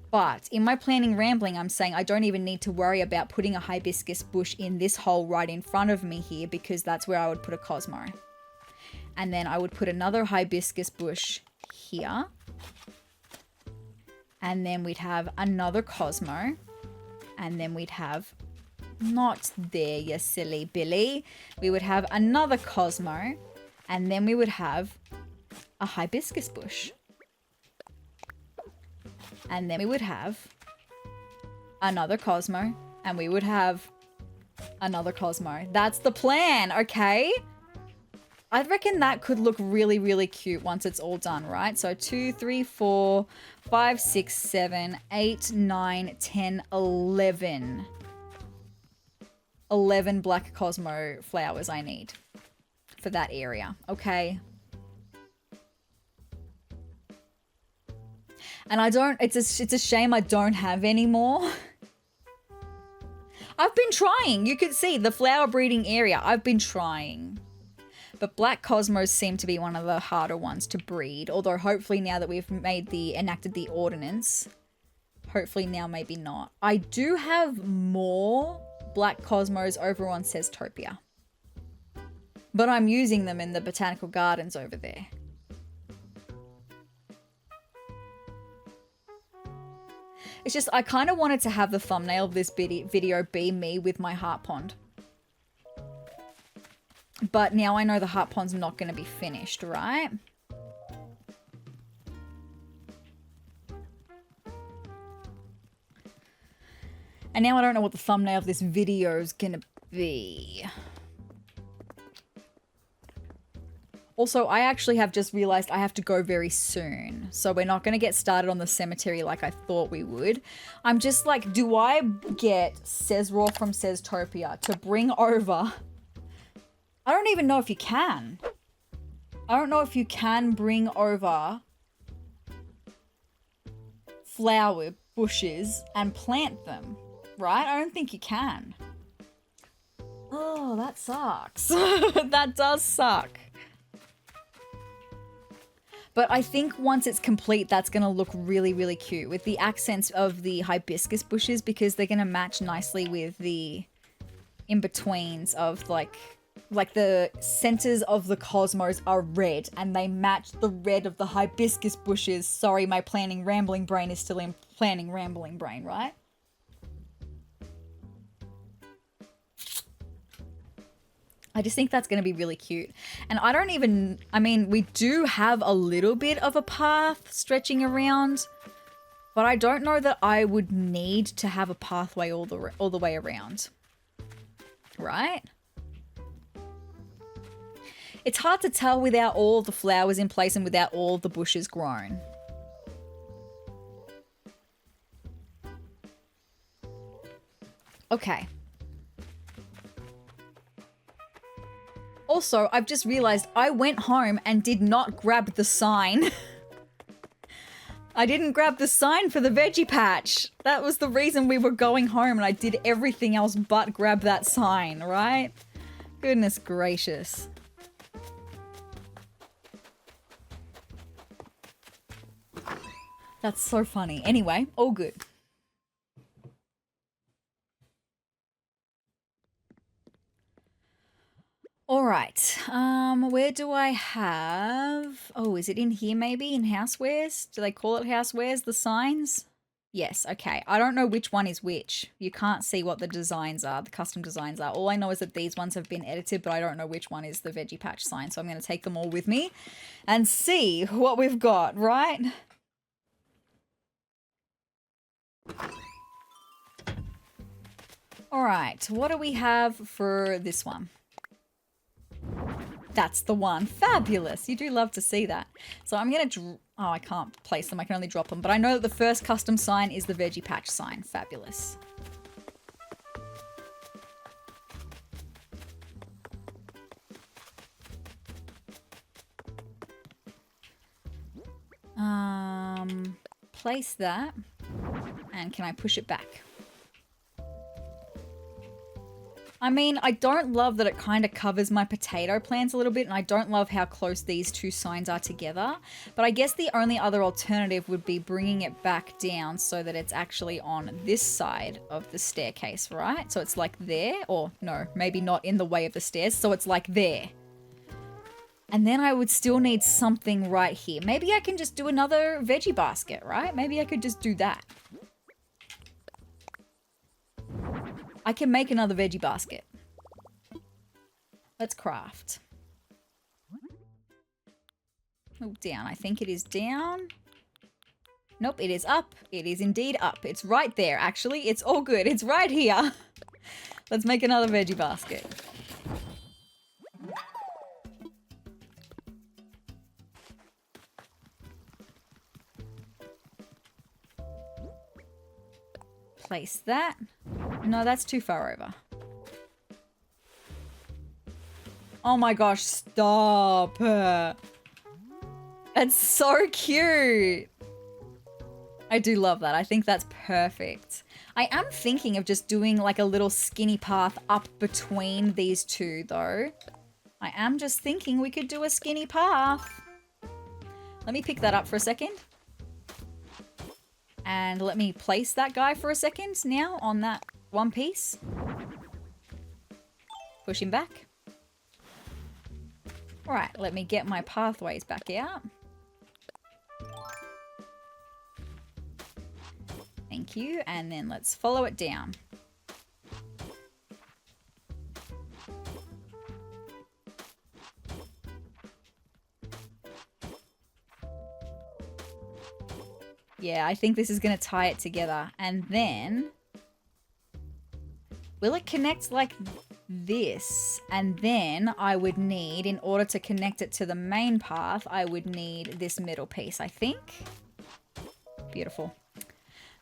Speaker 1: But in my planning rambling, I'm saying I don't even need to worry about putting a hibiscus bush in this hole right in front of me here because that's where I would put a cosmo. And then I would put another hibiscus bush here, and then we'd have another cosmo, and then we'd have, not there, you silly Billy, we would have another cosmo, and then we would have a hibiscus bush, and then we would have another cosmo, and we would have another cosmo. That's the plan, okay? I reckon that could look really, really cute once it's all done, right? So 2, 3, 4, 5, 6, 7, 8, 9, 10, 11. 11 black cosmo flowers I need for that area, okay? And I don't, it's a shame I don't have any more. I've been trying. You could see the flower breeding area. I've been trying. But black cosmos seem to be one of the harder ones to breed. Although hopefully now that we've enacted the ordinance, hopefully now maybe not. I do have more black cosmos over on SezTopia. But I'm using them in the botanical gardens over there. It's just, I kind of wanted to have the thumbnail of this video be me with my heart pond. But now I know the heart pond's not going to be finished, right? And now I don't know what the thumbnail of this video is going to be. Also, I actually have just realized I have to go very soon. So we're not going to get started on the cemetery like I thought we would. I'm just like, do I get SezRawrr from SezTopia to bring over? I don't even know if you can. I don't know if you can bring over flower bushes and plant them, right? I don't think you can. Oh, that sucks. That does suck. But I think once it's complete, that's going to look really, really cute with the accents of the hibiscus bushes because they're going to match nicely with the in-betweens of like the centers of the cosmos are red and they match the red of the hibiscus bushes. Sorry, my planning rambling brain is still in planning rambling brain, right? I just think that's going to be really cute. And I don't even, I mean, we do have a little bit of a path stretching around, but I don't know that I would need to have a pathway all the way around. Right? It's hard to tell without all the flowers in place and without all the bushes grown. Okay. Also, I've just realized I went home and did not grab the sign. I didn't grab the sign for the veggie patch. That was the reason we were going home and I did everything else but grab that sign, right? Goodness gracious. That's so funny. Anyway, all good. All right, where do I have, oh, is it in here maybe, in housewares? Do they call it housewares, the signs? Yes, okay. I don't know which one is which. You can't see what the designs are, the custom designs are. All I know is that these ones have been edited, but I don't know which one is the veggie patch sign. So I'm going to take them all with me and see what we've got, right? All right, what do we have for this one? That's the one. Fabulous. You do love to see that. So I'm going to... Oh, I can't place them. I can only drop them. But I know that the first custom sign is the veggie patch sign. Fabulous. Place that. And can I push it back? I mean, I don't love that it kind of covers my potato plants a little bit, and I don't love how close these two signs are together. But I guess the only other alternative would be bringing it back down so that it's actually on this side of the staircase, right? So it's like there, or no, maybe not in the way of the stairs, so it's like there. And then I would still need something right here. Maybe I can just do another veggie basket, right? Maybe I could just do that. I can make another veggie basket. Let's craft. Oh, down. I think it is down. Nope, it is up. It is indeed up. It's right there, actually. It's all good. It's right here. Let's make another veggie basket. Place that. No, that's too far over. Oh my gosh, stop. It's so cute. I do love that. I think that's perfect. I am thinking of just doing like a little skinny path up between these two though. I am just thinking we could do a skinny path. Let me pick that up for a second. And let me place that guy for a second now on that one piece. Push him back. All right, let me get my pathways back out. Thank you, and then let's follow it down. Yeah, I think this is going to tie it together. And then, will it connect like this? And then I would need, in order to connect it to the main path, I would need this middle piece, I think. Beautiful.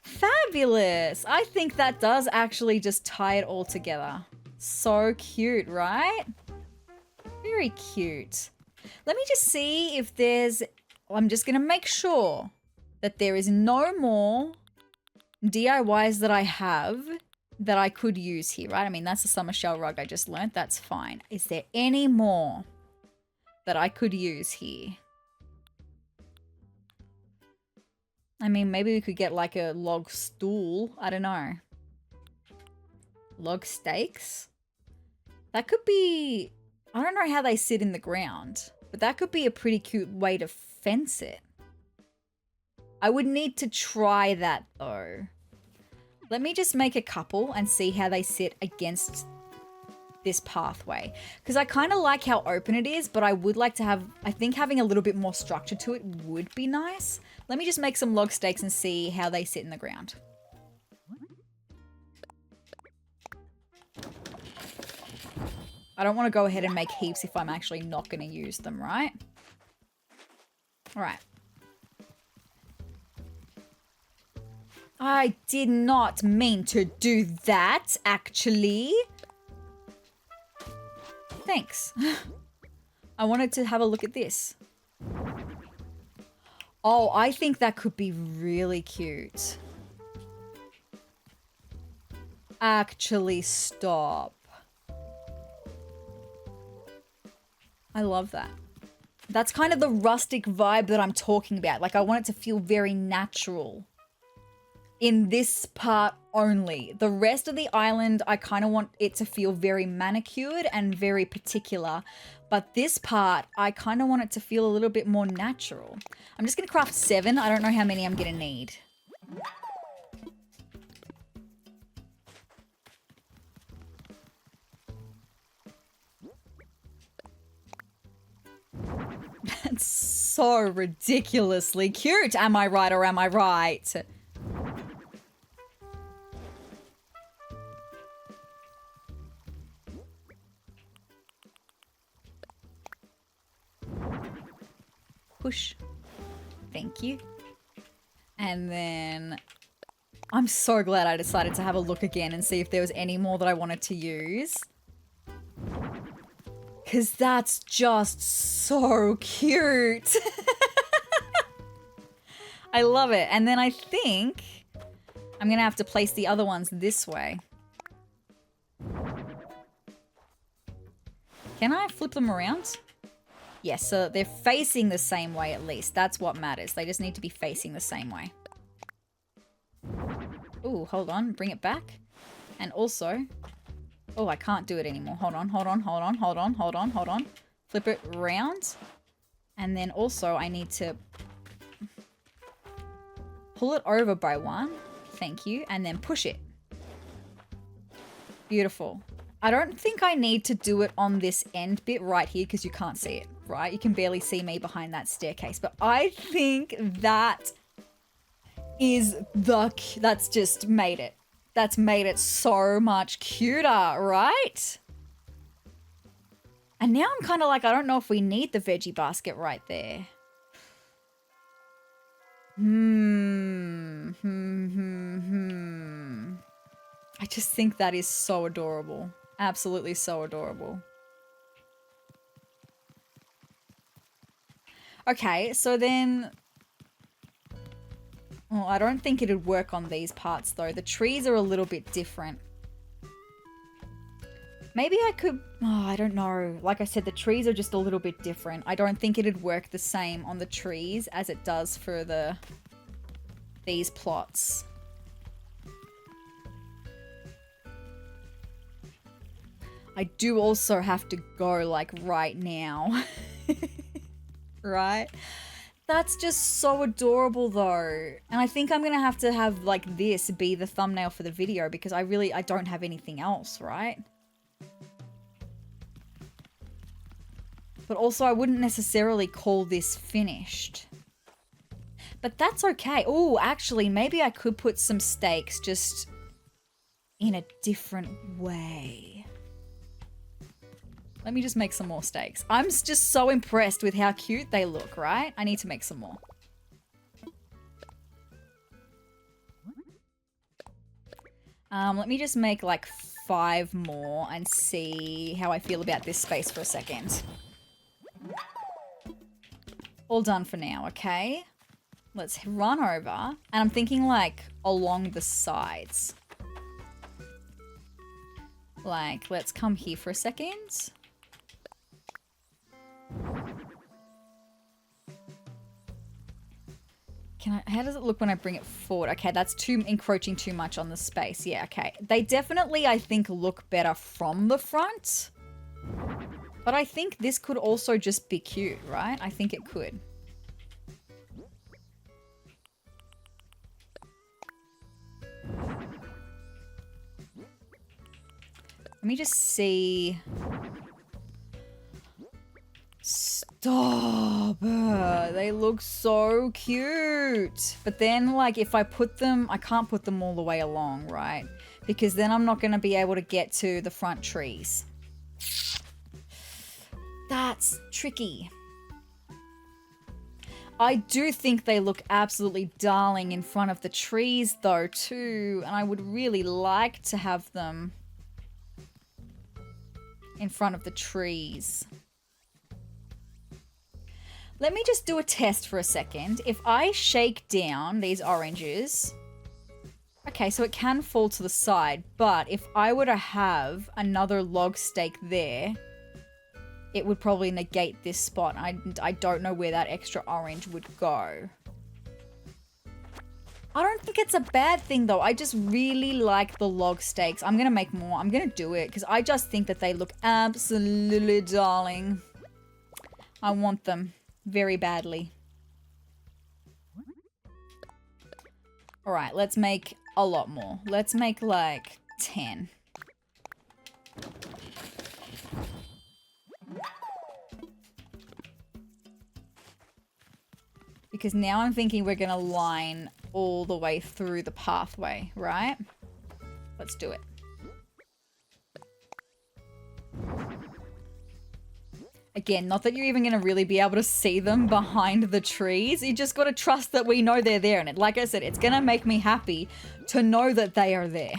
Speaker 1: Fabulous. I think that does actually just tie it all together. So cute, right? Very cute. Let me just see if there's, I'm just going to make sure that there is no more DIYs that I have that I could use here, right? I mean, that's the summer shell rug I just learned. That's fine. Is there any more that I could use here? I mean, maybe we could get like a log stool. I don't know. Log stakes? That could be, I don't know how they sit in the ground, but that could be a pretty cute way to fence it. I would need to try that though. Let me just make a couple and see how they sit against this pathway. Because I kind of like how open it is, but I would like to have, I think having a little bit more structure to it would be nice. Let me just make some log stakes and see how they sit in the ground. I don't want to go ahead and make heaps if I'm actually not going to use them, right? All right. I did not mean to do that, actually. Thanks. I wanted to have a look at this. Oh, I think that could be really cute. Actually, stop. I love that. That's kind of the rustic vibe that I'm talking about. Like, I want it to feel very natural. In this part only. The rest of the island, I kind of want it to feel very manicured and very particular. But this part, I kind of want it to feel a little bit more natural. I'm just going to craft 7. I don't know how many I'm going to need. That's so ridiculously cute. Am I right or am I right? Push. Thank you. And then I'm so glad I decided to have a look again and see if there was any more that I wanted to use. Because that's just so cute. I love it. And then I think I'm going to have to place the other ones this way. Can I flip them around? Yes, so they're facing the same way at least. That's what matters. They just need to be facing the same way. Ooh, hold on. Bring it back. And also... Oh, I can't do it anymore. Hold on, hold on, hold on, hold on, hold on, hold on. Flip it round. And then also I need to pull it over by one. Thank you. And then push it. Beautiful. I don't think I need to do it on this end bit right here because you can't see it, right? You can barely see me behind that staircase. But I think that is that's just made it. That's made it so much cuter, right? And now I'm kind of like, I don't know if we need the veggie basket right there. I just think that is so adorable. Absolutely so adorable. Okay, so then Oh, I don't think it'd work on these parts though. The trees are a little bit different. Maybe I could, oh, I don't know. Like I said, the trees are just a little bit different. I don't think it'd work the same on the trees as it does for these plots. I do also have to go like right now. Right? That's just so adorable though. And I think I'm gonna have to have like this be the thumbnail for the video because I don't have anything else, right? But also I wouldn't necessarily call this finished. But that's okay. Oh, actually, maybe I could put some stakes just in a different way. Let me just make some more stakes. I'm just so impressed with how cute they look, right? I need to make some more. Let me just make like 5 more and see how I feel about this space for a second. All done for now, okay? Let's run over. And I'm thinking like along the sides. Like, let's come here for a second. How does it look when I bring it forward? Okay, that's encroaching too much on the space. Yeah, okay. They definitely, I think, look better from the front. But I think this could also just be cute, right? I think it could. Let me just see. Stop! They look so cute. But then, like, if I put them, I can't put them all the way along, right? Because then I'm not going to be able to get to the front trees. That's tricky. I do think they look absolutely darling in front of the trees, though, too. And I would really like to have them in front of the trees. Let me just do a test for a second. If I shake down these oranges, okay, so it can fall to the side, but if I were to have another log stake there, it would probably negate this spot. I don't know where that extra orange would go. I don't think it's a bad thing though. I just really like the log stakes. I'm gonna make more. I'm gonna do it because I just think that they look absolutely darling. I want them very badly. All right, let's make a lot more. Let's make like 10. Because now I'm thinking we're gonna line all the way through the pathway, right? Let's do it. Again, not that you're even gonna really be able to see them behind the trees. You just gotta trust that we know they're there. And like I said, it's gonna make me happy to know that they are there.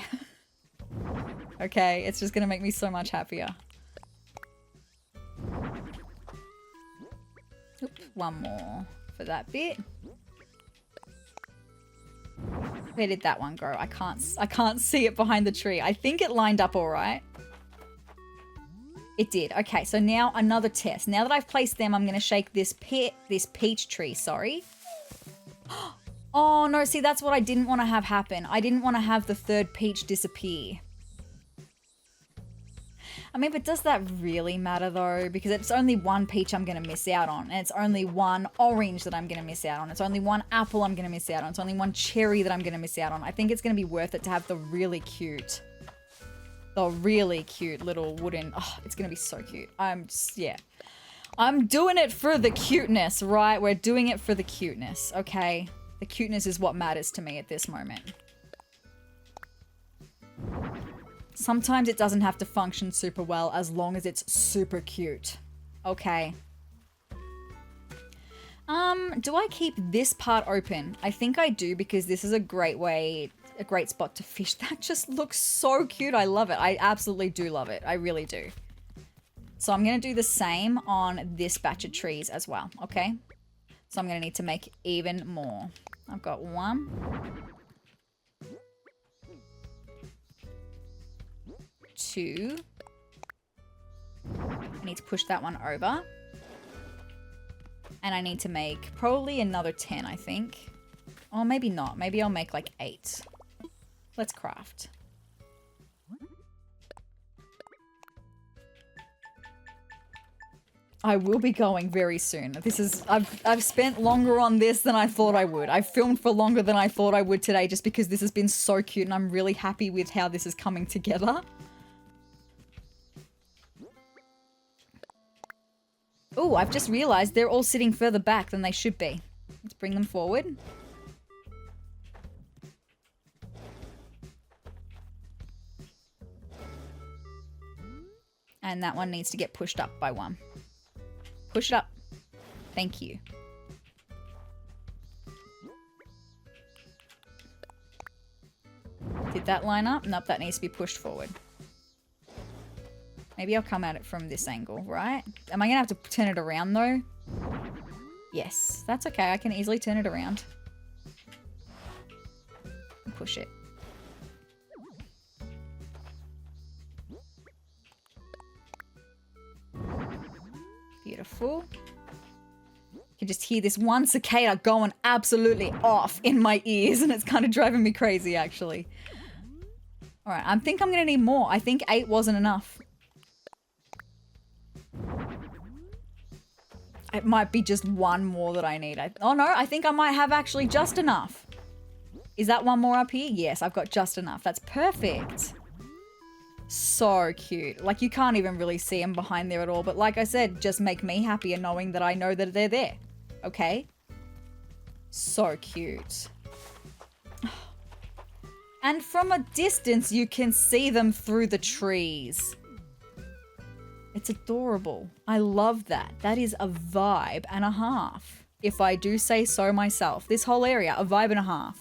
Speaker 1: Okay, it's just gonna make me so much happier. Oop, one more for that bit. Where did that one go? I can't see it behind the tree. I think it lined up all right. It did. Okay, so now another test. Now that I've placed them, I'm going to shake this peach tree, sorry. Oh, no, see, that's what I didn't want to have happen. I didn't want to have the third peach disappear. I mean, but does that really matter, though? Because it's only one peach I'm going to miss out on. And it's only one orange that I'm going to miss out on. It's only one apple I'm going to miss out on. It's only one cherry that I'm going to miss out on. I think it's going to be worth it to have the really cute little wooden... Oh, it's going to be so cute. Yeah. I'm doing it for the cuteness, right? We're doing it for the cuteness, okay? The cuteness is what matters to me at this moment. Sometimes it doesn't have to function super well as long as it's super cute. Okay. Do I keep this part open? I think I do because this is a great spot to fish. That just looks so cute. I love it. I absolutely do love it. I really do. So I'm going to do the same on this batch of trees as well, okay? So I'm going to need to make even more. I've got 1. 2. I need to push that one over. And I need to make probably another 10, I think. Or maybe not. Maybe I'll make like 8. Let's craft. I will be going very soon. This is I've spent longer on this than I thought I would. I've filmed for longer than I thought I would today just because this has been so cute and I'm really happy with how this is coming together. Oh, I've just realized they're all sitting further back than they should be. Let's bring them forward. And that one needs to get pushed up by 1. Push it up. Thank you. Did that line up? Nope, that needs to be pushed forward. Maybe I'll come at it from this angle, right? Am I going to have to turn it around though? Yes, that's okay. I can easily turn it around. Push it. Beautiful. You can just hear this one cicada going absolutely off in my ears and it's kind of driving me crazy actually. All right, I think I'm going to need more. I think 8 wasn't enough. It might be just 1 more that I need. Oh no, I think I might have actually just enough. Is that 1 more up here? Yes, I've got just enough. That's perfect. So cute. Like you can't even really see them behind there at all. But like I said, just make me happier knowing that I know that they're there. Okay? So cute. And from a distance, you can see them through the trees. It's adorable. I love that. That is a vibe and a half. If I do say so myself. This whole area, a vibe and a half.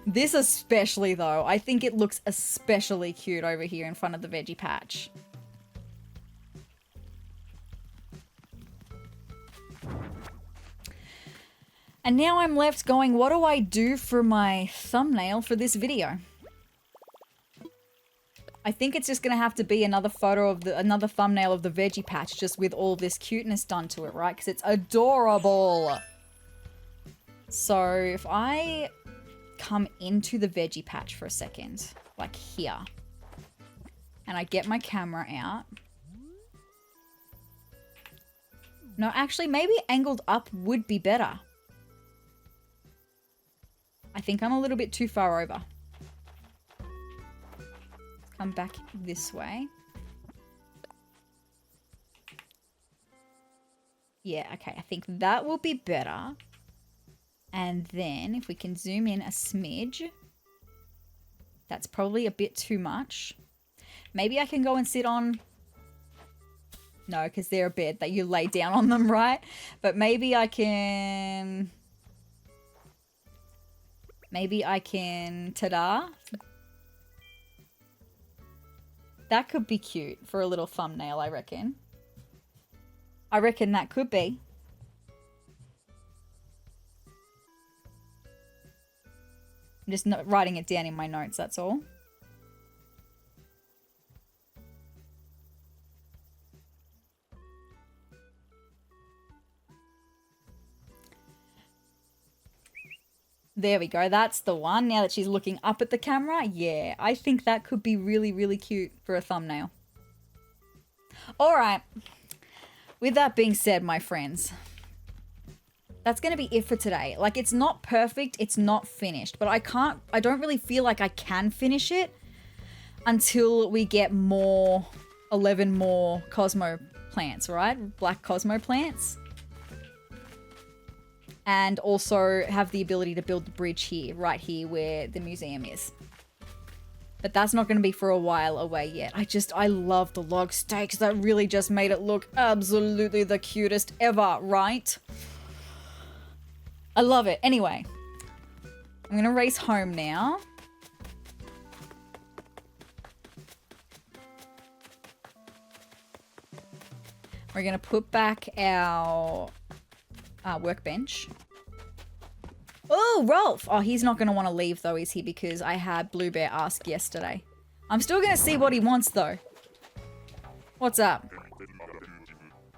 Speaker 1: This especially though, I think it looks especially cute over here in front of the veggie patch. And now I'm left going, what do I do for my thumbnail for this video? I think it's just gonna have to be another photo of another thumbnail of the veggie patch just with all this cuteness done to it, right? Because it's adorable. So if I come into the veggie patch for a second, like here, and I get my camera out. No, actually maybe angled up would be better. I think I'm a little bit too far over. Come back this way. Yeah, okay, I think that will be better. And then if we can zoom in a smidge, that's probably a bit too much. Maybe I can go and sit on, no, because they're a bed that you lay down on them, right? But maybe I can, ta-da. That could be cute for a little thumbnail, I reckon. I reckon that could be. I'm just not writing it down in my notes, that's all. There we go, that's the one. Now that she's looking up at the camera, yeah, I think that could be really, really cute for a thumbnail. All right, with that being said, my friends, that's going to be it for today. Like, it's not perfect, it's not finished, but I don't really feel like I can finish it until we get 11 more Cosmo plants, right? Black Cosmo plants. And also have the ability to build the bridge here, right here where the museum is. But that's not going to be for a while away yet. I love the log stakes. That really just made it look absolutely the cutest ever, right? I love it. Anyway, I'm going to race home now. We're going to put back our workbench. Oh, Rolf. Oh, he's not going to want to leave though, is he? Because I had Blue Bear ask yesterday. I'm still going to see what he wants though. What's up?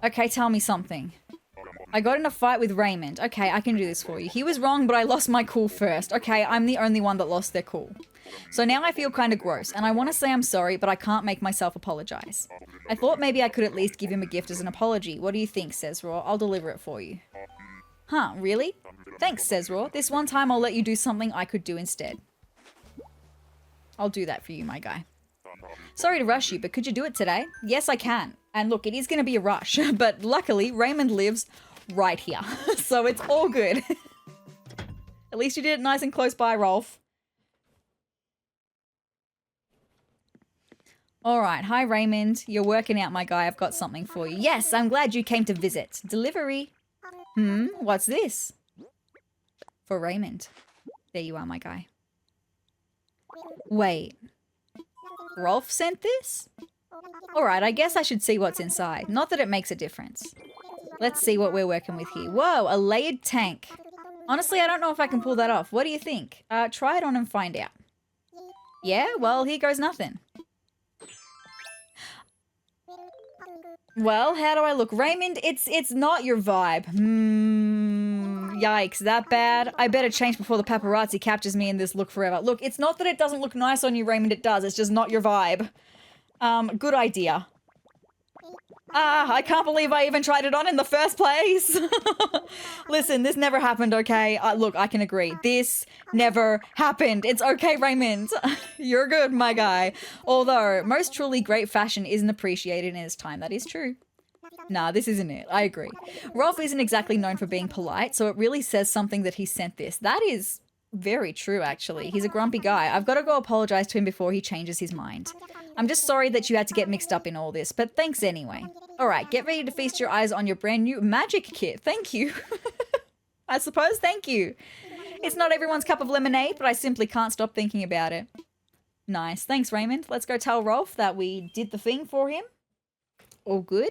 Speaker 1: Okay, tell me something. I got in a fight with Raymond. Okay, I can do this for you. He was wrong, but I lost my cool first. Okay, I'm the only one that lost their cool. So now I feel kind of gross, and I want to say I'm sorry, but I can't make myself apologize. I thought maybe I could at least give him a gift as an apology. What do you think, SezRawrr? I'll deliver it for you. Huh, really? Thanks, SezRawrr. This one time I'll let you do something I could do instead. I'll do that for you, my guy. Sorry to rush you, but could you do it today? Yes, I can. And look, it is going to be a rush, but luckily Raymond lives right here. So it's all good. At least you did it nice and close by, Rolf. All right. Hi, Raymond. You're working out, my guy. I've got something for you. Yes, I'm glad you came to visit. Delivery. What's this? For Raymond. There you are, my guy. Wait. Rolf sent this? All right, I guess I should see what's inside. Not that it makes a difference. Let's see what we're working with here. Whoa, a layered tank. Honestly, I don't know if I can pull that off. What do you think? Try it on and find out. Yeah? Well, here goes nothing. Well, how do I look? Raymond, it's not your vibe. Yikes, that bad? I better change before the paparazzi captures me in this look forever. Look, it's not that it doesn't look nice on you, Raymond, it does. It's just not your vibe. Good idea. I can't believe I even tried it on in the first place. Listen, this never happened, okay? Look, I can agree. This never happened. It's okay, Raymond. You're good, my guy. Although, most truly great fashion isn't appreciated in its time. That is true. Nah, this isn't it. I agree. Rolf isn't exactly known for being polite, so it really says something that he sent this. That is very true, actually. He's a grumpy guy. I've got to go apologize to him before he changes his mind. I'm just sorry that you had to get mixed up in all this, but thanks anyway. All right, get ready to feast your eyes on your brand new magic kit. Thank you. I suppose, thank you. It's not everyone's cup of lemonade, but I simply can't stop thinking about it. Nice. Thanks, Raymond. Let's go tell Rolf that we did the thing for him. All good.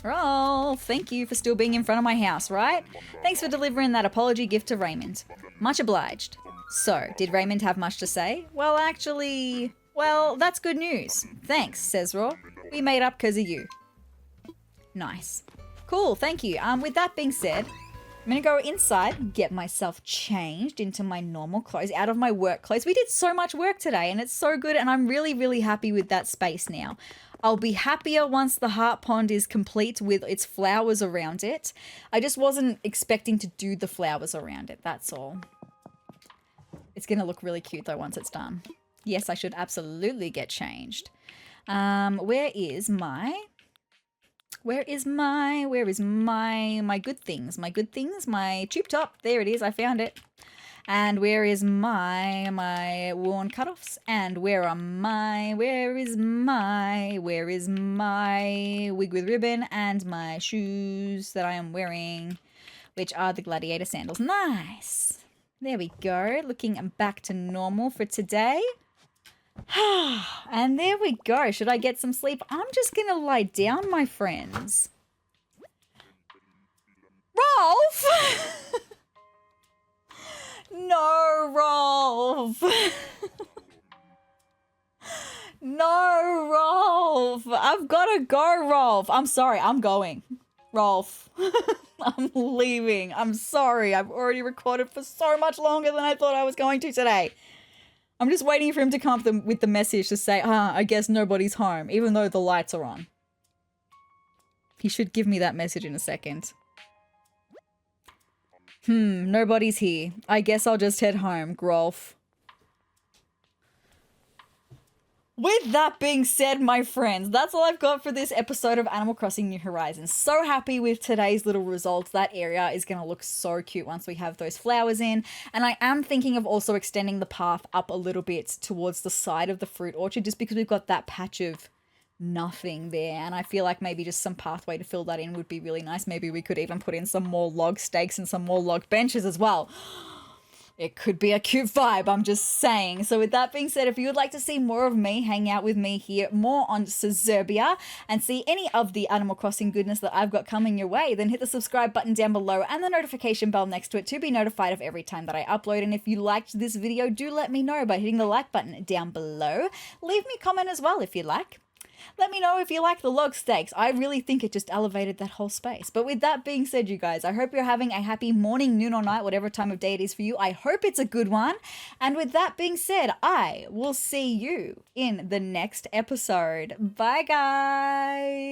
Speaker 1: Rolf, thank you for still being in front of my house, right? Thanks for delivering that apology gift to Raymond. Much obliged. So, did Raymond have much to say? Well, actually... Well, that's good news. Thanks, SezRawrr. We made up because of you. Nice. Cool, thank you. With that being said, I'm gonna go inside, get myself changed into my normal clothes, out of my work clothes. We did so much work today, and it's so good, and I'm really, really happy with that space now. I'll be happier once the heart pond is complete with its flowers around it. I just wasn't expecting to do the flowers around it, that's all. It's going to look really cute though once it's done. Yes, I should absolutely get changed. Where is my good things? My good things? My tube top. There it is. I found it. And where is my worn cutoffs? And where is my wig with ribbon and my shoes that I am wearing, which are the gladiator sandals. Nice. There we go. Looking back to normal for today. And there we go. Should I get some sleep? I'm just going to lie down, my friends. Rolf! No, Rolf. No, Rolf. I've got to go, Rolf. I'm sorry. I'm going. Rolf. I'm leaving. I'm sorry. I've already recorded for so much longer than I thought I was going to today. I'm just waiting for him to come up with the message to say, I guess nobody's home, even though the lights are on. He should give me that message in a second. Nobody's here. I guess I'll just head home, Rolf. With that being said, my friends, that's all I've got for this episode of Animal Crossing New Horizons. So happy with today's little results. That area is going to look so cute once we have those flowers in. And I am thinking of also extending the path up a little bit towards the side of the fruit orchard, just because we've got that patch of nothing there, and I feel like maybe just some pathway to fill that in would be really nice. Maybe we could even put in some more log stakes and some more log benches as well. It could be a cute vibe, I'm just saying. So with that being said, if you would like to see more of me, hang out with me here more on Sezurbia and see any of the Animal Crossing goodness that I've got coming your way, then hit the subscribe button down below and the notification bell next to it to be notified of every time that I upload. And if you liked this video, do let me know by hitting the like button down below. Leave me a comment as well if you like. Let me know if you like the log stakes. I really think it just elevated that whole space. But with that being said, you guys, I hope you're having a happy morning, noon, or night, whatever time of day it is for you. I hope it's a good one. And with that being said, I will see you in the next episode. Bye, guys.